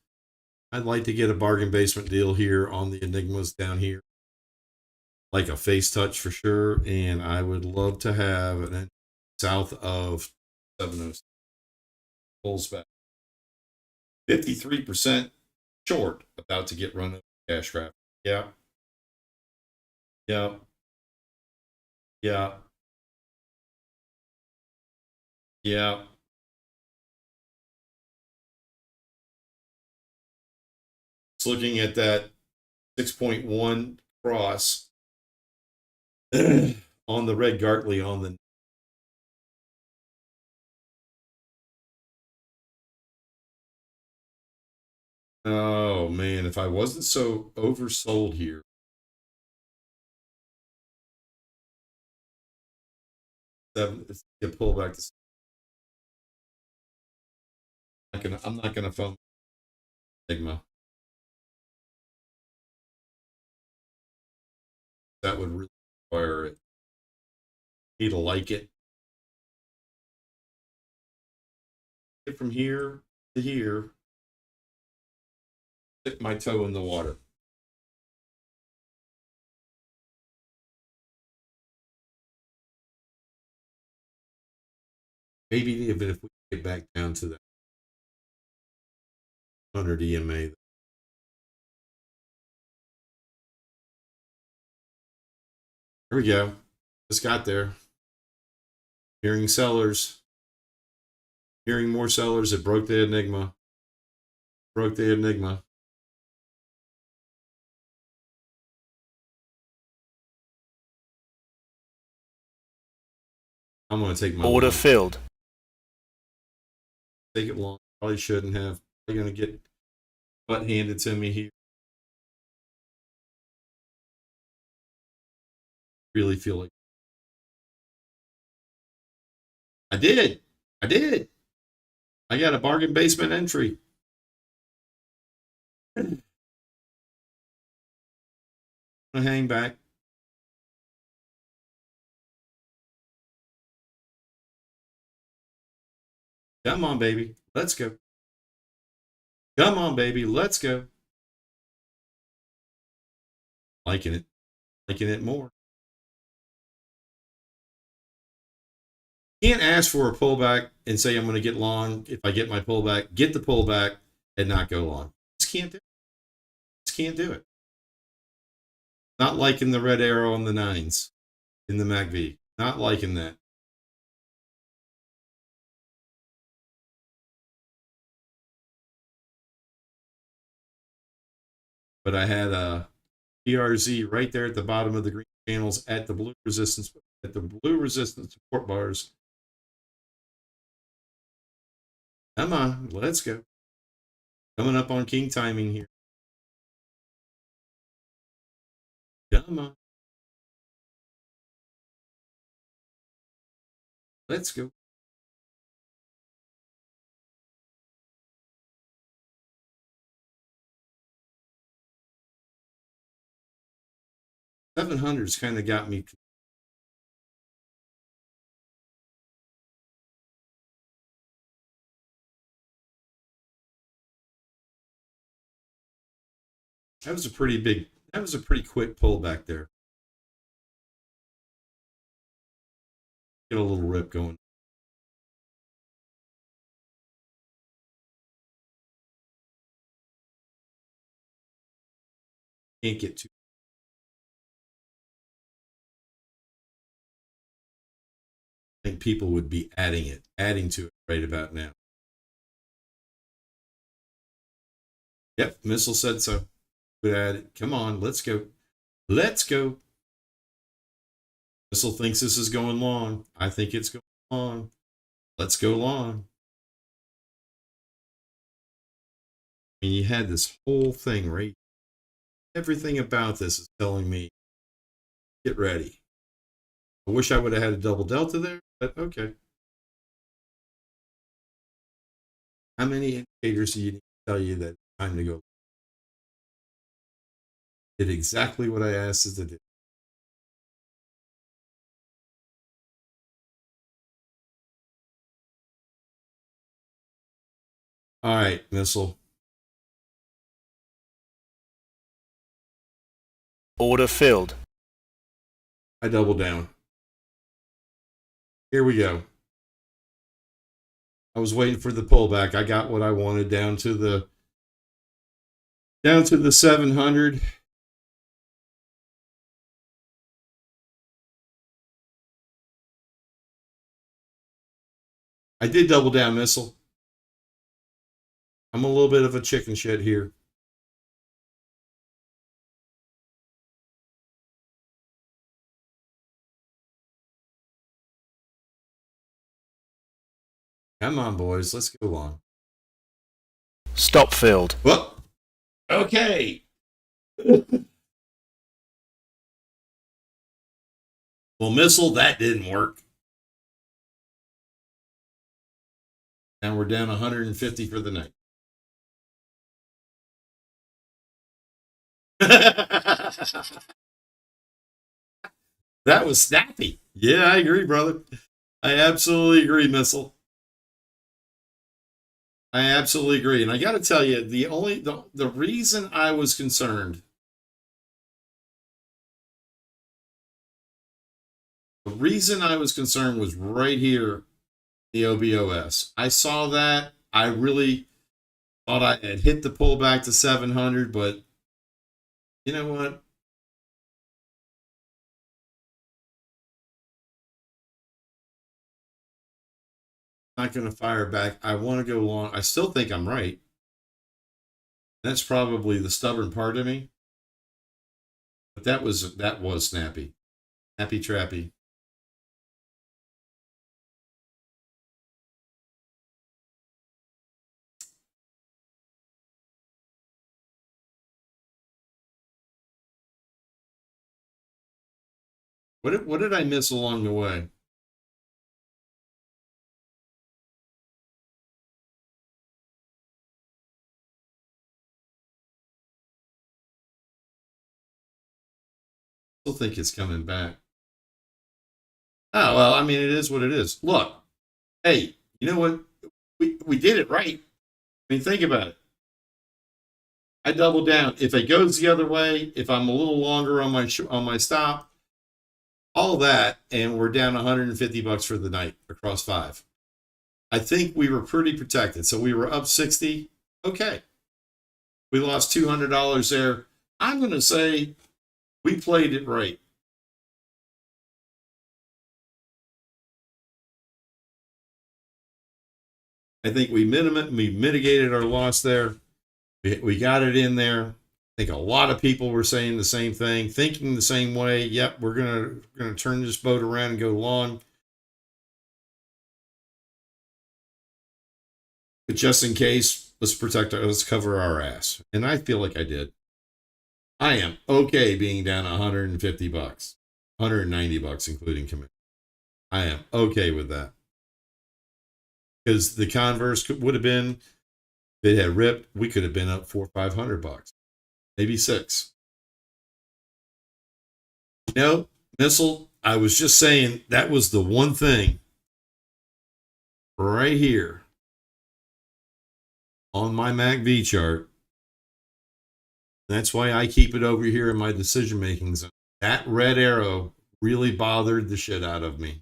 I'd like to get a bargain basement deal here on the Enigmas down here. Like a face touch for sure. And I would love to have an south of 706. Pulls back. 53% short, about to get run over cash trap. Yeah. Yeah. Yeah. Yeah. Just looking at that 6.1 cross on the red Gartley on the. Oh man, if I wasn't so oversold here. Get pull back to. I'm not gonna phone Enigma. That would really require it. Me to like it. Get from here to here. Stick my toe in the water. Maybe even if we get back down to that 100 EMA. Here we go. Just got there. Hearing sellers. Hearing more sellers. It broke the Enigma. Broke the Enigma. I'm going to take my Order long. filled. Take it long. Probably shouldn't have. Probably going to get butt handed to me here. Really feel like I did. I got a bargain basement entry. I'm gonna hang back. Come on, baby. Let's go. Come on, baby. Let's go. Liking it. Liking it more. Can't ask for a pullback and say I'm going to get long. If I get my pullback, get the pullback and not go long. Just can't do it. Just can't do it. Not liking the red arrow on the nines in the MACV. Not liking that. But I had a PRZ right there at the bottom of the green channels at the blue resistance support bars. Come on, let's go. Coming up on king timing here. Come on. Let's go. $700's kind of got me. That was a pretty quick pullback there. Get a little rip going. Can't get too. I think people would be adding to it right about now. Yep, Missile said so. Would add it. Come on, let's go. Let's go. Missile thinks this is going long. I think it's going long. Let's go long. I mean, you had this whole thing right. Everything about this is telling me, get ready. I wish I would have had a double delta there, but okay. How many indicators do you need to tell you that it's time to go? Did exactly what I asked it to do. All right, Missile. Order filled. I double down. Here we go. I was waiting for the pullback. I got what I wanted down to the 700. I did double down, Missile. I'm a little bit of a chicken shit here. Come on, boys. Let's go on. Stop filled. Well, okay. Well, Missile, that didn't work. And we're down 150 for the night. That was snappy. Yeah, I agree, brother. I absolutely agree, Missile. I absolutely agree. And I got to tell you, the reason I was concerned, was right here, the OBOS. I saw that. I really thought I had hit the pullback to 700, but you know what? Not going to fire back. I want to go long. I still think I'm right. That's probably the stubborn part of me. But that was snappy. Happy trappy. What did I miss along the way? Still think it's coming back. Oh, well, I mean, it is what it is. Look, hey, you know what? We did it right. I mean, think about it. I double down. If it goes the other way, if I'm a little longer on my stop, all that, and we're down 150 bucks for the night across 5. I think we were pretty protected. So we were up 60. Okay. We lost $200 there. I'm going to say we played it right. I think we mitigated our loss there. We got it in there. I think a lot of people were saying the same thing, thinking the same way. Yep, we're gonna turn this boat around and go long. But just in case, let's cover our ass. And I feel like I did. I am okay being down 150 bucks, 190 bucks, including commission. I am okay with that. Because the converse would have been, if it had ripped, we could have been up $400 or $500, maybe 6. You know, Missile, I was just saying that was the one thing right here on my MACV chart. That's why I keep it over here in my decision making zone. That red arrow really bothered the shit out of me.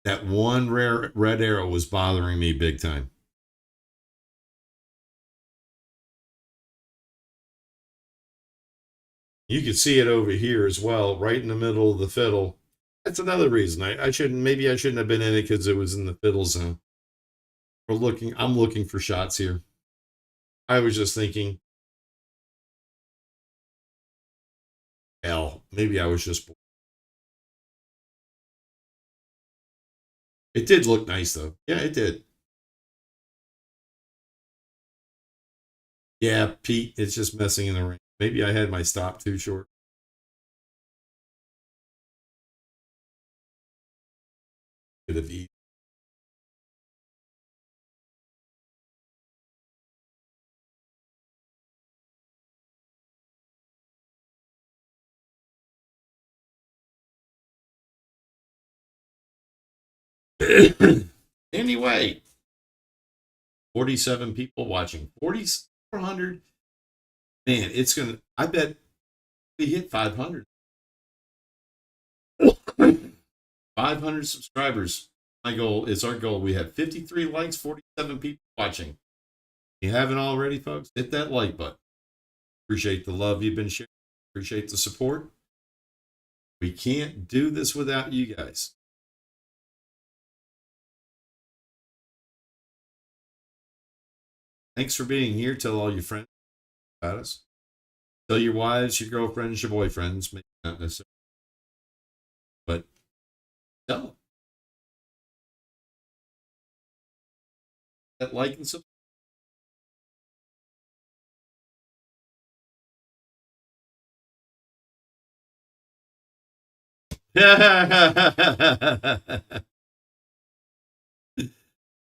That one rare red arrow was bothering me big time. You can see it over here as well, right in the middle of the fiddle. That's another reason I shouldn't have been in it, because it was in the fiddle zone. I'm looking for shots here. I was just thinking, hell, maybe I was just bored. It did look nice though. Yeah, it did. Yeah, Pete, it's just messing in the ring. Maybe I had my stop too short. Could have eaten. Anyway, 47 people watching. 4,400. Man, it's going to, I bet we hit 500. 500 subscribers. My goal is our goal. We have 53 likes, 47 people watching. If you haven't already, folks, hit that like button. Appreciate the love you've been sharing. Appreciate the support. We can't do this without you guys. Thanks for being here. Tell all your friends about us. Tell your wives, your girlfriends, your boyfriends. Maybe not necessarily. But tell them. That like and subscribe.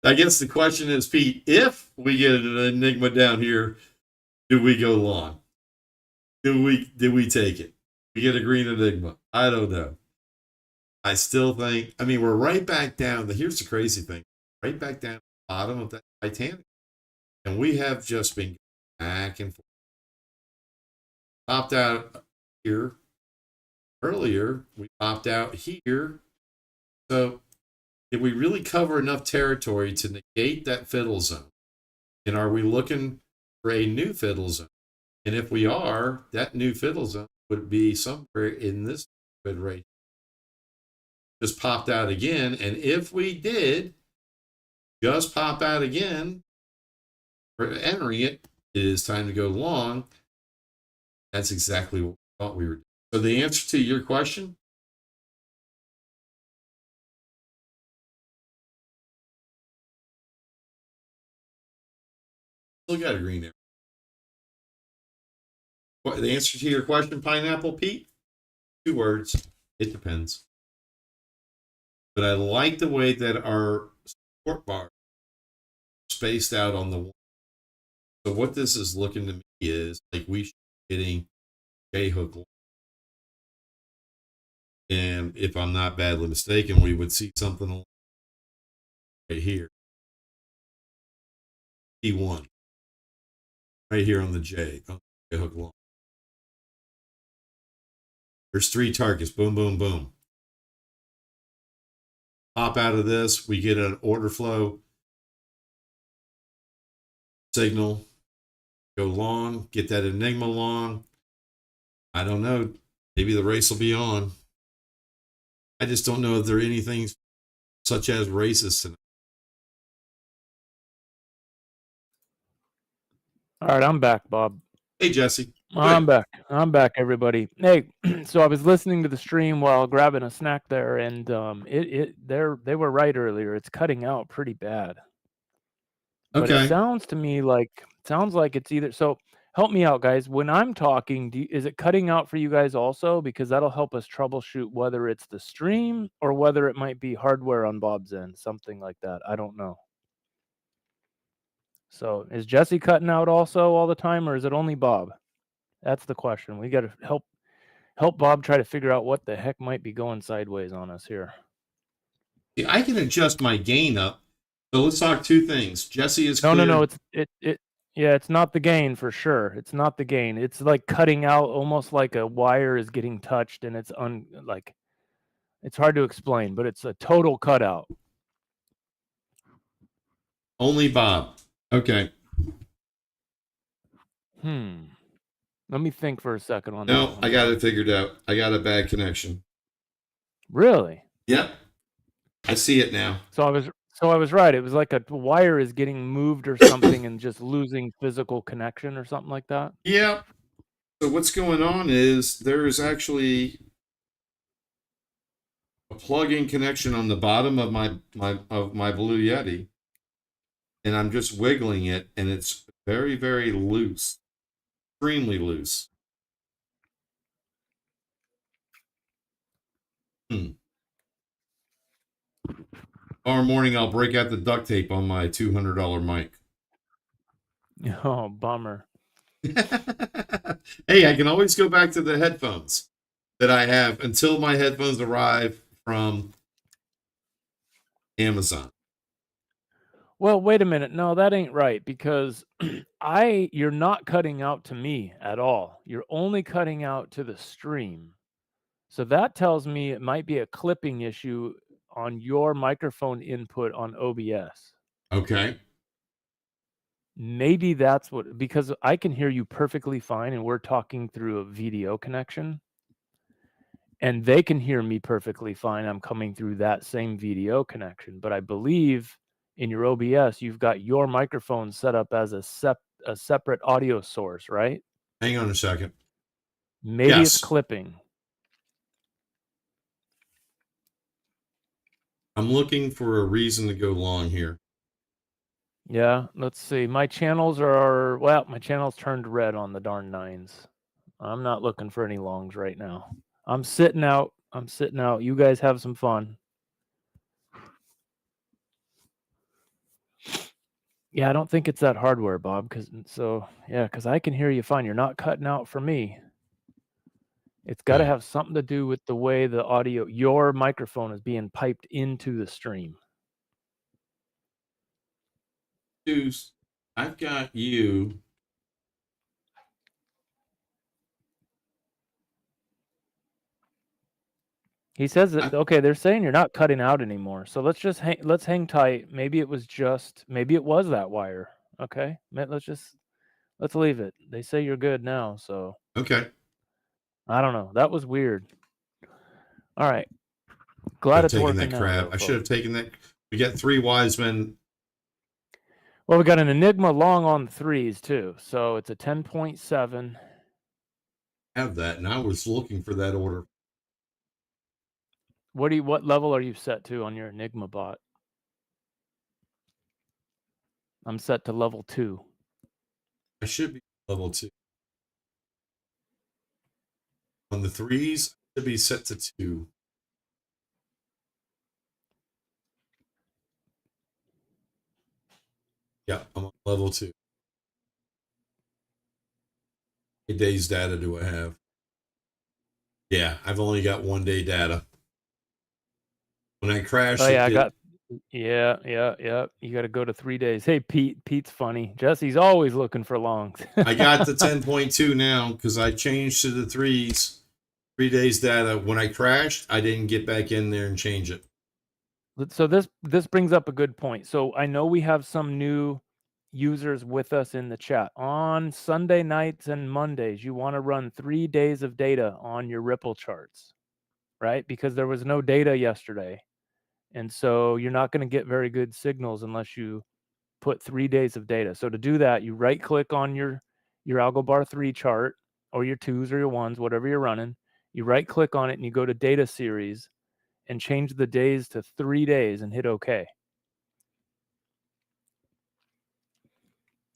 I guess the question is, Pete, if we get an enigma down here, do we go long? Do we take it? We get a green enigma. I don't know. I still think, I mean, we're right back down. Here's the crazy thing. Right back down at the bottom of that Titanic. And we have just been back and forth. Popped out here earlier. We popped out here. So did we really cover enough territory to negate that fiddle zone? And are we looking for a new fiddle zone? And if we are, that new fiddle zone would be somewhere in this right. Just popped out again. And if we did just pop out again, for entering it, it is time to go long. That's exactly what we thought we were doing. So the answer to your question, still got a green arrow. The answer to your question, Pineapple Pete, 2 words. It depends. But I like the way that our support bar spaced out on the one. So what this is looking to me is like we should be hitting J-hook. And if I'm not badly mistaken, we would see something right here. T1. Right here on the J. On the J-hook long. There's 3 targets. Boom, boom, boom. Pop out of this. We get an order flow signal. Go long. Get that enigma long. I don't know. Maybe the race will be on. I just don't know if there are anything such as races tonight. All right, I'm back, Bob. Hey, Jesse. I'm back. I'm back, everybody. Hey, so I was listening to the stream while grabbing a snack there, and they were right earlier. It's cutting out pretty bad. But Okay. it sounds to me like it's either. So help me out, guys. When I'm talking, is it cutting out for you guys also? Because that'll help us troubleshoot whether it's the stream or whether it might be hardware on Bob's end, something like that. I don't know. So is Jesse cutting out also all the time, or is it only Bob? That's the question. We got to help Bob try to figure out what the heck might be going sideways on us here. I can adjust my gain up. So let's talk 2 things. Jesse is clear. No. It's not the gain for sure. It's not the gain. It's like cutting out, almost like a wire is getting touched, and it's it's hard to explain, but it's a total cutout. Only Bob. Okay. Let me think for a second on that. No, I got it figured out. I got a bad connection. Really? Yep. I see it now. So I was right. It was like a wire is getting moved or something and just losing physical connection or something like that. Yep. So what's going on is there is actually a plug-in connection on the bottom of my Blue Yeti, and I'm just wiggling it, and it's very, very loose, extremely loose. Tomorrow morning, I'll break out the duct tape on my $200 mic. Oh, bummer. Hey, I can always go back to the headphones that I have until my headphones arrive from Amazon. Well, wait a minute. No, that ain't right because you're not cutting out to me at all. You're only cutting out to the stream. So that tells me it might be a clipping issue on your microphone input on OBS. Okay. Maybe that's what, because I can hear you perfectly fine and we're talking through a video connection. And they can hear me perfectly fine. I'm coming through that same video connection. But I believe in your OBS, you've got your microphone set up as a separate audio source, right? Hang on a second. Maybe it's Yes. clipping. I'm looking for a reason to go long here. Yeah, let's see. My channels turned red on the darn nines. I'm not looking for any longs right now. I'm sitting out. You guys have some fun. Yeah, I don't think it's that hardware, Bob, because I can hear you fine. You're not cutting out for me. It's got to Okay. have something to do with the way the audio, your microphone is being piped into the stream. Deuce, I've got you. He says that, okay, they're saying you're not cutting out anymore. So let's hang tight. Maybe it was that wire. Okay. Let's leave it. They say you're good now. So Okay. I don't know. That was weird. All right. Glad it's Taking working that now. crap. Though, I should have taken that. We got 3 wise men. Well, we got an Enigma long on the threes too. So it's a 10.7. Have that. And I was looking for that order. What level are you set to on your Enigma bot? I'm set to level 2. I should be level 2. On the threes, I should be set to 2. Yeah, I'm on level 2. How many days data do I have? Yeah, I've only got 1 day data. When I crashed, Oh yeah, yeah. You got to go to 3 days. Hey, Pete's funny. Jesse's always looking for longs. I got the 10.2 now because I changed to the threes. 3 days data. When I crashed, I didn't get back in there and change it. So this brings up a good point. So I know we have some new users with us in the chat. On Sunday nights and Mondays, you want to run 3 days of data on your Ripple charts, right? Because there was no data yesterday. And so you're not going to get very good signals unless you put 3 days of data. So to do that, you right click on your AlgoBar 3 chart or your 2s or your 1s, whatever you're running. You right click on it and you go to data series and change the days to 3 days and hit OK.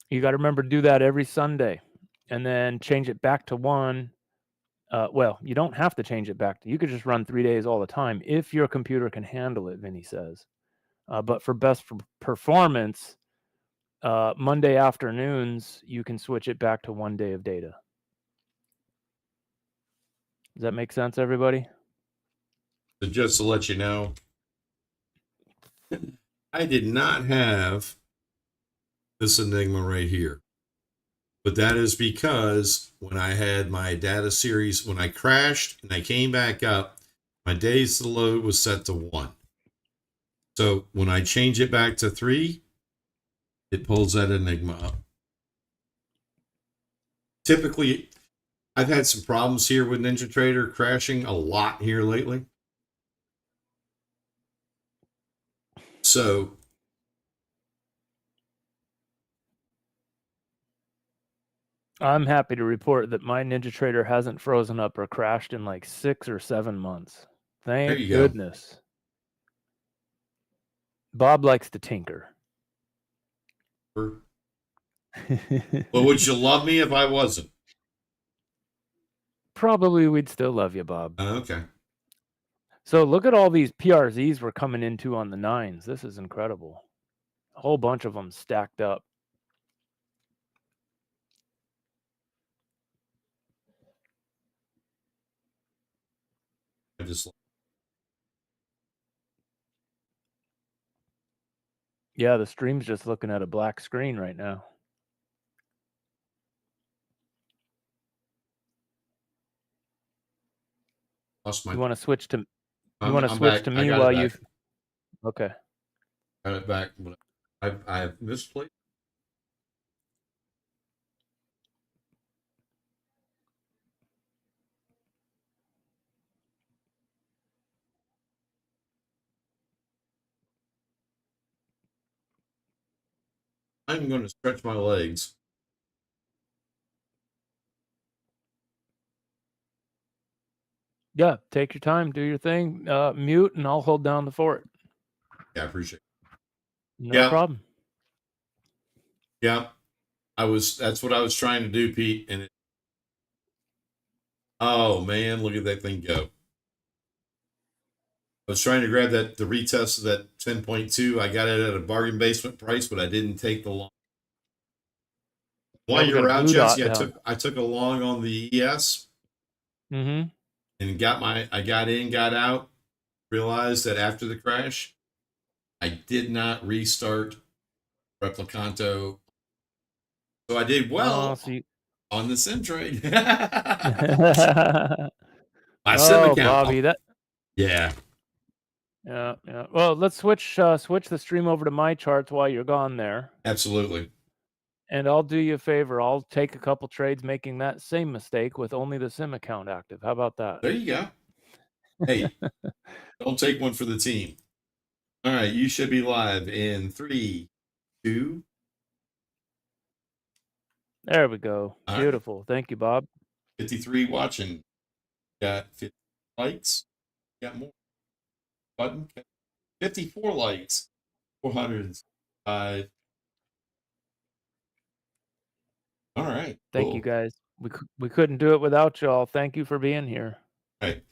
You got to remember to do that every Sunday and then change it back to 1. Well, you don't have to change it back. You could just run 3 days all the time if your computer can handle it, Vinny says. But for performance, Monday afternoons, you can switch it back to 1 day of data. Does that make sense, everybody? So just to let you know, I did not have this Enigma right here. But that is because when I had my data series, when I crashed and I came back up, my days to load was set to 1. So when I change it back to 3, it pulls that Enigma up. Typically, I've had some problems here with NinjaTrader crashing a lot here lately. So I'm happy to report that my NinjaTrader hasn't frozen up or crashed in like 6 or 7 months. Thank goodness. Bob likes to tinker. Well, would you love me if I wasn't? Probably we'd still love you, Bob. Okay. So look at all these PRZs we're coming into on the 9s. This is incredible. A whole bunch of them stacked up. I just Yeah, the stream's just looking at a black screen right now. Lost my. You want to switch to? You I'm, want to I'm switch back. to I me got while it you? back. Okay. Got it back. I have misplaced. I'm going to stretch my legs. Yeah, take your time, do your thing. Mute, and I'll hold down the fort. Yeah, I appreciate it. No problem. Yeah. That's what I was trying to do, Pete. And oh man, look at that thing go. I was trying to grab the retest of that 10.2. I got it at a bargain basement price, but I didn't take the long. While Yeah, we you got a were out, blue dot Jesse, down. I took a long on the ES. Mm-hmm. And I got in, got out, realized that after the crash, I did not restart Replicanto. So I did well on the sim trade. My sim account. Bobby, that. Yeah. Yeah. Well, let's switch the stream over to my charts while you're gone there. Absolutely. And I'll do you a favor. I'll take a couple trades making that same mistake with only the sim account active. How about that? There you go. Hey, don't take one for the team. All right, you should be live in 3, 2. There we go. All Beautiful. Right. Thank you, Bob. 53 watching. Got 50 likes. Got more. Button. 54 likes. 405. All right. Thank you, guys. We couldn't do it without y'all. Thank you for being here. All right.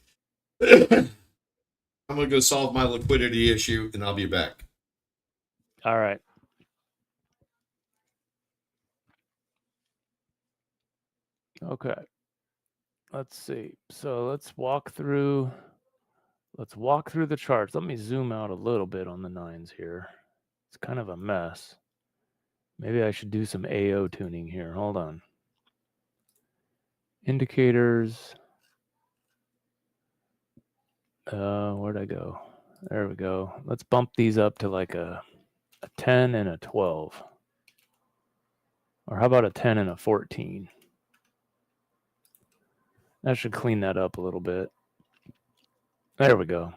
I'm going to go solve my liquidity issue, and I'll be back. All right. Okay. Let's see. So let's walk through the charts. Let me zoom out a little bit on the 9s here. It's kind of a mess. Maybe I should do some AO tuning here. Hold on. Indicators. Where'd I go? There we go. Let's bump these up to like a 10 and a 12. Or how about a 10 and a 14? That should clean that up a little bit. There we go.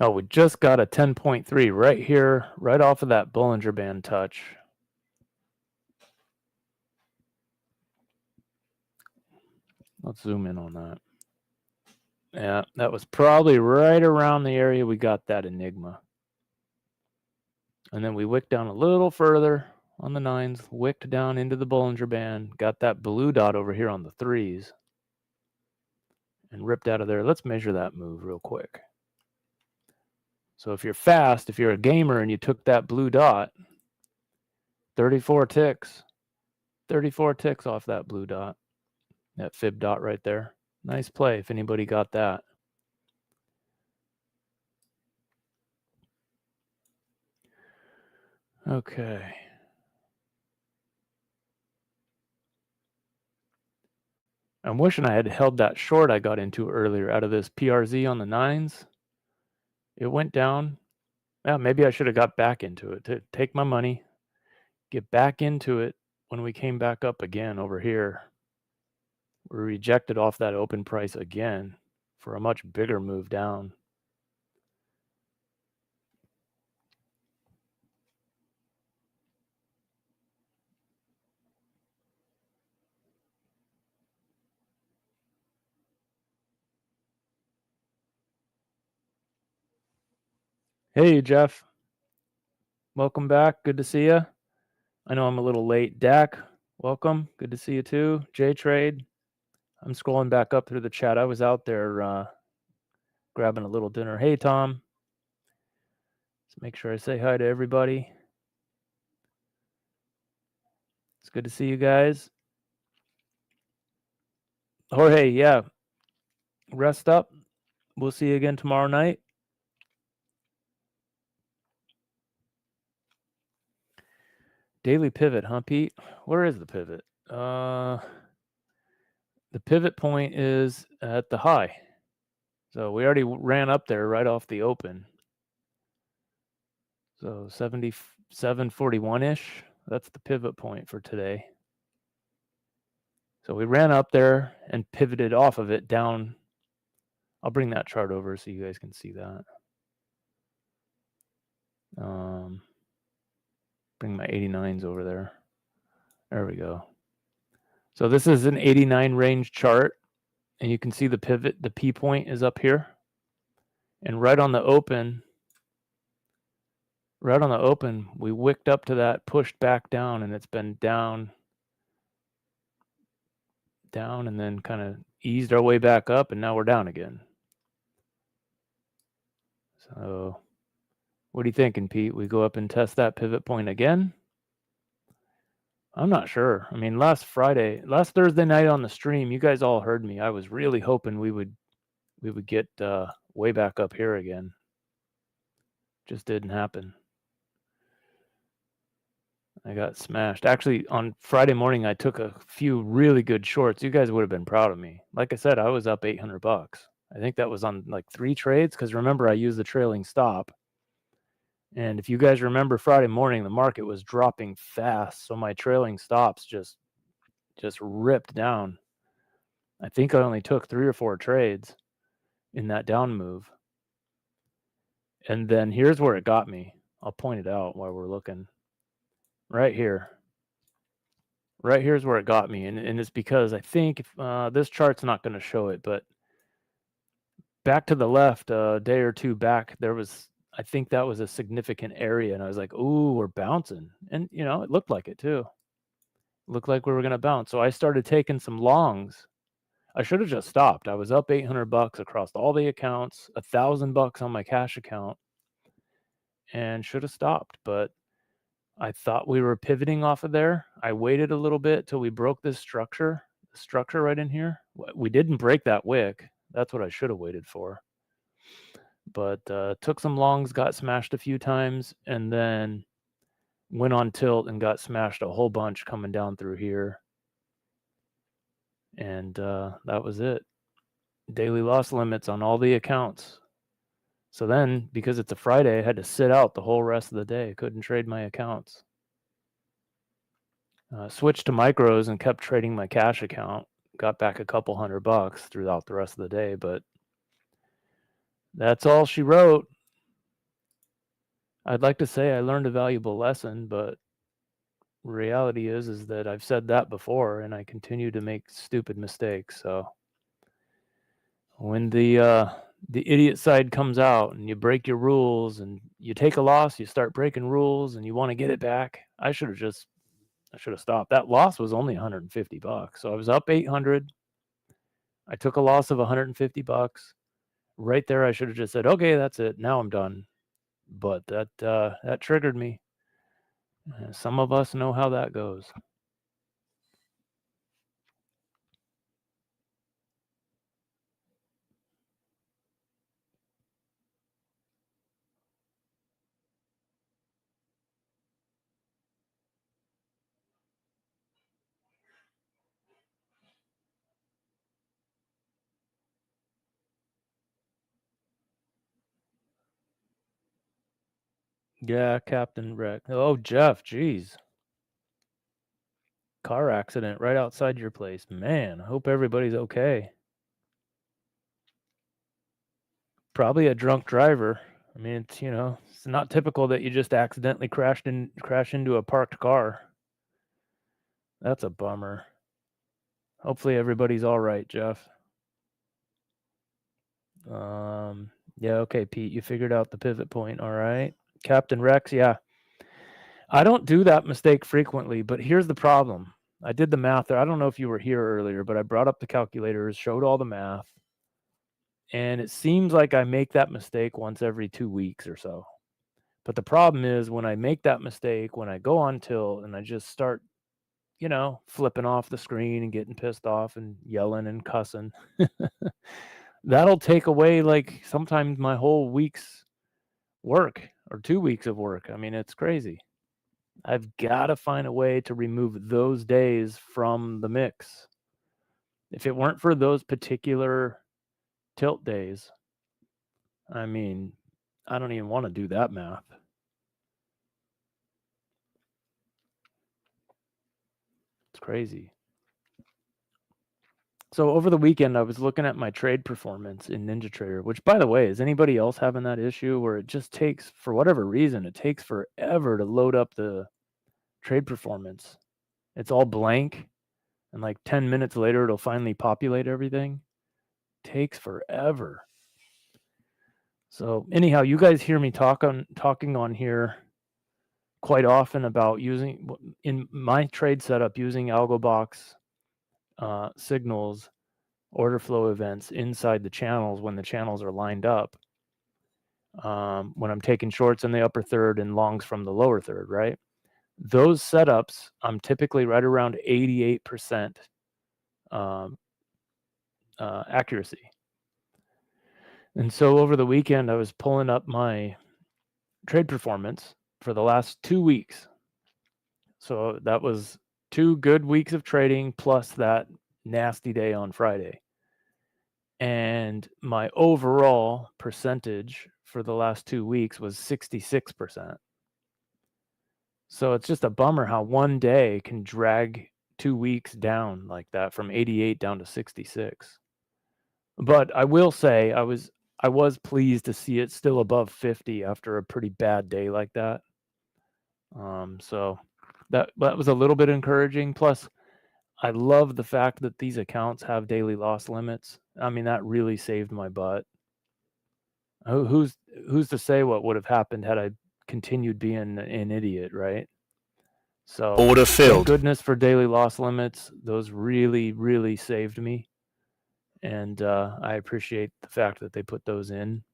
Oh, we just got a 10.3 right here, right off of that Bollinger Band touch. Let's zoom in on that. Yeah, that was probably right around the area we got that Enigma. And then we wicked down a little further on the 9s, wicked down into the Bollinger Band, got that blue dot over here on the 3s, and ripped out of there. Let's measure that move real quick. So if you're fast, if you're a gamer and you took that blue dot, 34 ticks. 34 ticks off that blue dot. That fib dot right there. Nice play if anybody got that. Okay. I'm wishing I had held that short I got into earlier out of this PRZ on the 9s. It went down. Yeah, maybe I should have got back into it to take my money, get back into it when we came back up again over here. We rejected off that open price again for a much bigger move down. Hey, Jeff. Welcome back. Good to see you. I know I'm a little late. Dak, welcome. Good to see you too. J-Trade. I'm scrolling back up through the chat. I was out there grabbing a little dinner. Hey, Tom. Let's make sure I say hi to everybody. It's good to see you guys. Jorge, yeah. Rest up. We'll see you again tomorrow night. Daily pivot, huh, Pete? Where is the pivot? The pivot point is at the high. So we already ran up there right off the open. So 77.41-ish. That's the pivot point for today. So we ran up there and pivoted off of it down. I'll bring that chart over so you guys can see that. Bring my 89s over there. There we go. So this is an 89 range chart, and you can see the pivot, the P point is up here. And right on the open, we wicked up to that, pushed back down, and it's been down, and then kind of eased our way back up, and now we're down again. So what are you thinking, Pete? We go up and test that pivot point again? I'm not sure. I mean, last Thursday night on the stream, you guys all heard me. I was really hoping we would get way back up here again. Just didn't happen. I got smashed. Actually, on Friday morning, I took a few really good shorts. You guys would have been proud of me. Like I said, I was up $800. I think that was on like 3 trades, because remember, I used the trailing stop. And if you guys remember Friday morning, the market was dropping fast, so my trailing stops just ripped down. I think I only took 3 or 4 trades in that down move. And then here's where it got me. I'll point it out while we're looking. Right here. Right here's where it got me. And it's because I think if, this chart's not going to show it, but back to the left, a day or two back, I think that was a significant area. And I was like, ooh, we're bouncing. And, it looked like it too. It looked like we were going to bounce. So I started taking some longs. I should have just stopped. I was up $800 across all the accounts, $1,000 on my cash account, and should have stopped. But I thought we were pivoting off of there. I waited a little bit till we broke this structure right in here. We didn't break that wick. That's what I should have waited for. But took some longs, got smashed a few times, and then went on tilt and got smashed a whole bunch coming down through here. And that was it. Daily loss limits on all the accounts. So then, because it's a Friday, I had to sit out the whole rest of the day. Couldn't trade my accounts. Switched to micros and kept trading my cash account. Got back a couple $100 throughout the rest of the day, but that's all she wrote. I'd like to say I learned a valuable lesson, but reality is that I've said that before, and I continue to make stupid mistakes. So when the idiot side comes out and you break your rules and you take a loss, you start breaking rules and you want to get it back, I should have stopped. That loss was only $150. So I was up 800. I took a loss of $150. Right there, I should have just said, okay, that's it. Now I'm done. But that triggered me. Some of us know how that goes. Yeah, Captain Wreck. Oh, Jeff, geez. Car accident right outside your place. Man, I hope everybody's okay. Probably a drunk driver. I mean, it's not typical that you just accidentally crash into a parked car. That's a bummer. Hopefully everybody's all right, Jeff. Yeah, okay, Pete, you figured out the pivot point. All right. Captain Rex, yeah. I don't do that mistake frequently, but here's the problem. I did the math there. I don't know if you were here earlier, but I brought up the calculators, showed all the math, and it seems like I make that mistake once every 2 weeks or so. But the problem is when I make that mistake, when I go on tilt and I just start, flipping off the screen and getting pissed off and yelling and cussing, that'll take away like sometimes my whole week's work or 2 weeks of work. I mean, it's crazy. I've got to find a way to remove those days from the mix. If it weren't for those particular tilt days, I mean, I don't even want to do that math. It's crazy. So over the weekend, I was looking at my trade performance in NinjaTrader, which, by the way, is anybody else having that issue where it just takes, for whatever reason, it takes forever to load up the trade performance? It's all blank, and like 10 minutes later, it'll finally populate everything. Takes forever. So anyhow, you guys hear me talking on here quite often about using, in my trade setup, using AlgoBox signals, order flow events inside the channels when the channels are lined up. When I'm taking shorts in the upper third and longs from the lower third, right? Those setups, I'm typically right around 88% accuracy. And so over the weekend, I was pulling up my trade performance for the last 2 weeks. So that was 2 good weeks of trading plus that nasty day on Friday. And my overall percentage for the last 2 weeks was 66%. So it's just a bummer how one day can drag 2 weeks down like that, from 88 down to 66. But I will say I was pleased to see it still above 50 after a pretty bad day like that. So that was a little bit encouraging. Plus, I love the fact that these accounts have daily loss limits. I mean, that really saved my butt. Who's to say what would have happened had I continued being an idiot, right? So Order thank filled. goodness for daily loss limits. Those really, really saved me. And I appreciate the fact that they put those in.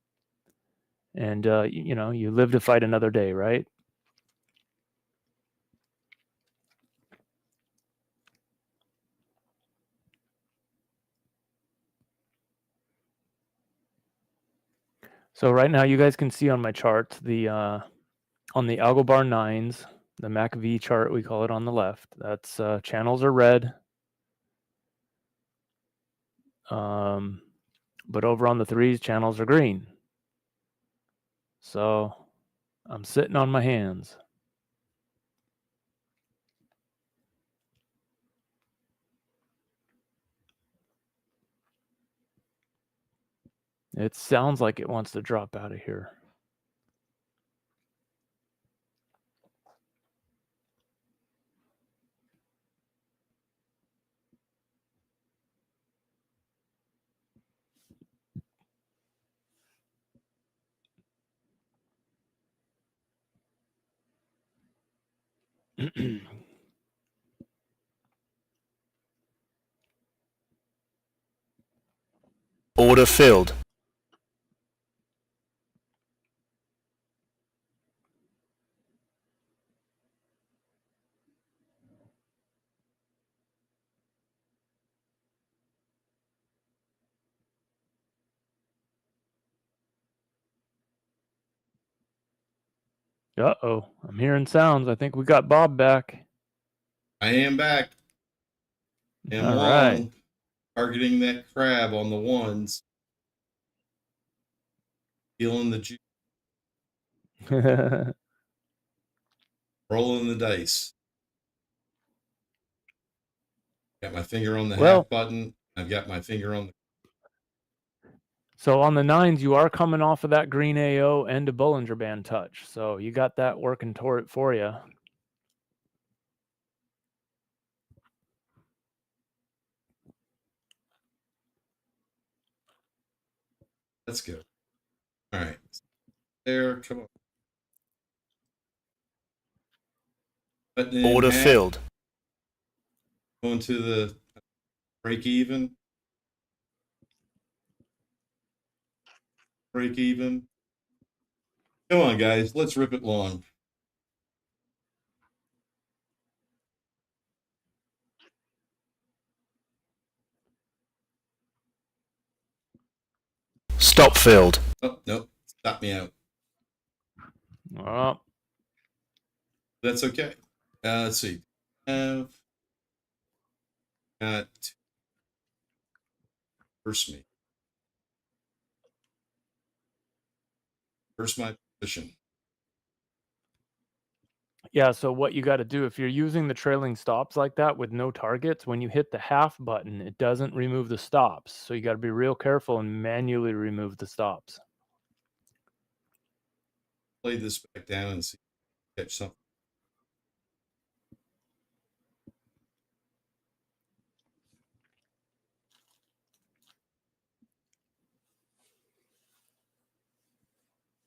And, you know, you live to fight another day, right? So right now you guys can see on my charts, the on the algo bar 9s, the MACV chart, we call it, on the left, that's channels are red. But over on the 3s, channels are green. So I'm sitting on my hands. It sounds like it wants to drop out of here. Order filled. Uh-oh, I'm hearing sounds. I think we got Bob back. I am back. And All long, right. targeting that crab on the ones, feeling the juice, rolling the dice. Got my finger on the Well, half button. I've got my finger on the. so on the 9s, you are coming off of that green AO and a Bollinger Band touch. So you got that working toward it for you. Let's go. All right. There, come on. Putting in Order half, filled. going to the break even. Break even. Come on, guys. Let's rip it long. Stop filled. Oh, nope. Stop me out. Well, That's okay. Let's see. Have got first me. First my position. Yeah, so what you got to do if you're using the trailing stops like that with no targets, when you hit the half button, it doesn't remove the stops. So you got to be real careful and manually remove the stops. Play this back down and see if I catch something.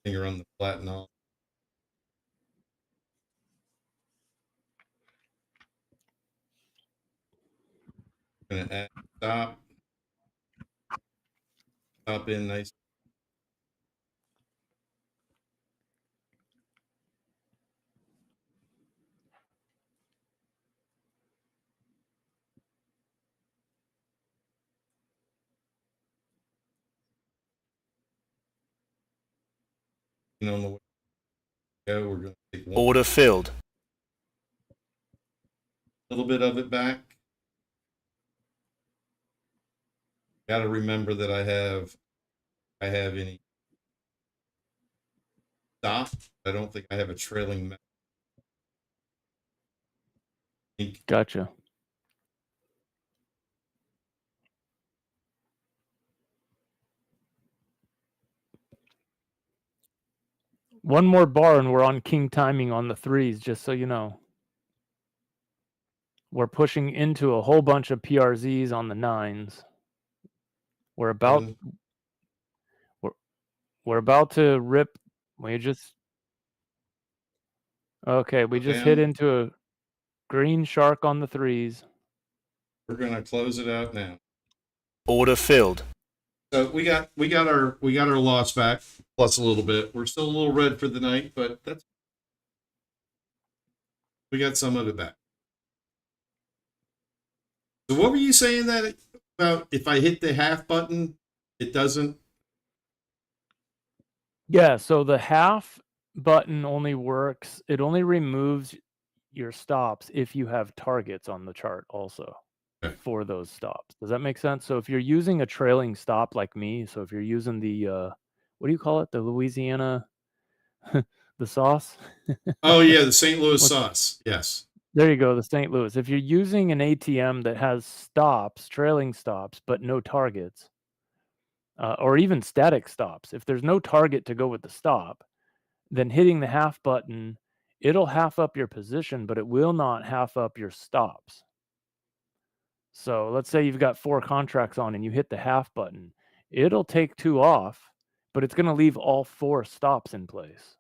Finger on the flat knob. Gonna add stop. Stop in nice. On the way to go, we're gonna take one Order filled. little bit of it back. Got to remember that I have any stop. I don't think I have a trailing. Gotcha. One more bar and we're on king timing on the threes, just so you know. We're pushing into a whole bunch of PRZs on the nines. We're about to rip. We just hit into a green shark on the threes. We're gonna close it out now. Order filled. So we got our loss back plus a little bit. We're still a little red for the night, but we got some of it back. So what were you saying that about if I hit the half button, it doesn't? Yeah, so the half button only works. It only removes your stops if you have targets on the chart also. Okay. For those stops. Does that make sense? So if you're using a trailing stop like me, so if you're using the what do you call it? The Louisiana the sauce? Oh yeah, the St. Louis sauce. Yes. There you go, the St. Louis. If you're using an ATM that has stops, trailing stops, but no targets, or even static stops, if there's no target to go with the stop, then hitting the half button, it'll half up your position, but it will not half up your stops. So let's say you've got 4 contracts on and you hit the half button. It'll take 2 off, but it's going to leave all 4 stops in place.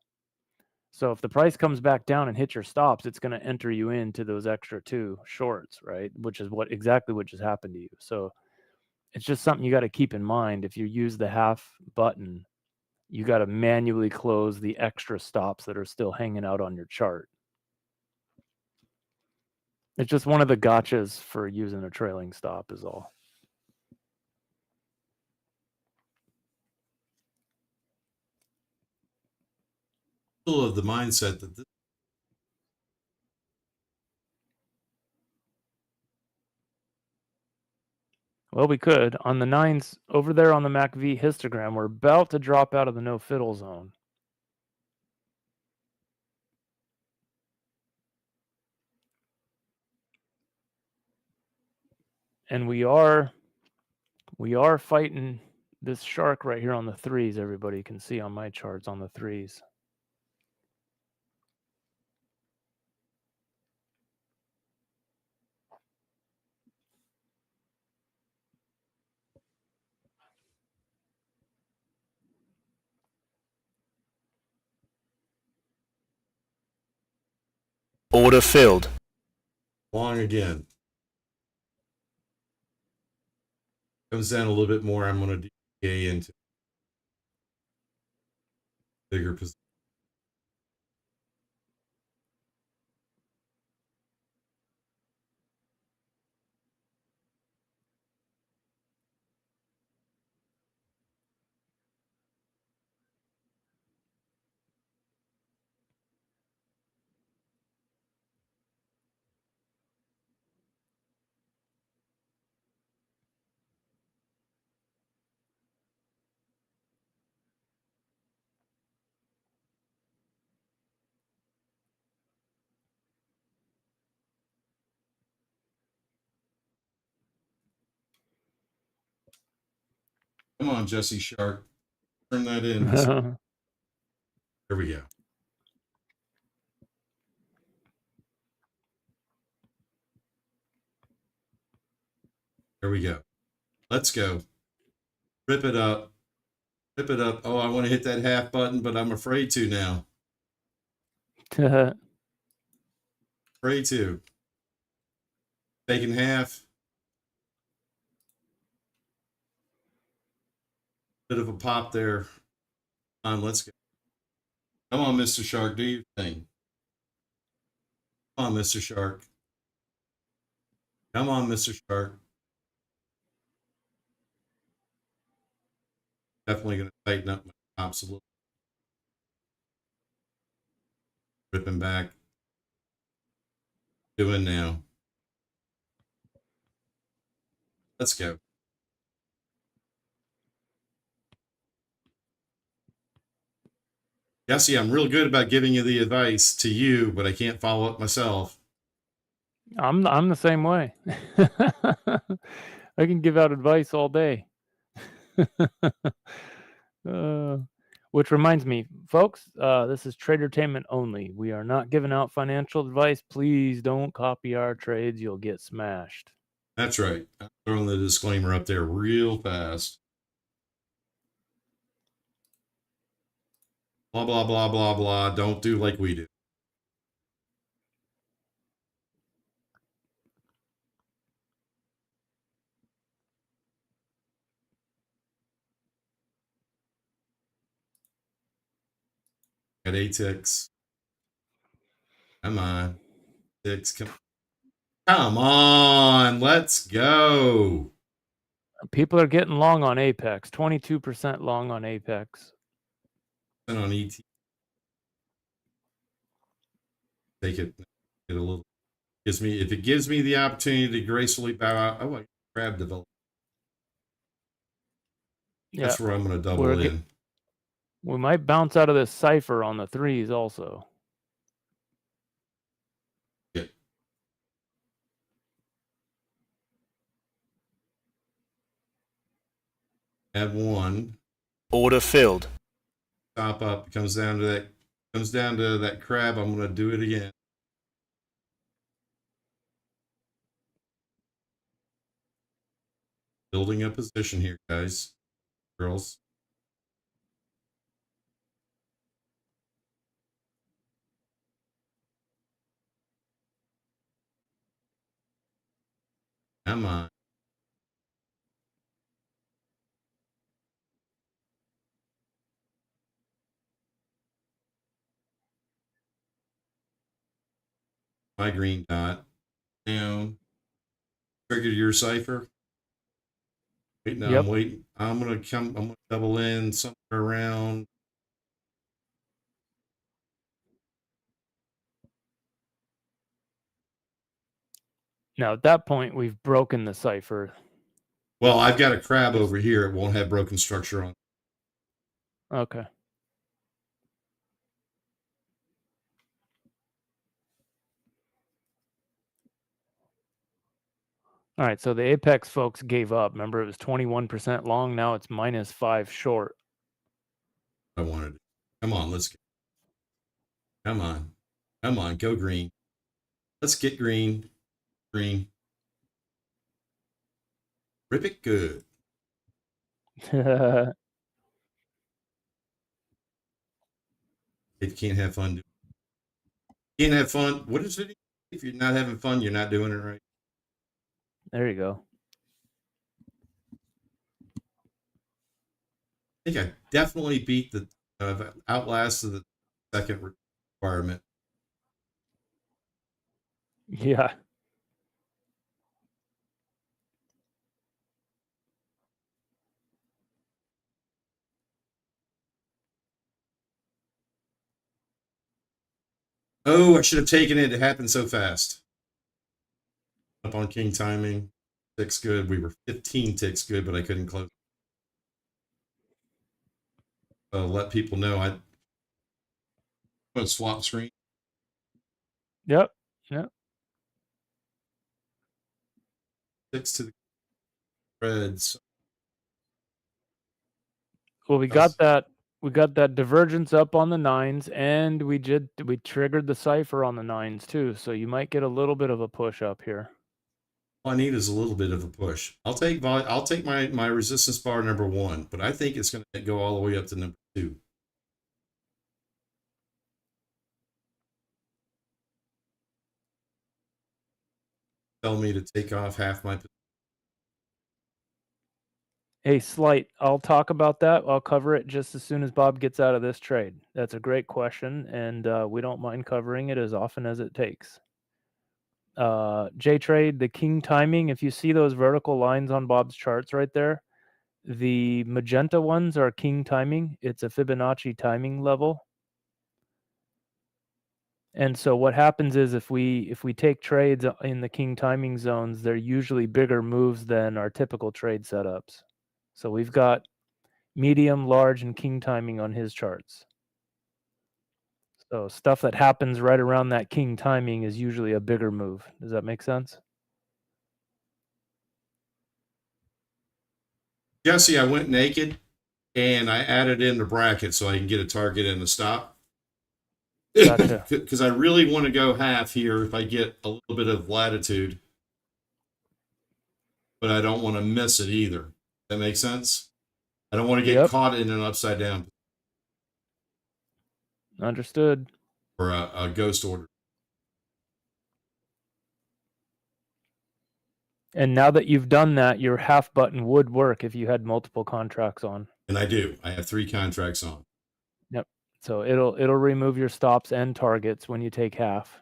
So if the price comes back down and hits your stops, it's going to enter you into those extra 2 shorts, right? Which is exactly what just happened to you. So it's just something you got to keep in mind. If you use the half button, you got to manually close the extra stops that are still hanging out on your chart. It's just one of the gotchas for using a trailing stop is all. Still of the mindset that this. Well, we could. On the nines over there on the MACV histogram, we're about to drop out of the no fiddle zone. And we are fighting this shark right here on the threes. Everybody can see on my charts on the threes. Order filled. Long again. Comes down a little bit more. I'm going to DA into bigger position. Come on, Jesse Shark. Turn that in. Here we go. Here we go. Let's go. Rip it up. Rip it up. Oh, I want to hit that half button, but I'm afraid to now. Afraid to. Taking half. Bit of a pop there. Come on, let's go. Come on, Mr. Shark. Do your thing. Come on, Mr. Shark. Come on, Mr. Shark. Definitely going to tighten up my tops a little. Ripping back. Doing now. Let's go. Jesse, I'm real good about giving you the advice to you, but I can't follow up myself. I'm the same way. I can give out advice all day. Which reminds me, folks, this is Tradertainment only. We are not giving out financial advice. Please don't copy our trades. You'll get smashed. That's right. I'm throwing the disclaimer up there real fast. Blah, blah, blah, blah, blah. Don't do like we do. Got 8 ticks. Come on. 6. Come on. Let's go. People are getting long on Apex. 22% long on Apex. And on ET. Take it. Get a little. If it gives me the opportunity to gracefully bow out. Oh, I crab develop. That's where I'm going to double in. We might bounce out of this cipher on the threes also. Yeah. Add 1. Order filled. Top up. It comes down to that. Comes down to that crab. I'm going to do it again. Building a position here, guys, girls. Come on. My green dot. Down. Trigger your cipher. Wait, no, Yep. I'm waiting. I'm gonna double in somewhere around. Now at that point we've broken the cipher. Well, I've got a crab over here. It won't have broken structure on. Okay. All right, so the Apex folks gave up. Remember, it was 21% long. Now it's -5 short. I wanted it. Come on, let's go. Come on. Come on, go green. Let's get green. Green. Rip it good. If you can't have fun. You can't have fun. What is it? If you're not having fun, you're not doing it right. There you go. I think I definitely beat the outlasted the second requirement. Yeah. Oh, I should have taken it. It happened so fast. Up on king timing. Ticks good. We were 15 ticks good, but I couldn't close. Let people know I'm going to swap screen. Yep. Yep. Ticks to the reds. Well, we got that divergence up on the 9s, and we triggered the cipher on the 9s too. So you might get a little bit of a push up here. All I need is a little bit of a push. I'll take my resistance bar number 1, but I think it's going to go all the way up to number 2. Tell me to take off half my. Hey, Slight, I'll talk about that. I'll cover it just as soon as Bob gets out of this trade. That's a great question, and we don't mind covering it as often as it takes. J-Trade, the king timing, if you see those vertical lines on Bob's charts right there, the magenta ones are king timing. It's a Fibonacci timing level. And so what happens is if we take trades in the king timing zones, they're usually bigger moves than our typical trade setups. So we've got medium, large, and king timing on his charts. So stuff that happens right around that king timing is usually a bigger move. Does that make sense? Jesse, I went naked and I added in the bracket so I can get a target and a stop. Gotcha. Because I really want to go half here if I get a little bit of latitude, but I don't want to miss it either. That makes sense? I don't want to get caught in an upside down. Understood. Or a ghost order. And now that you've done that, your half button would work if you had multiple contracts on. And I do. I have 3 contracts on. Yep. So it'll remove your stops and targets when you take half.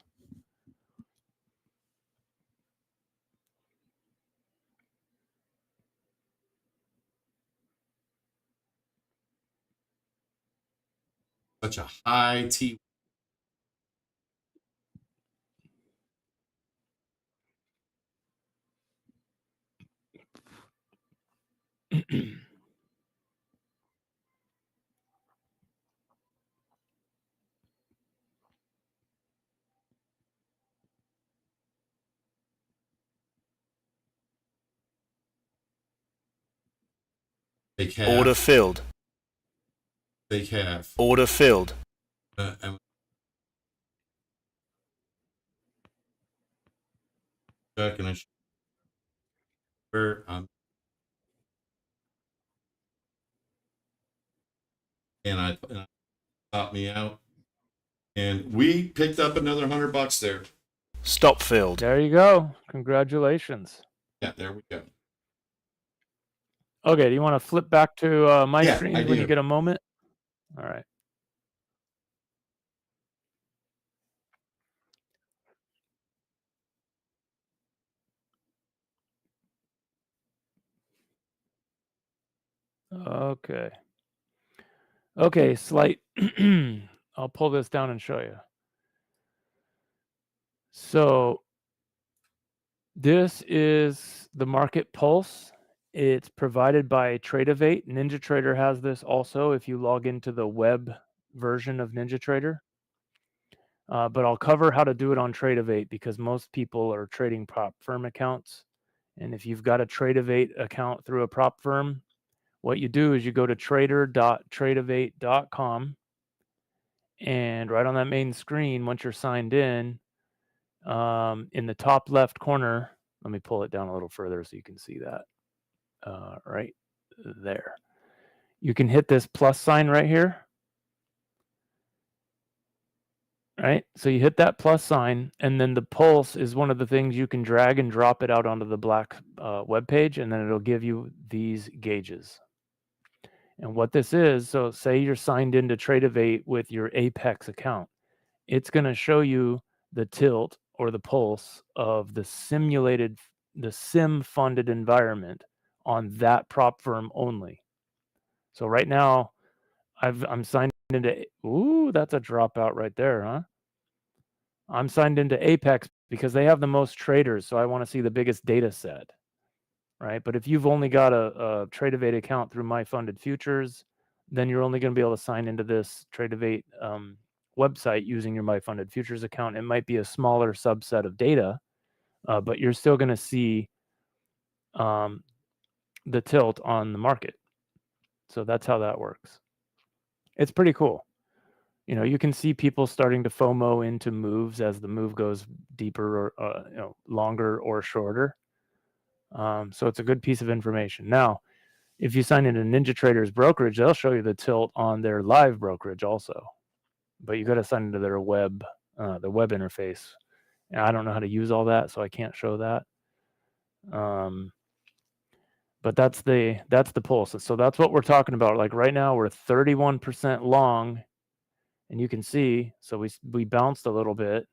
Such a high T. Take half. Order filled. Take half. Order filled. Check and where I'm. And I stopped me out. And we picked up another $100 there. Stop filled. There you go. Congratulations. Yeah, there we go. Okay, do you want to flip back to my Yeah, screen I when do. you get a moment? All right. Okay. Okay, Slight. I'll pull this down and show you. So this is the market pulse. It's provided by Tradeovate. NinjaTrader has this also if you log into the web version of NinjaTrader. But I'll cover how to do it on Tradeovate because most people are trading prop firm accounts. And if you've got a Tradeovate account through a prop firm, what you do is you go to trader.tradeovate.com, and right on that main screen, once you're signed in the top left corner, let me pull it down a little further so you can see that. Right there. You can hit this plus sign right here. Right? So you hit that plus sign, and then the pulse is one of the things you can drag and drop it out onto the black web page, and then it'll give you these gauges. And what this is, so say you're signed into Tradeovate with your Apex account, it's going to show you the tilt or the pulse of the sim funded environment on that prop firm only. So right now I'm signed into, ooh, that's a dropout right there, huh? I'm signed into Apex because they have the most traders, so I want to see the biggest data set, right? But if you've only got a Tradeovate account through My Funded Futures, then you're only going to be able to sign into this Tradeovate website using your My Funded Futures account. It might be a smaller subset of data, but you're still going to see the tilt on the market. So that's how that works. It's pretty cool. You know, you can see people starting to FOMO into moves as the move goes deeper or longer or shorter. So it's a good piece of information. Now, if you sign into NinjaTrader's brokerage, they'll show you the tilt on their live brokerage also, but you got to sign into their the web interface. And I don't know how to use all that, so I can't show that. But that's the pulse. So that's what we're talking about. Like right now, we're 31% long, and you can see. So we bounced a little bit,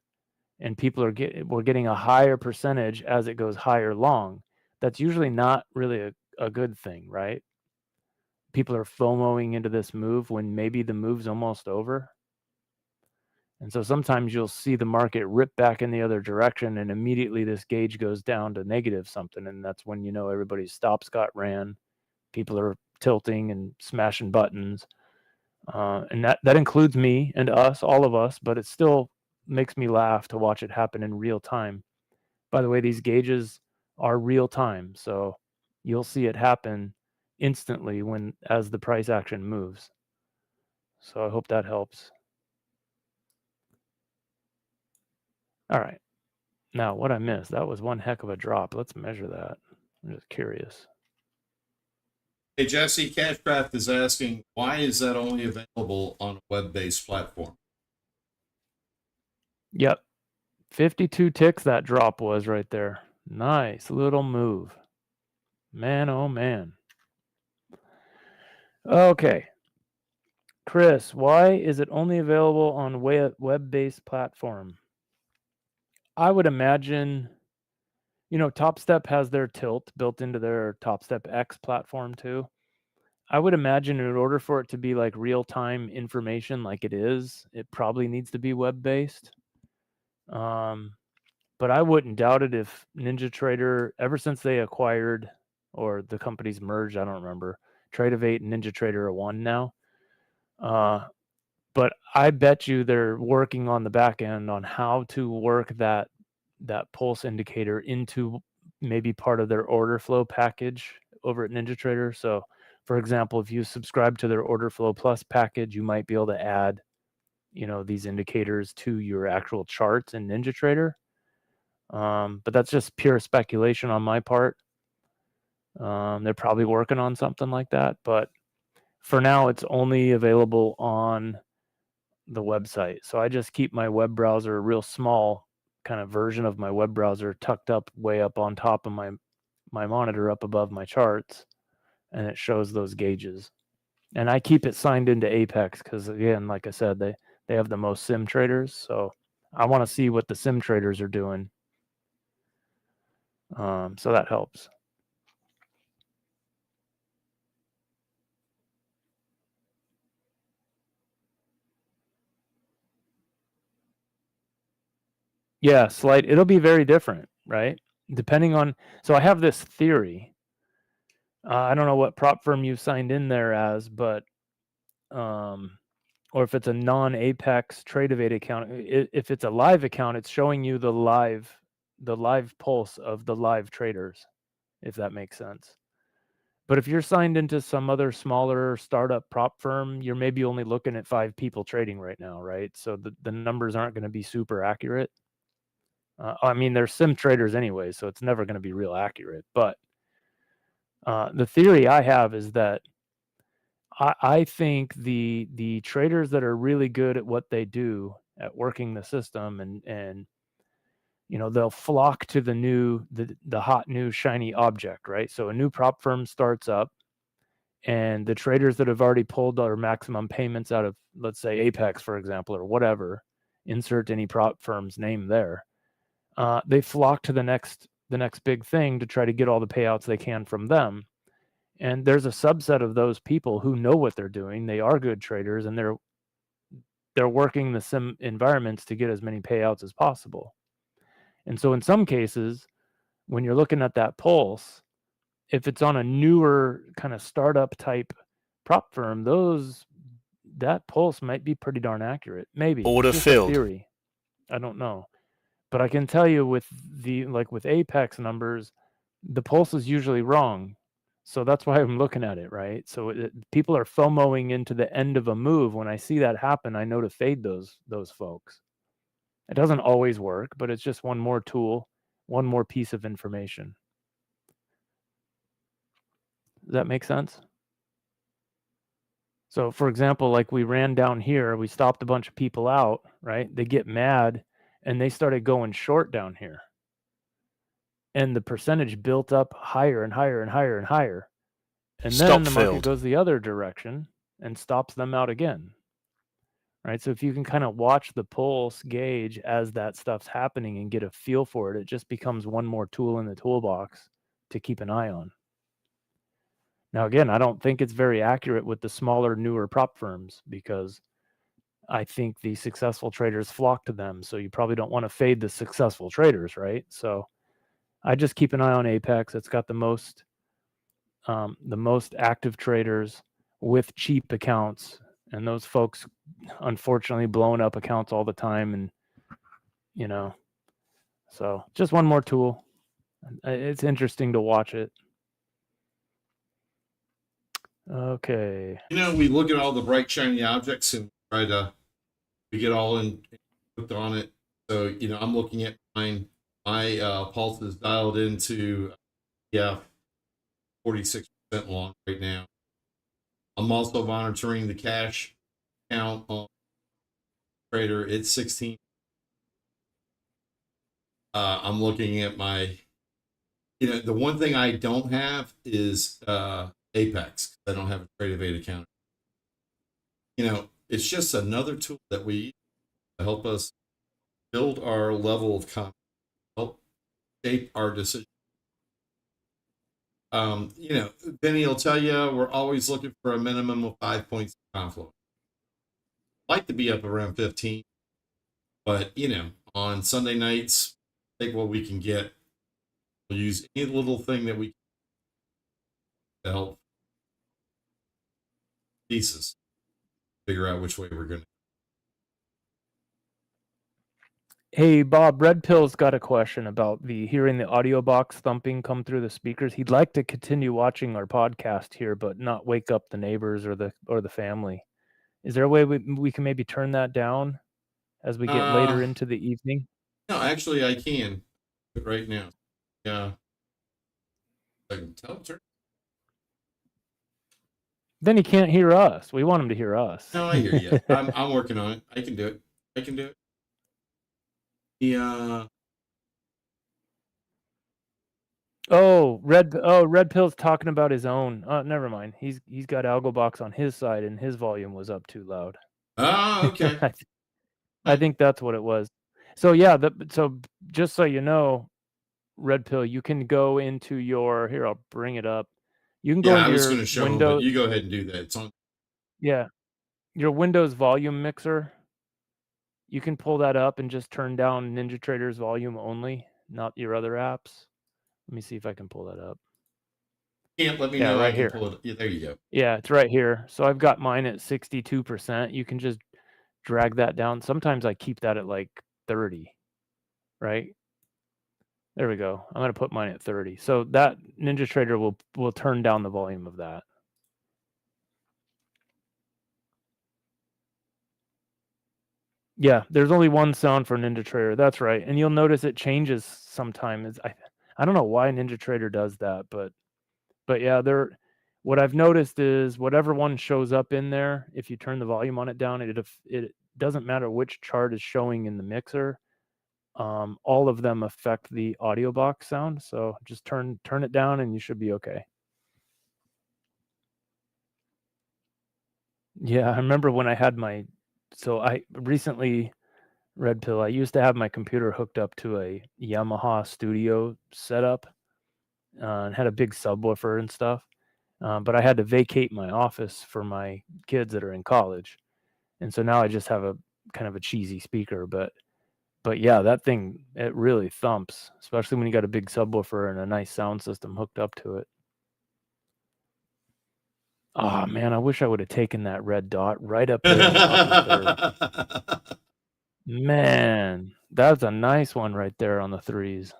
and people are we're getting a higher percentage as it goes higher long. That's usually not really a good thing, right? People are FOMOing into this move when maybe the move's almost over. And so sometimes you'll see the market rip back in the other direction, and immediately this gauge goes down to negative something. And that's when, you know, everybody's stops got ran. People are tilting and smashing buttons. And that includes me and us, all of us, but it still makes me laugh to watch it happen in real time. By the way, these gauges are real time. So you'll see it happen instantly as the price action moves. So I hope that helps. All right. Now, what I missed, that was one heck of a drop. Let's measure that. I'm just curious. Hey, Jesse, Cashcraft is asking, why is that only available on a web-based platform? Yep. 52 ticks that drop was right there. Nice little move. Man, oh man. Okay. Chris, why is it only available on web-based platform? I would imagine, you know, Top Step has their tilt built into their Top Step X platform too. I would imagine in order for it to be like real-time information like it is, it probably needs to be web-based. But I wouldn't doubt it if NinjaTrader, ever since they acquired or the companies merged, I don't remember, Trade-of-8 and NinjaTrader are one now. But I bet you they're working on the back end on how to work that pulse indicator into maybe part of their order flow package over at NinjaTrader. So, for example, if you subscribe to their Order Flow Plus package, you might be able to add, you know, these indicators to your actual charts in NinjaTrader. But that's just pure speculation on my part. They're probably working on something like that, but for now, it's only available on the website. So I just keep my web browser, a real small kind of version of my web browser, tucked up way up on top of my monitor up above my charts, and it shows those gauges. And I keep it signed into Apex because, again, like I said, they have the most sim traders. So I want to see what the sim traders are doing. So that helps. Yeah, it'll be very different, right? Depending on, so I have this theory. I don't know what prop firm you signed in there as, but, or if it's a non-Apex Trade-of-8 account, if it's a live account, it's showing you the live pulse of the live traders, if that makes sense. But if you're signed into some other smaller startup prop firm, you're maybe only looking at 5 people trading right now, right? So the numbers aren't going to be super accurate. I mean, they're sim traders anyway, so it's never going to be real accurate. But the theory I have is that I think the traders that are really good at what they do at working the system and you know, they'll flock to the hot new shiny object, right? So a new prop firm starts up, and the traders that have already pulled their maximum payments out of, let's say, Apex, for example, or whatever, insert any prop firm's name there. They flock to the next big thing to try to get all the payouts they can from them. And there's a subset of those people who know what they're doing. They are good traders, and they're working the sim environments to get as many payouts as possible. And so in some cases, when you're looking at that pulse, if it's on a newer kind of startup type prop firm, that pulse might be pretty darn accurate. Maybe. Order It's just a filled. theory. I don't know. But I can tell you with Apex numbers, the pulse is usually wrong. So that's why I'm looking at it, right? So people are FOMOing into the end of a move. When I see that happen, I know to fade those folks. It doesn't always work, but it's just one more tool, one more piece of information. Does that make sense? So for example, like we ran down here, we stopped a bunch of people out, right? They get mad and they started going short down here. And the percentage built up higher and higher and higher and higher. And then the market goes the other direction and stops them out again. Right? So if you can kind of watch the pulse gauge as that stuff's happening and get a feel for it, it just becomes one more tool in the toolbox to keep an eye on. Now, again, I don't think it's very accurate with the smaller, newer prop firms because I think the successful traders flock to them. So you probably don't want to fade the successful traders, right? So I just keep an eye on Apex. It's got the most active traders with cheap accounts, and those folks unfortunately blowing up accounts all the time. And so just one more tool. It's interesting to watch it. Okay. We look at all the bright shiny objects and we get all in hooked on it. So I'm looking at mine. My pulse is dialed into 46% long right now. I'm also monitoring the cash count on Trader. It's 16. I'm looking at my, the one thing I don't have is Apex. I don't have a Trade account. It's just another tool that we use to help us build our level of confidence, help shape our decision. Benny will tell you we're always looking for a minimum of 5 points of confluence. Like to be up around 15, but on Sunday nights, take what we can get. We'll use any little thing that we can to help thesis figure out which way we're going to. Hey, Bob, Red Pill's got a question about hearing the AlgoBox thumping come through the speakers. He'd like to continue watching our podcast here, but not wake up the neighbors or the family. Is there a way we can maybe turn that down as we get later into the evening? No, actually, I can right now. Yeah, I can tell. Then he can't hear us. We want him to hear us. No, I hear you. I'm working on it. I can do it. Yeah. Red Pill's talking about his own. Never mind. He's got AlgoBox on his side, and his volume was up too loud. Oh, okay. I think that's what it was. So yeah, so just so you know, Red Pill, you can go into your here. I'll bring it up. You can go into your going to show Windows. Him, but you go ahead and do that. It's on. Yeah, your Windows volume mixer. You can pull that up and just turn down NinjaTrader's volume only, not your other apps. Let me see if I can pull that up. Can't let me know. Right I here. Can pull it. Yeah, there you go. Yeah, it's right here. So I've got mine at 62%. You can just drag that down. Sometimes I keep that at like 30, right? There we go. I'm going to put mine at 30. So that NinjaTrader will turn down the volume of that. Yeah, there's only one sound for NinjaTrader. That's right. And you'll notice it changes sometimes. I don't know why NinjaTrader does that, but yeah, what I've noticed is whatever one shows up in there, if you turn the volume on it down, it doesn't matter which chart is showing in the mixer. All of them affect the AlgoBox sound. So just turn it down and you should be okay. Yeah, I remember when I had I recently, Red Pill, I used to have my computer hooked up to a Yamaha studio setup and had a big subwoofer and stuff. But I had to vacate my office for my kids that are in college. And so now I just have a kind of a cheesy speaker, but yeah, that thing, it really thumps, especially when you got a big subwoofer and a nice sound system hooked up to it. Oh man, I wish I would have taken that red dot right up there in the upper third. Man, that's a nice one right there on the threes.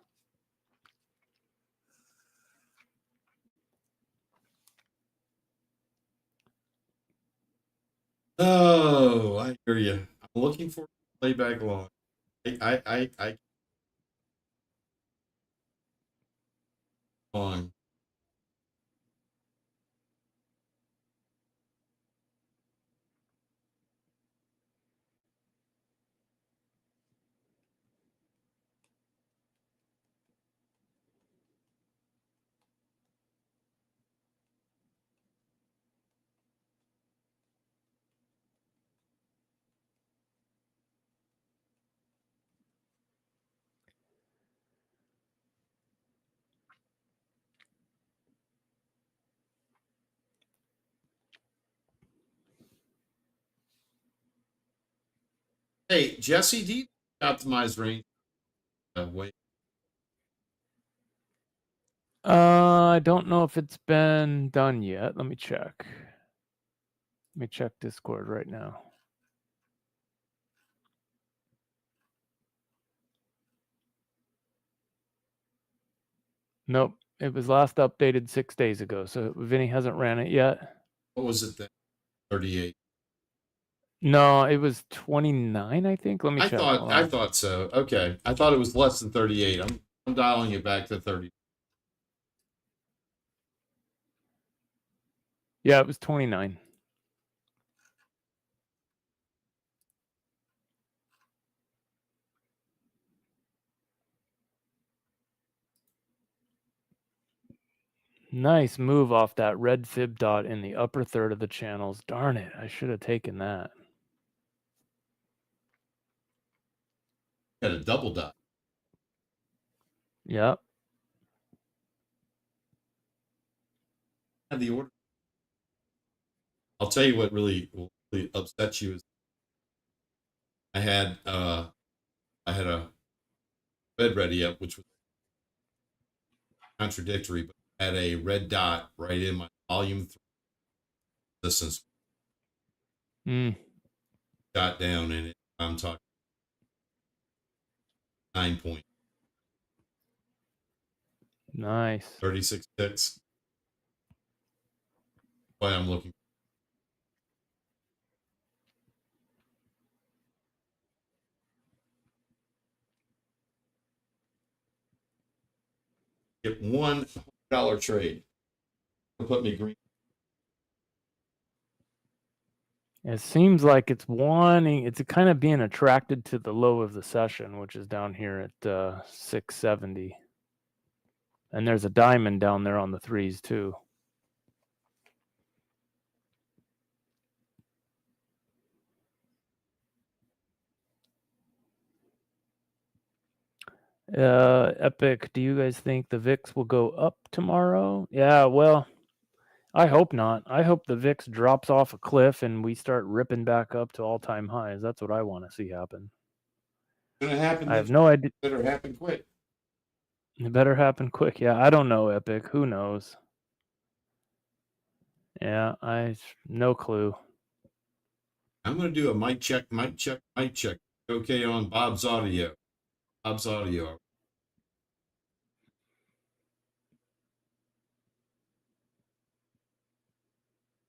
Oh, I hear you. I'm looking for playback log. I on. Hey, Jesse, do you optimize range? Wait, I don't know if it's been done yet. Let me check. Let me check Discord right now. Nope. It was last updated 6 days ago, so Vinny hasn't ran it yet. what was it then? 38. No, it was 29, I think. Let me check. Hold I on. thought so. Okay. I thought it was less than 38. I'm dialing it back to 30. Yeah, it was 29. Nice move off that red fib dot in the upper third of the channels. Darn it, I should have taken that. Got a double dot. Yep. Have the order. I'll tell you what really upsets you is I had a bed ready up, which was contradictory, but had a red dot right in my volume resistance Mm, got down in it. I'm talking 9 point nice. 36 ticks. Why I'm looking. Get $1 trade. It'll put me green. It seems like it's kind of being attracted to the low of the session, which is down here at 670. And there's a diamond down there on the threes too. Epic, do you guys think the VIX will go up tomorrow? Yeah, well, I hope not. I hope the VIX drops off a cliff and we start ripping back up to all-time highs. That's what I want to see happen. It's gonna happen. I have no idea. Better happen quick. It better happen quick. Yeah, I don't know, Epic. Who knows? Yeah, no clue. I'm gonna do a mic check, mic check, mic check. Okay, on Bob's audio. Bob's audio.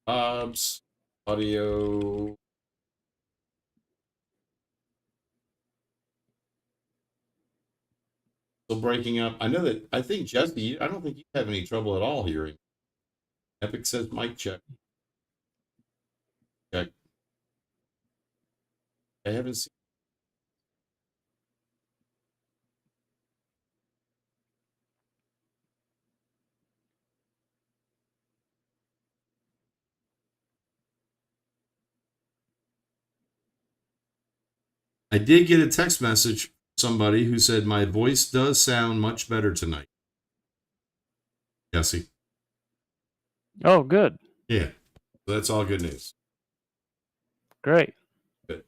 Bob's audio. Still breaking up. I know that. I think Jesse. I don't think you have any trouble at all hearing. Epic says mic check. Check. I haven't seen. I did get a text message from somebody who said my voice does sound much better tonight. Jesse. Oh, good. Yeah. So that's all good news. Great. Good.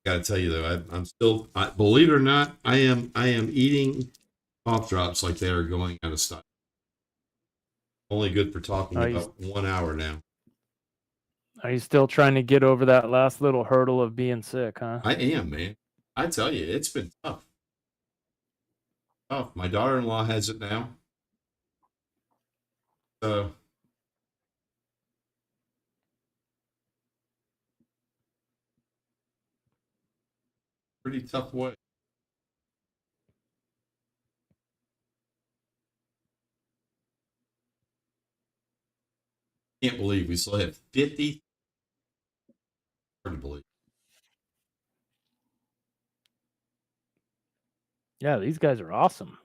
Got to tell you though, I'm still. Believe it or not, I am eating cough drops like they are going out of style. Only good for talking about 1 hour now. Are you still trying to get over that last little hurdle of being sick, huh? I am, man. I tell you, it's been tough. Tough. My daughter-in-law has it now. So pretty tough way. Can't believe we still have 50. Hard to believe. Yeah, these guys are awesome.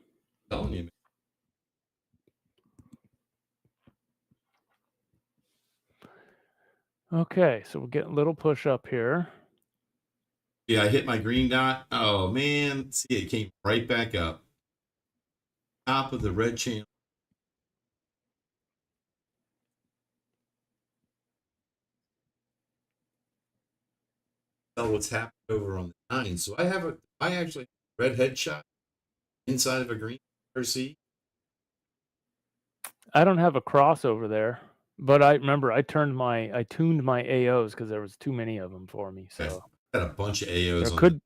I'm telling you, man. Okay, so we'll get a little push up here. Yeah, I hit my green dot. Oh man, see, it came right back up. Top of the red channel. Tell what's happened over on the 9. So I actually red headshot inside of a green RC. I don't have a crossover there, but I remember I tuned my AOs because there was too many of them for me. So Got a bunch of AOs there on could,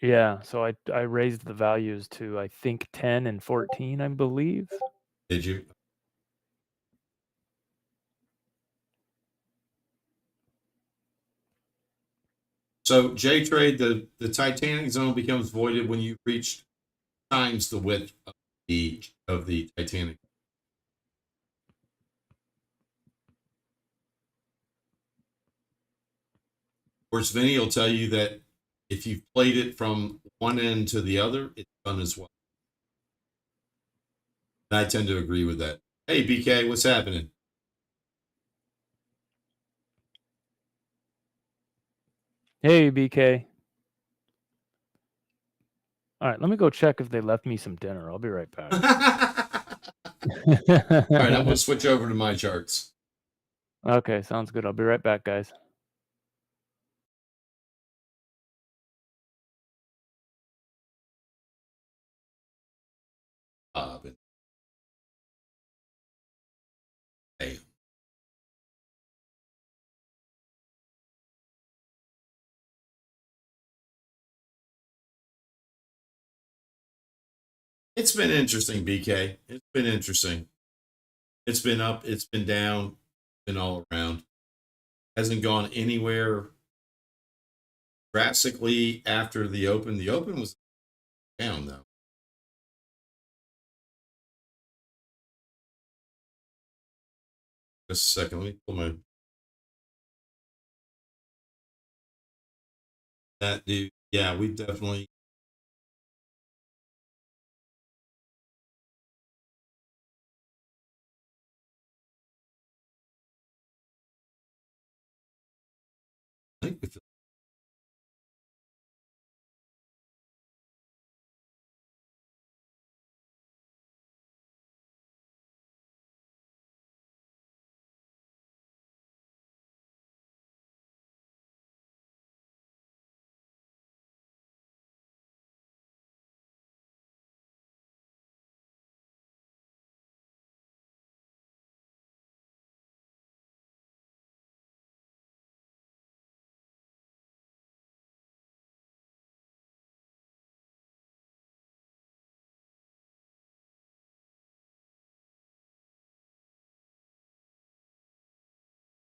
yeah. So I raised the values to I think 10 and 14, I believe. Did you? So J-Trade, the Titanic zone becomes voided when you reach times the width of the Titanic. Of course, Vinny will tell you that if you've played it from one end to the other, it's fun as well. And I tend to agree with that. Hey, BK, what's happening? Hey, BK. All right, let me go check if they left me some dinner. I'll be right back. All right, I'm going to switch over to my charts. Okay, sounds good. I'll be right back, guys. Hey. It's been interesting, BK. It's been interesting. It's been up, it's been down, been all around. Hasn't gone anywhere drastically after the open. The open was down, though. Just a second. Let me pull my. That dude. Yeah, we definitely. I think we feel.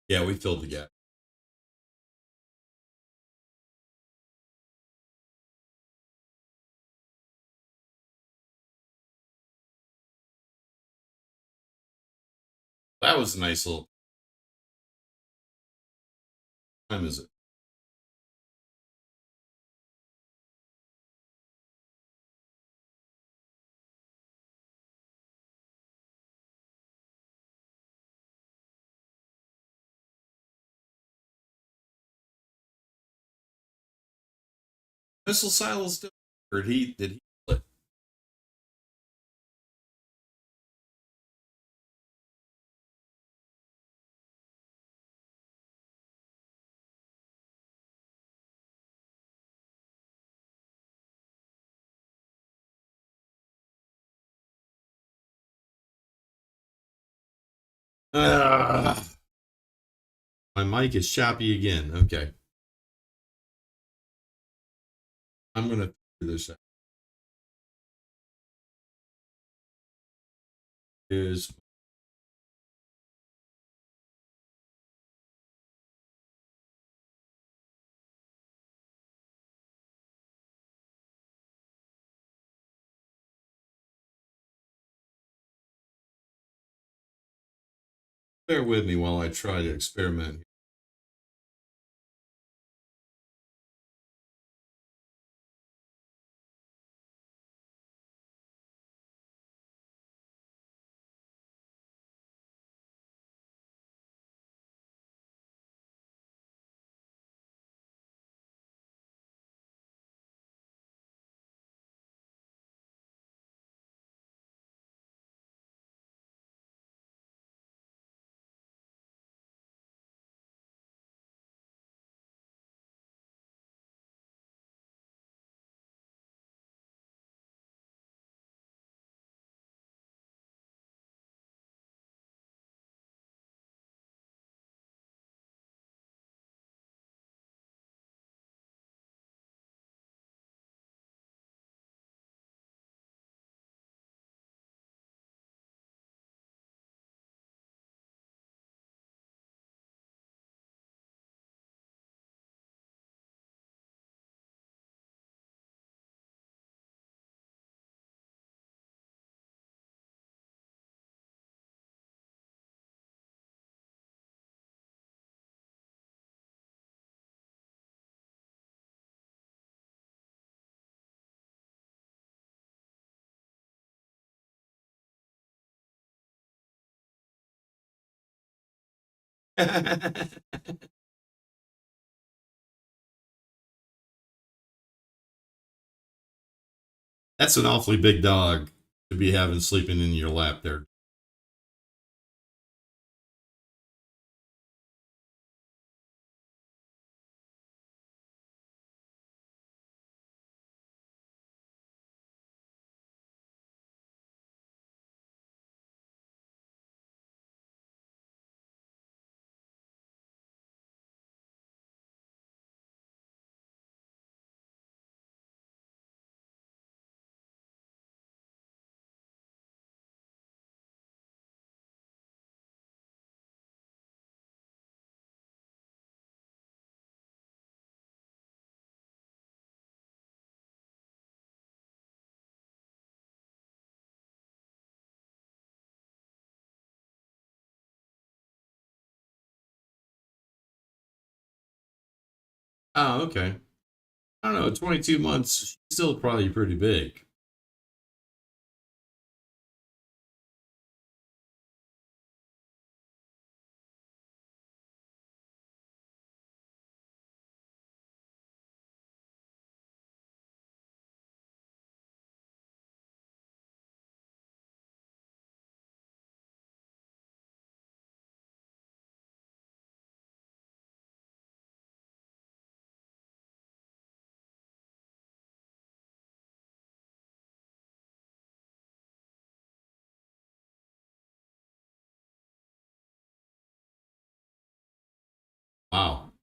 Yeah, we filled the gap. That was a nice little. What time is it? Missile silos still. Or did he split? My mic is choppy again. Okay. I'm going to figure this out. Is Bear with me while I try to experiment. That's an awfully big dog to be having sleeping in your lap there. Oh, okay. I don't know, 22 months, still probably pretty big. Wow.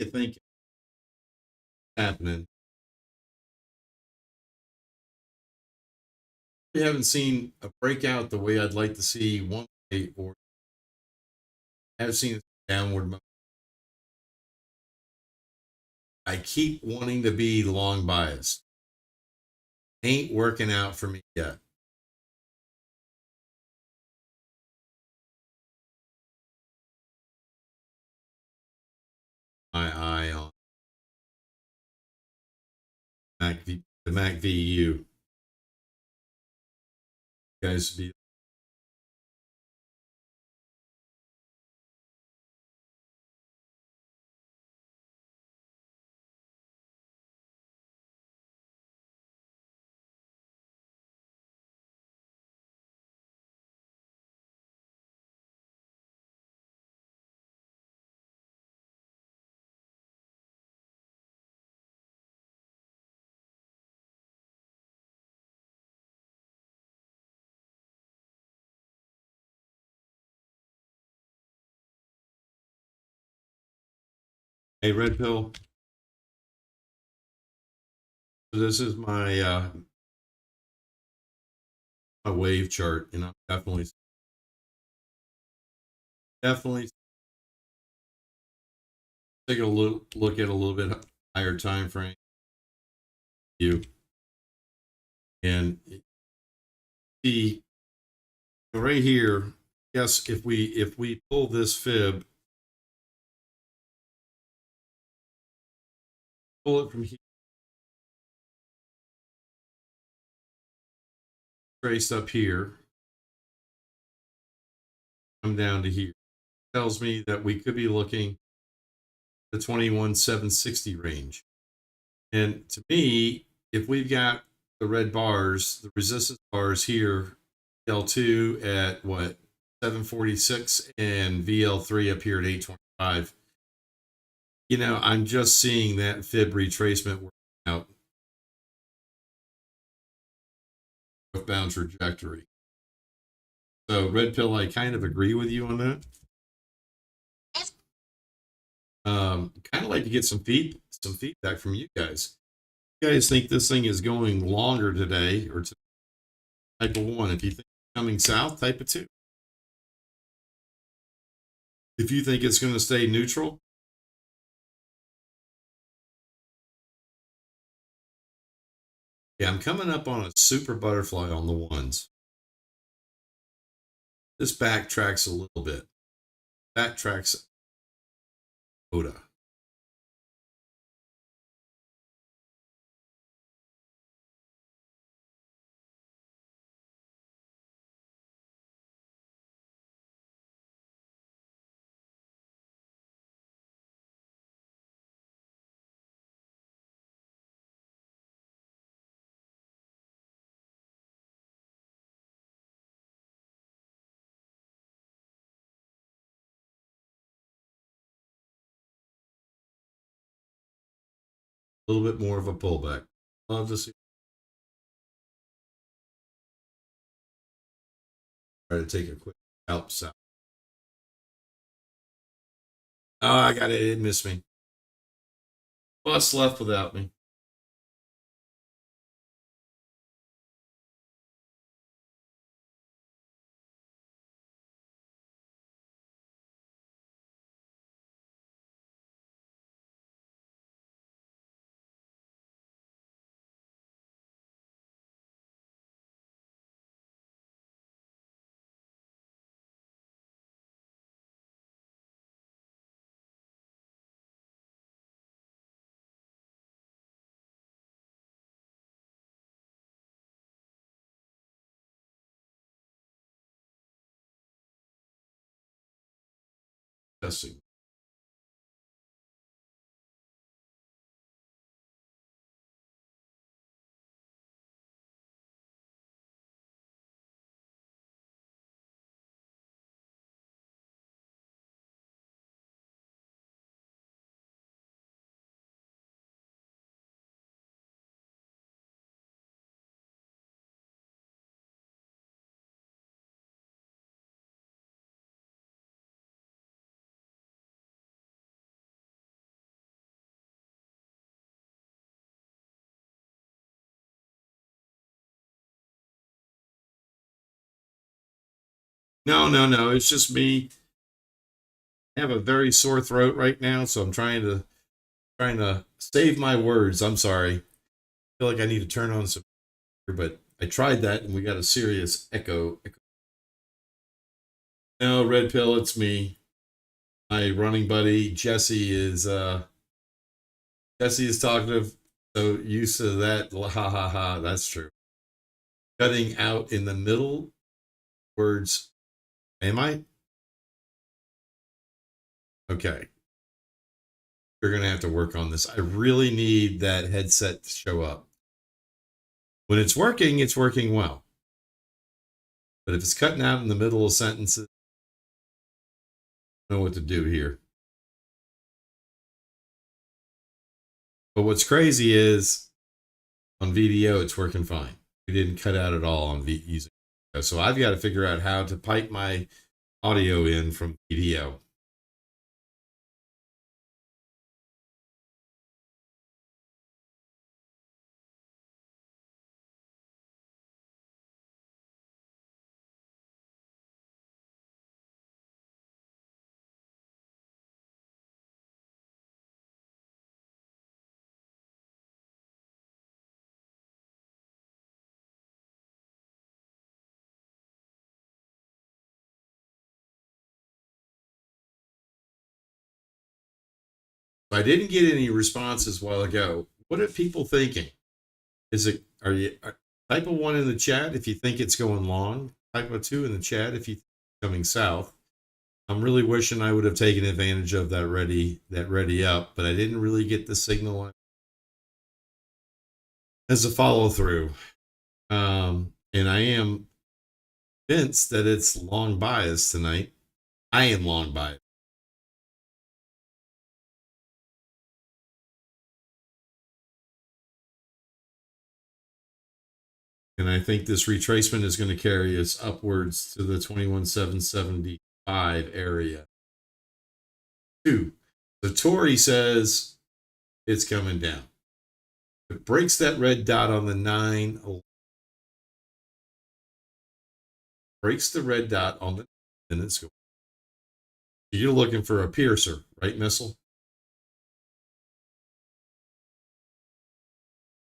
you think is happening? We haven't seen a breakout the way I'd like to see one way, or have seen a downward motion. I keep wanting to be long biased. Ain't working out for me yet. My eye on the Mac VU. Guys, be hey, Red Pill. This is my my wave chart, and I'm definitely take a look at a little bit higher time frame view, and see right here. Yes, if we pull this fib, pull it from here, traced up here, come down to here, tells me that we could be looking at the 21,760 range. And to me, if we've got the red bars, the resistance bars here, L2 at what, 746, and VL3 up here at 825, you know, I'm just seeing that fib retracement working out northbound trajectory. So Red Pill, I kind of agree with you on that. Kind of like to get some feedback from you guys. You guys think this thing is going longer today, or type of 1? If you think it's coming south, type of 2. If you think it's going to stay neutral, yeah, I'm coming up on a super butterfly on the ones. This backtracks a little bit. Backtracks Oda. A little bit more of a pullback. Love to see. Try to take a quick scalp south. Oh, I got it. It missed me. Bus left without me. Testing. No. It's just me. I have a very sore throat right now, so I'm trying to save my words. I'm sorry. I feel like I need to turn on some, but I tried that and we got a serious echo. No, Red Pill, it's me. My running buddy Jesse is talkative, so used to that. Ha ha ha. That's true. Cutting out in the middle words. Am I? Okay. You're gonna have to work on this. I really need that headset to show up. When it's working well. But if it's cutting out in the middle of sentences, I don't know what to do here. But what's crazy is on VDO, it's working fine. We didn't cut out at all on using VDO. So I've got to figure out how to pipe my audio in from VDO. I didn't get any responses a while ago. What are people thinking? Type a 1 in the chat if you think it's going long. Type a 2 in the chat if you think it's coming south. I'm really wishing I would have taken advantage of that ready up, but I didn't really get the signal as a follow through. And I am convinced that it's long bias tonight. I am long bias. And I think this retracement is going to carry us upwards to the 21,775 area. 2. So Tori says it's coming down. It breaks that red dot on the 9. Breaks the red dot on the, and it's going. You're looking for a piercer, right, Missile?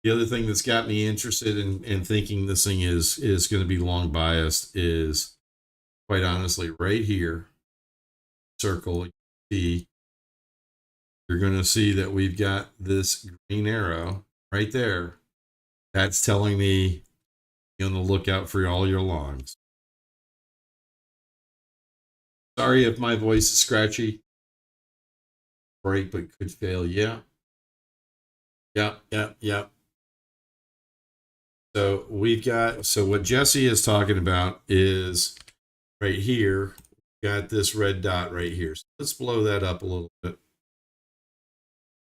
The other thing that's got me interested in thinking this thing is going to be long biased is, quite honestly, right here, circle T, you're going to see that we've got this green arrow right there. That's telling me be on the lookout for all your longs. Sorry if my voice is scratchy. Break, but could fail. Yeah. So what Jesse is talking about is right here. Got this red dot right here. So let's blow that up a little bit.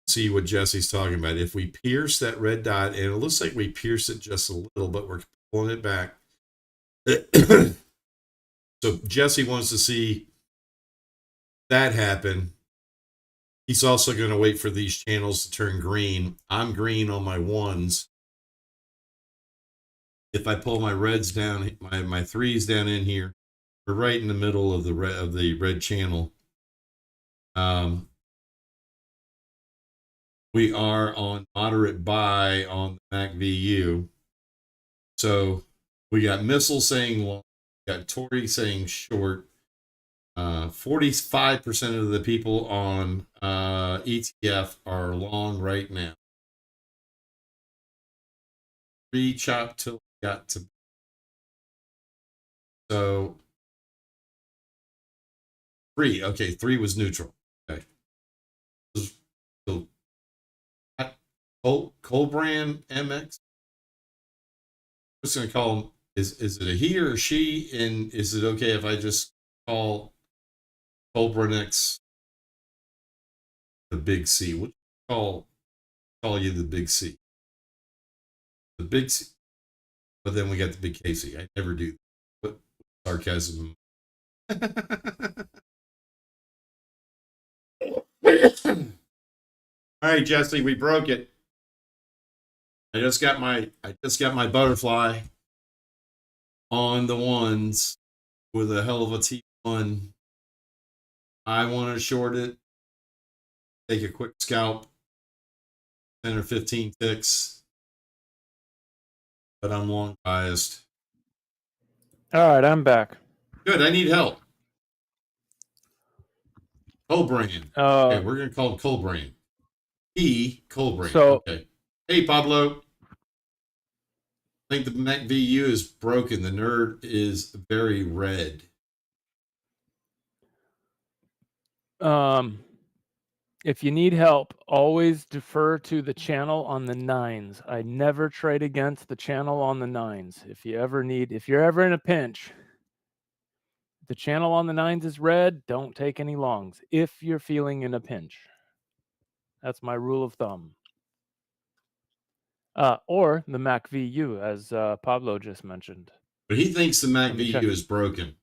See what Jesse's talking about. If we pierce that red dot, and it looks like we pierce it just a little, but we're pulling it back. So Jesse wants to see that happen. He's also going to wait for these channels to turn green. I'm green on my 1s. If I pull my reds down, my 3s down in here, we're right in the middle of the red channel. We are on moderate buy on the Mac VU. So we got Missile saying long, we got Tori saying short. 45% of the people on ETF are long right now. 3 chop till got to. So 3. Okay, 3 was neutral. Okay. So Colbrand MX. I'm just gonna call him. Is it a he or a she? And is it okay if I just call Colbrand X the big C? What call you the big C? The big C. But then we got the big KC. I never do. But sarcasm. All right, Jesse, we broke it. I just got my butterfly on the 1s. with a hell of a T1. I want to short it, take a quick scalp, 10 or 15 ticks, but I'm long biased. All right, I'm back. Good, I need help. Colbrain. Okay, we're going to call him Colbrain. Colbrain. So, okay. Hey, Pablo. I think the Mac VU is broken. The nerd is very red. if you need help, always defer to the channel on the 9s. I never trade against the channel on the 9s. If you're ever in a pinch, the channel on the 9s is red, don't take any longs if you're feeling in a pinch. That's my rule of thumb. Or the Mac VU, as Pablo just mentioned. But he thinks the Mac VU is broken.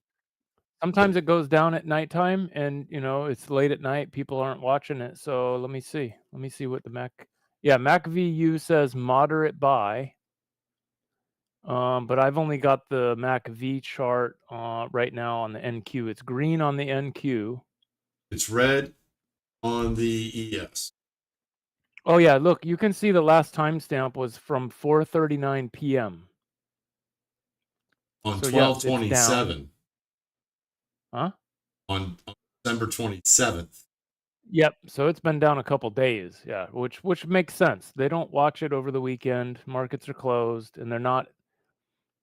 Sometimes it goes down at nighttime, and it's late at night. People aren't watching it. So let me see. Let me see what the Mac. Yeah, Mac VU says moderate buy. But I've only got the Mac V chart right now on the NQ. It's green on the NQ. It's red on the ES. Oh yeah, look, you can see the last timestamp was from 4:39 p.m. On So, 12/27. Huh? On December 27th. Yep. So it's been down a couple days. Yeah, which makes sense. They don't watch it over the weekend. Markets are closed, and they're not.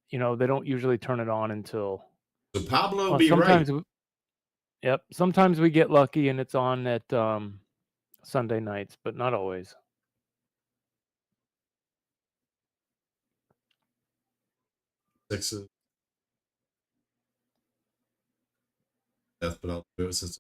They don't usually turn it on until. So Pablo be sometimes right. Yep. Sometimes we get lucky and it's on at Sunday nights, but not always. Sixes. Death, but I'll do it since.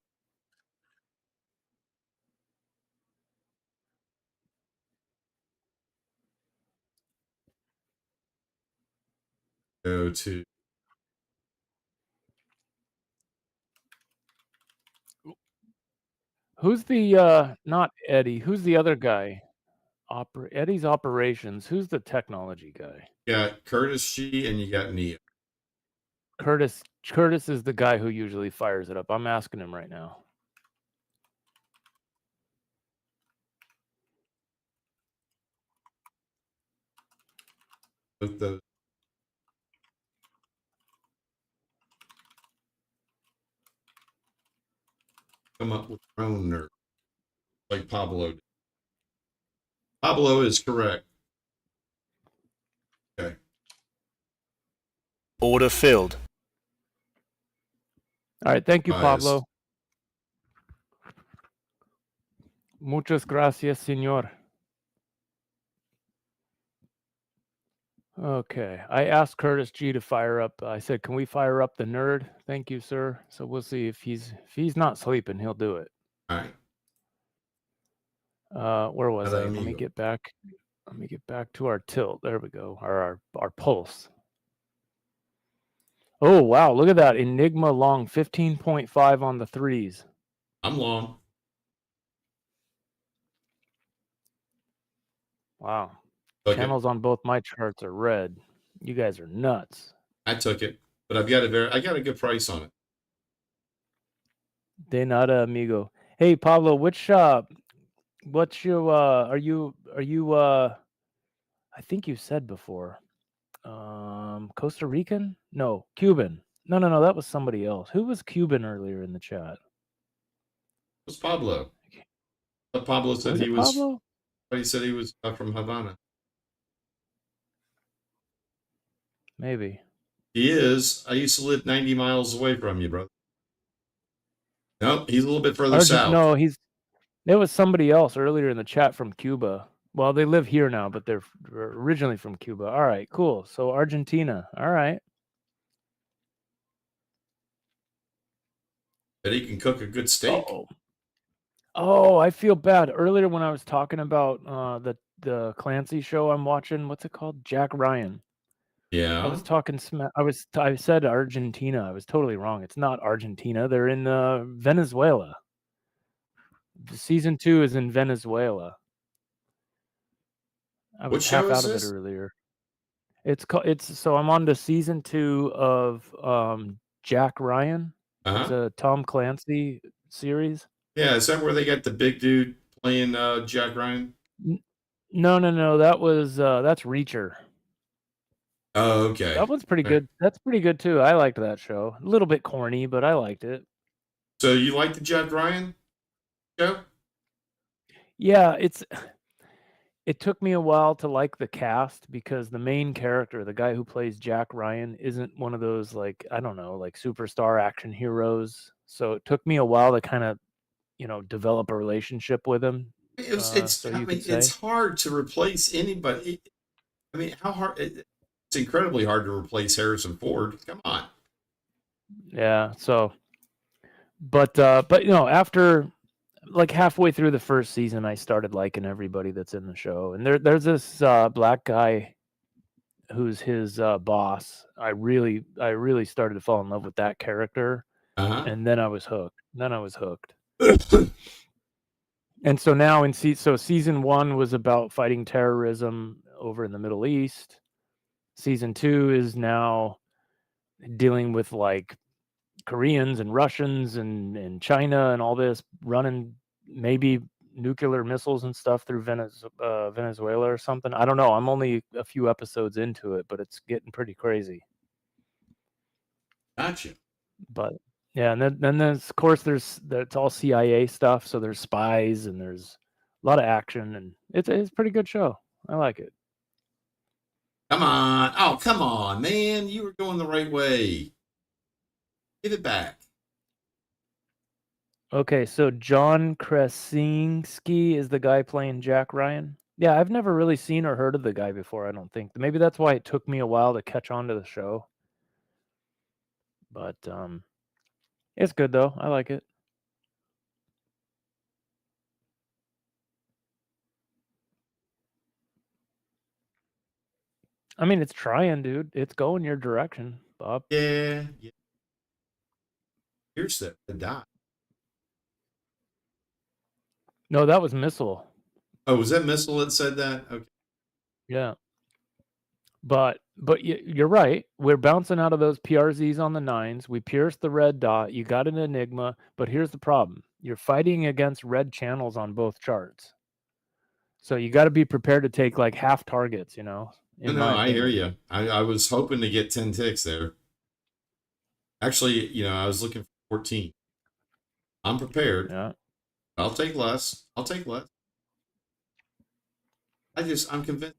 Go to. Who's the not Eddie? Who's the other guy? Eddie's operations. Who's the technology guy? You got Curtis Shee and you got Neo. Curtis is the guy who usually fires it up. I'm asking him right now. Both those. Come up with your own nerd. Like Pablo did. Pablo is correct. Okay. Order filled. All right, thank you, Biased. Pablo. Muchas gracias, señor. Okay, I asked Curtis G to fire up. I said, "Can we fire up the nerd?" Thank you, sir. So we'll see if he's not sleeping, he'll do it. All right. Where was I? Amigo. Let me get back to our tilt. There we go. Our pulse. Oh wow, look at that Enigma long 15.5 on the 3s. I'm long. Wow. Okay. Channels on both my charts are red. You guys are nuts. I took it, but I got a good price on it. De nada, amigo. Hey Pablo, what's your are you I think you said before. Costa Rican? No, Cuban. No, that was somebody else. Who was Cuban earlier in the chat? It was Pablo. But Pablo said Was he it was. Pablo? But he said he was from Havana. Maybe. He is. I used to live 90 miles away from you, brother. No, he's a little bit further south. No, there was somebody else earlier in the chat from Cuba. Well, they live here now, but they're originally from Cuba. All right, cool. So Argentina. All right. But he can cook a good steak. Oh, I feel bad. Earlier when I was talking about the Clancy show I'm watching, what's it called? Jack Ryan. Yeah. I was talking I said Argentina. I was totally wrong. It's not Argentina. They're in Venezuela. Season 2 is in Venezuela. I was half out of it earlier. So I'm on to season 2 of Jack Ryan. It's Uh-huh. a Tom Clancy series. Yeah, is that where they got the big dude playing Jack Ryan? No. That's Reacher. Oh, okay. That one's pretty Okay. good. That's pretty good too. I liked that show. A little bit corny, but I liked it. So you like the Jack Ryan show? Yeah, it took me a while to like the cast because the main character, the guy who plays Jack Ryan, isn't one of those like, I don't know, like superstar action heroes. So it took me a while to kind of, develop a relationship with him. So I you mean, could say. it's hard to replace anybody. I mean, how hard? It's incredibly hard to replace Harrison Ford. Come on. Yeah. So, but after like halfway through the first season, I started liking everybody that's in the show. And there's this black guy who's his boss. I really started to fall in love with that character, Uh and then I was hooked. huh. And so now season 1 was about fighting terrorism over in the Middle East. Season 2 is now dealing with like Koreans and Russians and China and all this, running maybe nuclear missiles and stuff through Venezuela or something. I don't know. I'm only a few episodes into it, but it's getting pretty crazy. Gotcha. But yeah, and then there's, of course, it's all CIA stuff, so there's spies and there's a lot of action, and it's a pretty good show. I like it. Come on. Oh, come on, man. You were going the right way. Give it back. Okay, so John Krasinski is the guy playing Jack Ryan. Yeah, I've never really seen or heard of the guy before, I don't think. Maybe that's why it took me a while to catch on to the show. But it's good though. I like it. I mean, it's trying, dude. It's going your direction, Bob. Yeah. Yeah. Here's the dot. No, that was Missile. Oh, was that Missile that said that? Okay. Yeah. But you're right. We're bouncing out of those PRZs on the 9s. We pierced the red dot. You got an Enigma, but here's the problem. You're fighting against red channels on both charts. So you got to be prepared to take like half targets, No, my I hear opinion. you. I was hoping to get 10 ticks there. Actually, I was looking for 14. I'm prepared. Yeah. I'll take less. I'm convinced.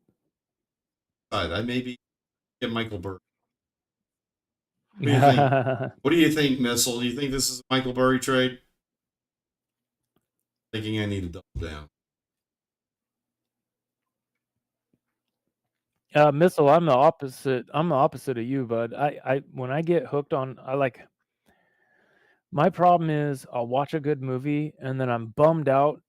I maybe get Michael Burry. What do you think? What do you think, Missile? Do you think this is a Michael Burry trade? Thinking I need to double down. Missile, I'm the opposite. I'm the opposite of you, bud. I when I get hooked on, my problem is I'll watch a good movie and then I'm bummed out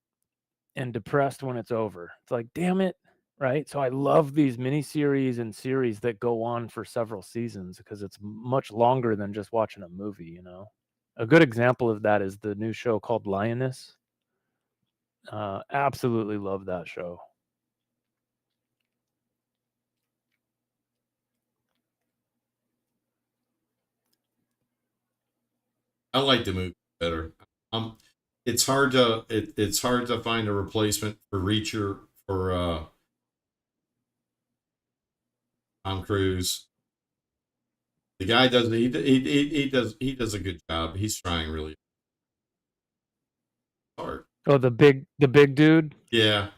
and depressed when it's over. It's like, damn it, right? So I love these miniseries and series that go on for several seasons because it's much longer than just watching a movie. A good example of that is the new show called Lioness. Absolutely love that show. I like the movie better. It's hard to find a replacement for Reacher for Tom Cruise. The guy does he does a good job. He's trying really hard. Oh, the big dude. Yeah.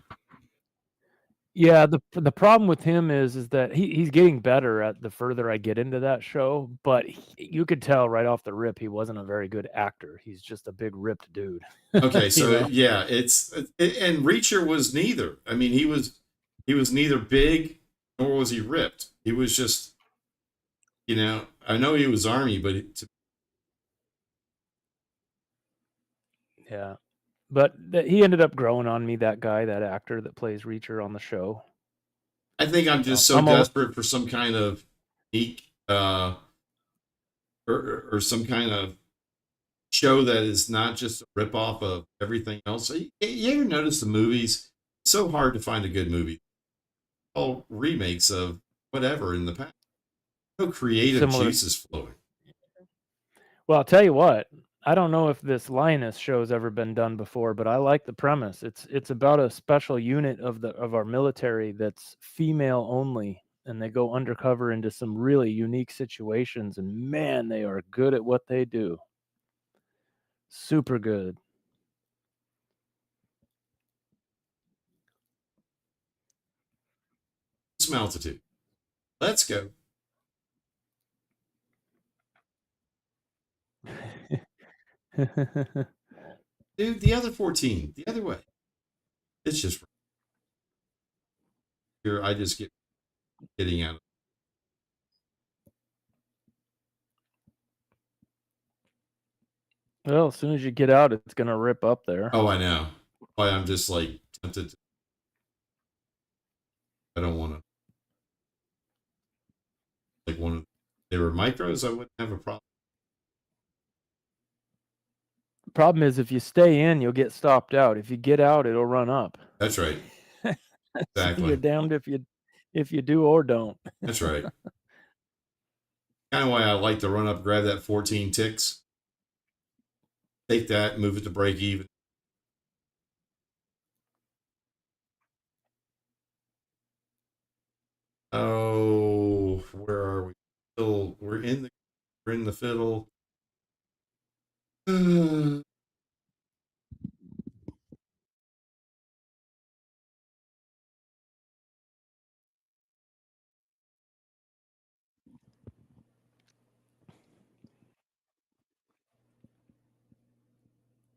Yeah, the problem with him is that he's getting better at the further I get into that show, but you could tell right off the rip he wasn't a very good actor. He's just a big ripped dude. Okay, so yeah, and Reacher was neither. I mean, he was neither big nor was he ripped. He was just, I know he was Army, but Yeah. But he ended up growing on me, that guy, that actor that plays Reacher on the show. I think I'm just so desperate for some kind of unique or some kind of show that is not just a ripoff of everything else. You ever notice the movies? It's so hard to find a good movie. All remakes of whatever in the past. No creative juices flowing. Well, I'll tell you what. I don't know if this lioness show's ever been done before, but I like the premise. It's about a special unit of our military that's female only, and they go undercover into some really unique situations, and man, they are good at what they do. Super good. Some altitude. Let's go. Dude, the other 14, the other way. It's just here. I just get getting out of. Well, as soon as you get out, it's gonna rip up there. Oh, I know. Why I'm just like tempted. I don't want to. Like one of they were micros, I wouldn't have a problem. The problem is if you stay in, you'll get stopped out. If you get out, it'll run up. That's right. Exactly. So you're damned if you do or don't. That's right. Kind of why I like to run up, grab that 14 ticks, take that, move it to break even. Oh, where are we? Still, we're in the fiddle.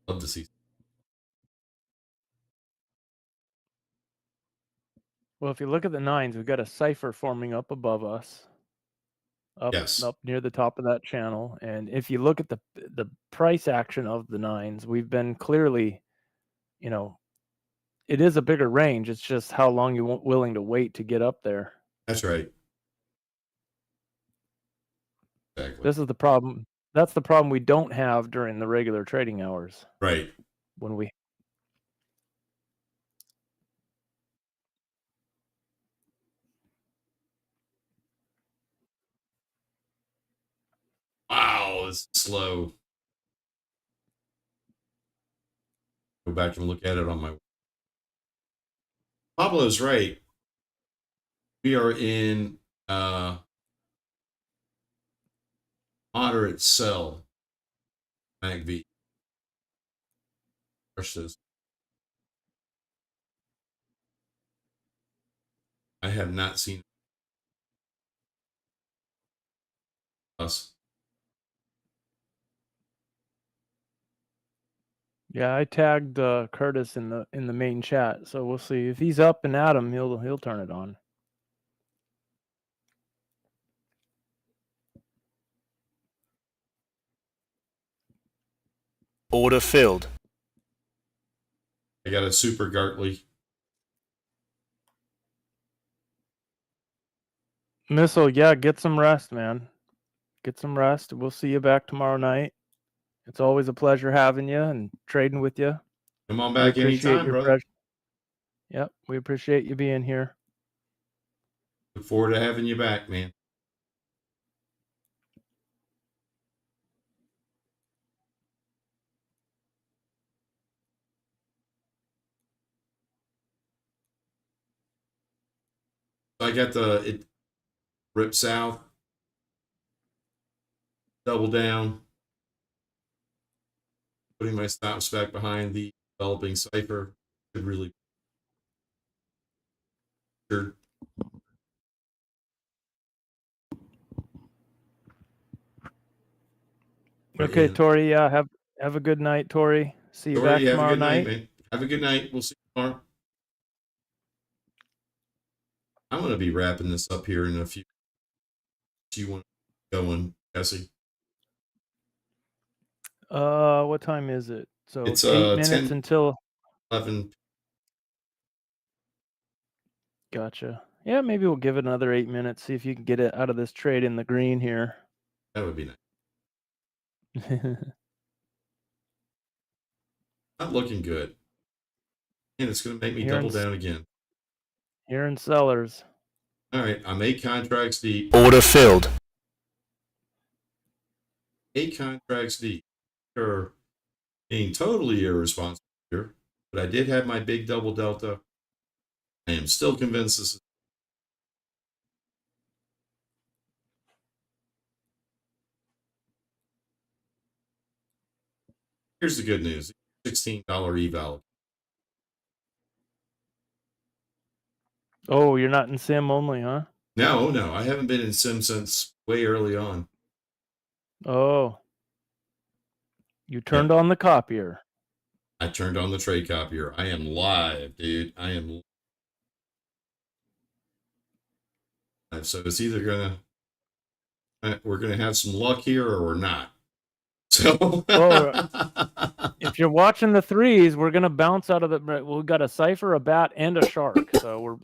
Love to see. Well, if you look at the nines, we've got a cipher forming up above us, up near the top of that channel. And if you look at the price action of the nines, we've been clearly, it is a bigger range. It's just how long you're willing to wait to get up there. That's right. Exactly. This is the problem. That's the problem we don't have during the regular trading hours. Right. When we Wow, it's slow. Go back and look at it on my. Pablo's right. We are in moderate sell. MACV. Versus. I have not seen us. Yeah, I tagged Curtis in the main chat, so we'll see if he's up and at him. He'll turn it on. Order filled. I got a super Gartley. Missile, yeah, get some rest, man. Get some rest. We'll see you back tomorrow night. It's always a pleasure having you and trading with you. Come on back anytime, brother. Yep, we appreciate you being here. Look forward to having you back, man. I got it rip south, double down, putting my stops back behind the developing cipher. Could really sure. Okay, Tori. Yeah, have a good night, Tori. See you back tomorrow night. Man. Have a good night. We'll see you tomorrow. I'm going to be wrapping this up here in a few. Do you want to go in, Jesse? What time is it? So it's 8 minutes until 11. Gotcha. Yeah, maybe we'll give it another 8 minutes. See if you can get it out of this trade in the green here. That would be nice. Not looking good. And it's going to make me double down again. Here in sellers. All right, I'm 8 contracts deep. Order filled. 8 contracts deep. Or being totally irresponsible here, but I did have my big double delta. I am still convinced this is. Here's the good news: $16 eval. Oh, you're not in sim only, huh? No, I haven't been in sim since way early on. Oh, you turned on the copier. I turned on the trade copier. I am live, dude. I am live. So it's either we're gonna have some luck here or we're not. So if you're watching the threes, we're gonna bounce out of the. We got a cipher, a bat, and a shark. So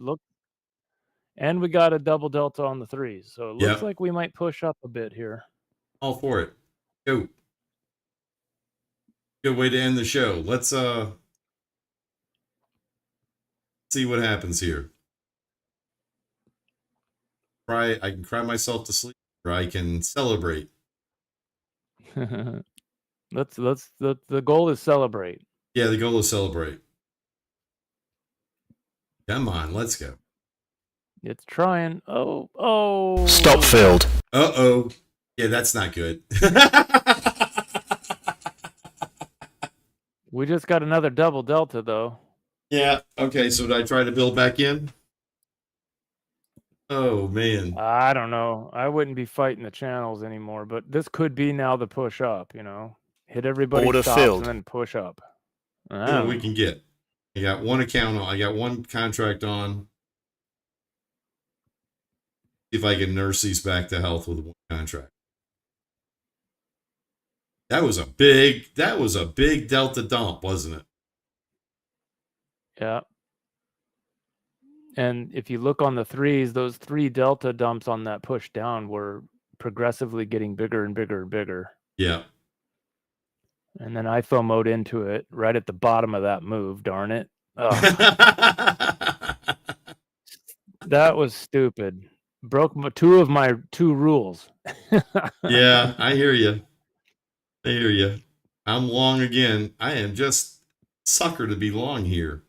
and we got a double delta on the threes. So it looks like we might push up a bit here. All for it. Go. Good way to end the show. Let's see what happens here. I can cry myself to sleep, or I can celebrate. The goal is celebrate. Yeah, the goal is celebrate. Come on, let's go. It's trying. Oh. Stop filled. Uh-oh. Yeah, that's not good. We just got another double delta, though. Yeah, okay, so did I try to build back in? Oh, man. I don't know. I wouldn't be fighting the channels anymore, but this could be now the push up, Hit everybody Order stops filled. and then push up. What we can get. I got one account on. I got one contract on. See if I can nurse these back to health with one contract. That was a big delta dump, wasn't it? Yeah. And if you look on the threes, those 3 delta dumps on that push down were progressively getting bigger and bigger and bigger. Yeah. And then I FOMO'd into it right at the bottom of that move, darn it. That was stupid. Broke 2 of my 2 rules. Yeah, I hear you. I'm long again. I am just sucker to be long here.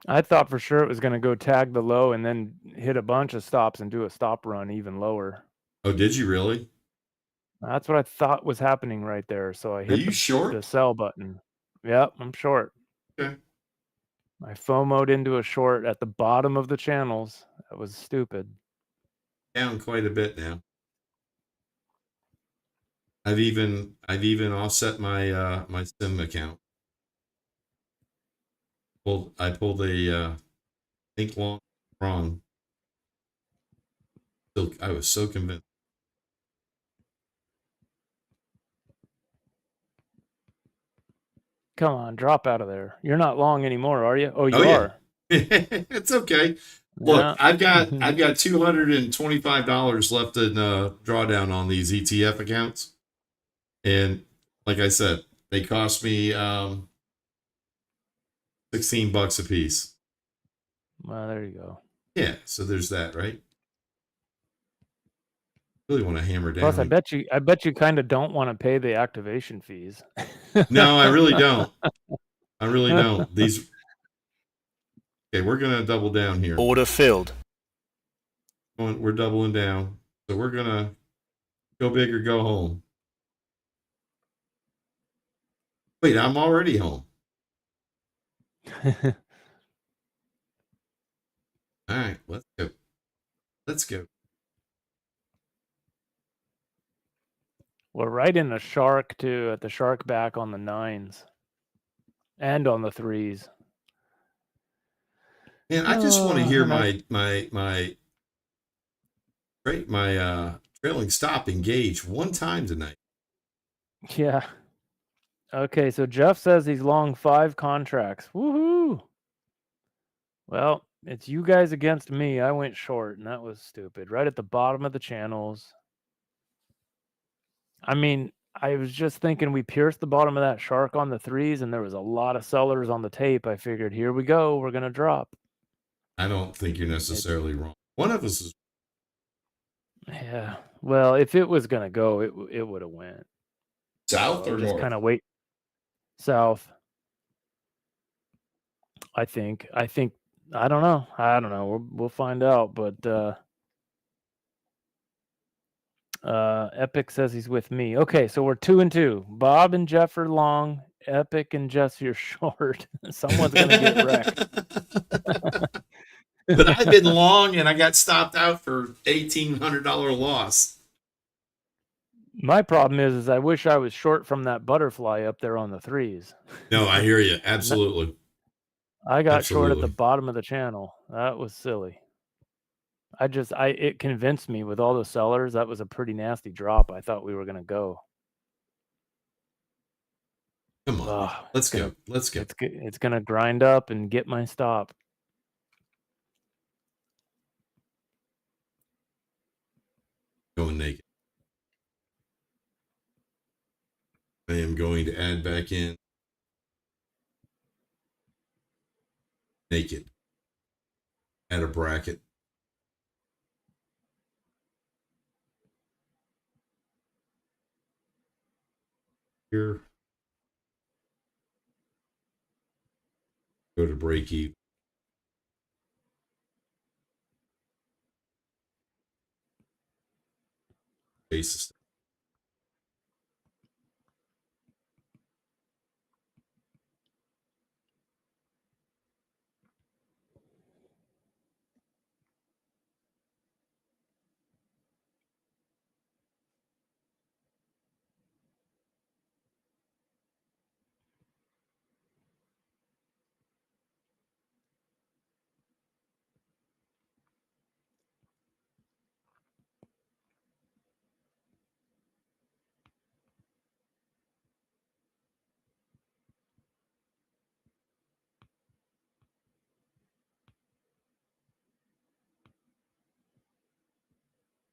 I thought for sure it was going to go tag the low and then hit a bunch of stops and do a stop run even lower. Oh, did you really? That's what I thought was happening right there. So I hit the sell button. Yep, I'm short. Okay. I FOMO'd into a short at the bottom of the channels. That was stupid. Down quite a bit now. I've even offset my my sim account. I pulled a think long wrong. I was so convinced. Come on, drop out of there. You're not long anymore, are you? Oh, you are. It's okay. Look, yeah. I've got $225 left in drawdown on these ETF accounts, and like I said, they cost me $16 a piece. Well, there you go. Yeah, so there's that, right? Really want to hammer down. Plus, I bet you kind of don't want to pay the activation fees. No, I really don't. These. Okay, we're gonna double down here. Order filled. We're doubling down, so we're gonna go big or go home. Wait, I'm already home. All right, let's go. We're right in the shark too, at the shark back on the 9s and on the 3s. Man, I just want to hear my trailing stop engage one time tonight. Yeah. Okay, so Jeff says he's long 5 contracts. Woohoo! Well, it's you guys against me. I went short, and that was stupid. Right at the bottom of the channels. I mean, I was just thinking we pierced the bottom of that shark on the 3s, and there was a lot of sellers on the tape. I figured, here we go. We're going to drop. I don't think you're necessarily wrong. One of us is. Yeah. Well, if it was gonna go, it would have went. South So or just north? kind of wait. South. I think. I don't know. We'll find out. But Epic says he's with me. Okay, so we're 2-2. Bob and Jeff are long. Epic and Jesse are short. Someone's gonna get wrecked. But I've been long and I got stopped out for $1,800 loss. My problem is I wish I was short from that butterfly up there on the threes. No, I hear you. Absolutely. I got short at the Absolutely. bottom of the channel. That was silly. It convinced me with all the sellers. That was a pretty nasty drop. I thought we were gonna go. Come on. Let's go. Let's go. It's gonna grind up and get my stop. Going naked. I am going to add back in naked. Add a bracket. Here. Go to break even. Basis.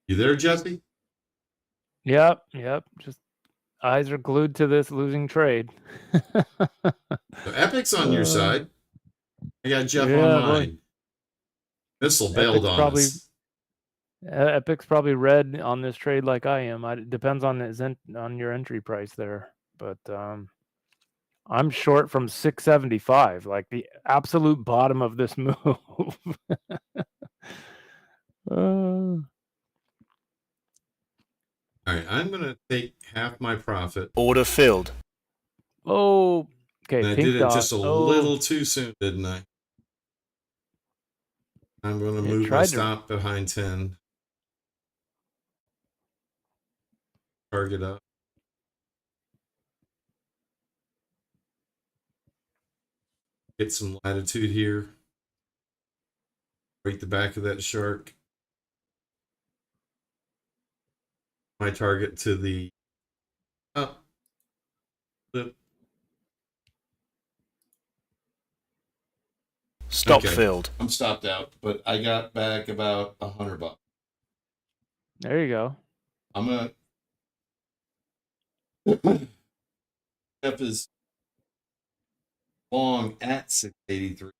You there, Jesse? Yep. Just eyes are glued to this losing trade. So Epic's on your side. I got Jeff on yeah, mine. boy. Missile bailed on us. Epic's probably red on this trade like I am. It depends on on your entry price there, but I'm short from 675, like the absolute bottom of this move. All right, I'm going to take half my profit. Order filled. Oh, okay. And I Pink did it dot. just a little too soon, didn't I? I'm going to move my stop behind 10. Target up. Get some latitude here. Break the back of that shark. My target to the up. Flip. Stop Okay. filled. I'm stopped out, but I got back about $100. There you go. I'm gonna. Jeff is long at 683.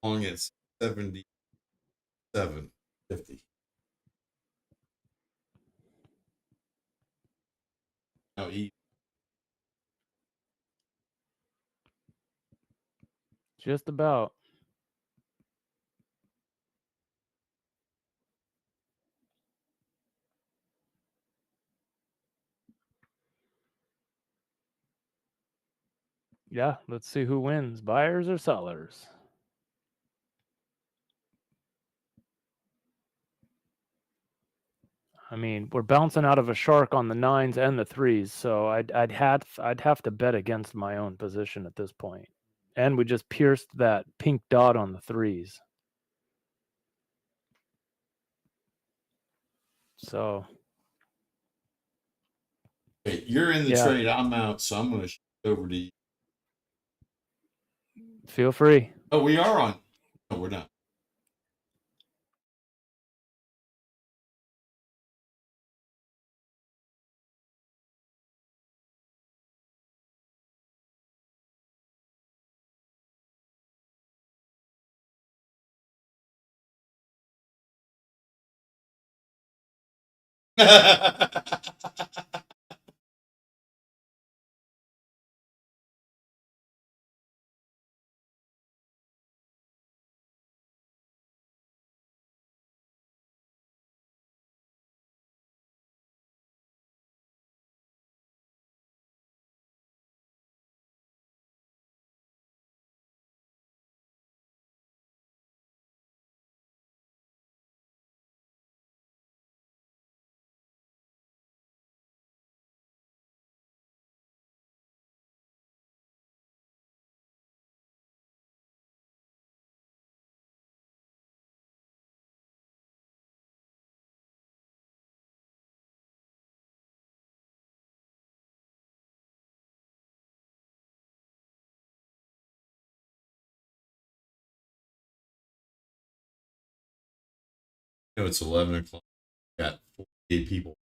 Long at 77.50. Now he. Just about. Yeah, let's see who wins, buyers or sellers. I mean, we're bouncing out of a shark on the 9s and the 3s, so I'd have to bet against my own position at this point. And we just pierced that pink dot on the 3s. So. Hey, you're in the trade. I'm out, so I'm going to shift over to you. Feel free. Oh, we are on. No, we're not. It's 11 o'clock. Got 48 people,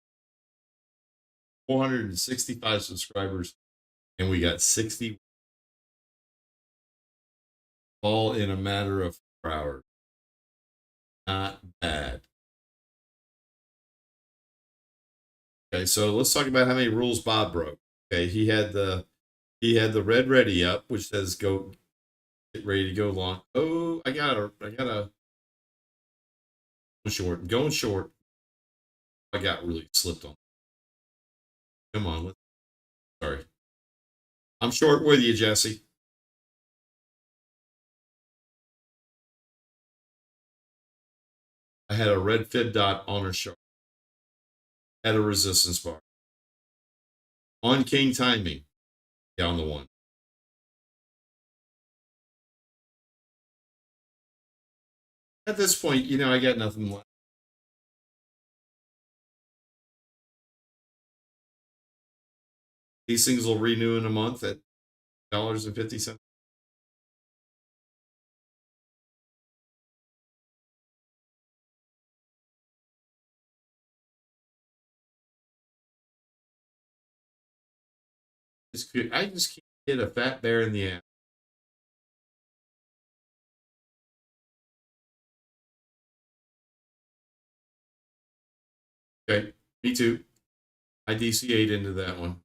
465 subscribers, and we got 60 all in a matter of 4 hours. Not bad. Okay, so let's talk about how many rules Bob broke. Okay, he had the red ready up, which says go get ready to go long. Oh, I gotta going short. I got really slipped on. Come on, sorry. I'm short with you, Jesse. I had a red fib dot on a sharp. Had a resistance bar. On king timing. Down the one. At this point, I got nothing left. These things will renew in a month at $50. I just can't hit a fat bear in the ass. Okay, me too. I DC8 into that one.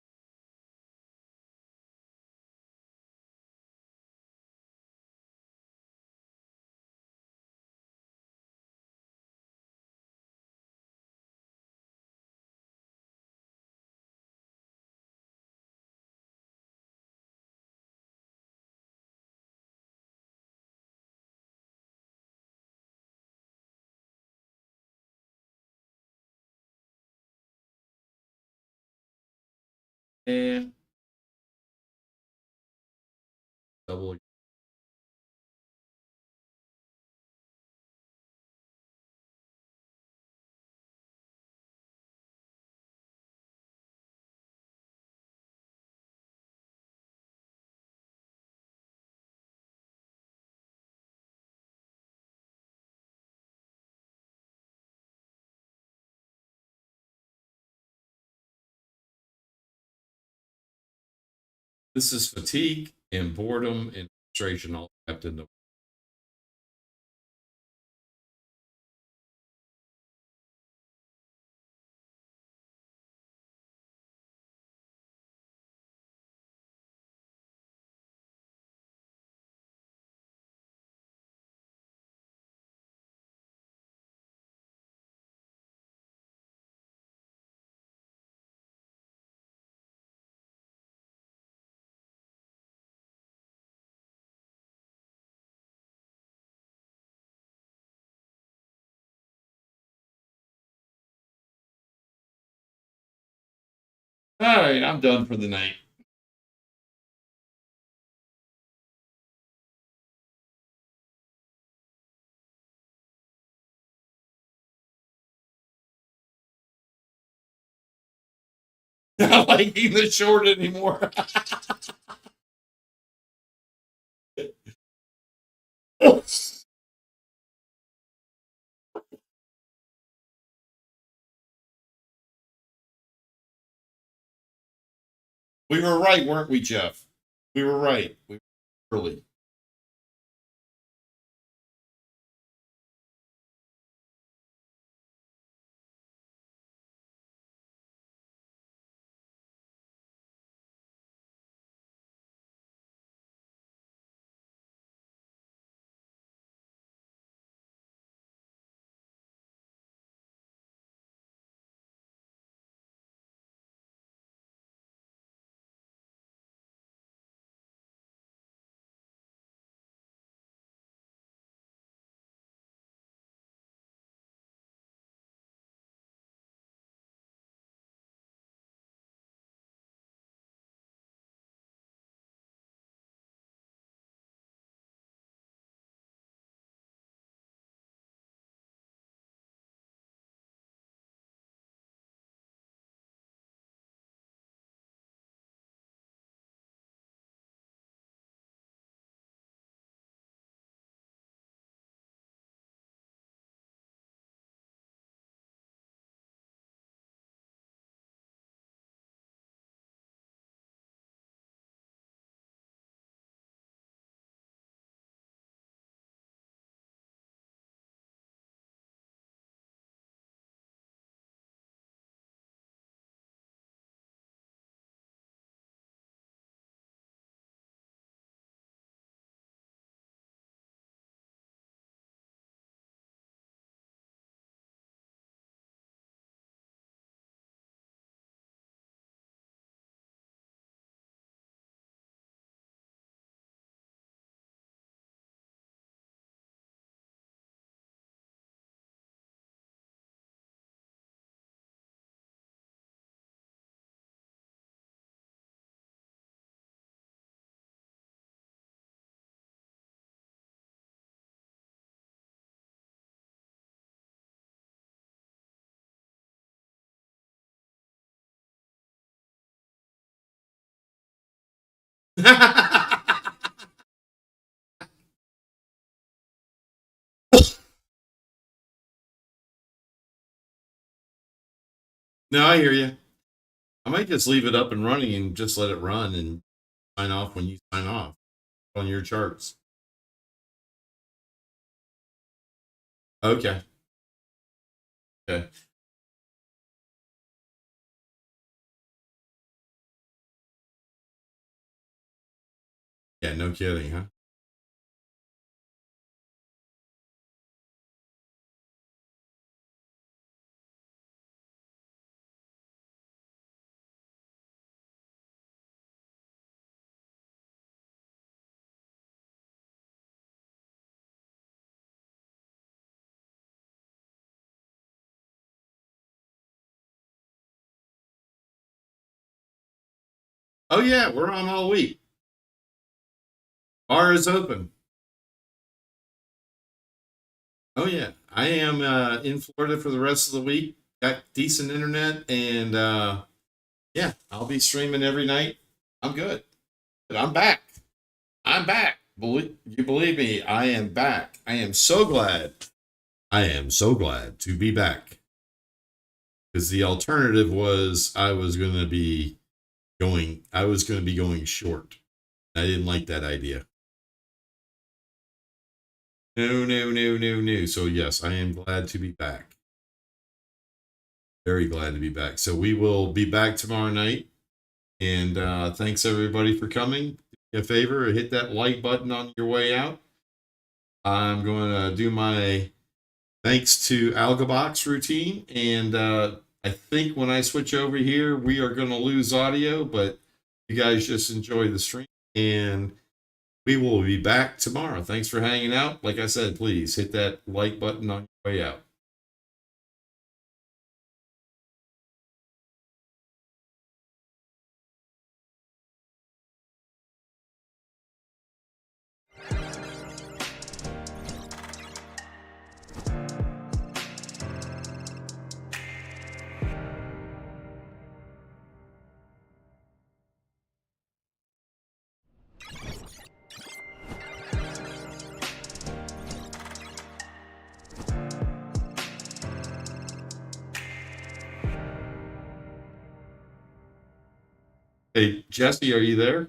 And double. This is fatigue and boredom and frustration all wrapped into. All right, I'm done for the night. Not liking the short anymore. We were right, weren't we, Jeff? We were right. We were early. No, I hear you. I might just leave it up and running and just let it run and sign off when you sign off on your charts. Okay. Okay. Yeah, no kidding, huh? Oh yeah, we're on all week. Bar is open. Oh yeah, I am in Florida for the rest of the week. Got decent internet, and yeah, I'll be streaming every night. I'm good, but I'm back. I'm back. You believe me? I am back. I am so glad. I am so glad to be back. Because the alternative was I was going to be going short. I didn't like that idea. No. So yes, I am glad to be back. Very glad to be back. So we will be back tomorrow night. And thanks everybody for coming. Do me a favor, hit that like button on your way out. I'm going to do my thanks to AlgoBox routine. And I think when I switch over here, we are going to lose audio, but you guys just enjoy the stream. And we will be back tomorrow. Thanks for hanging out. Like I said, please hit that like button on your way out. Hey, Jesse, are you there?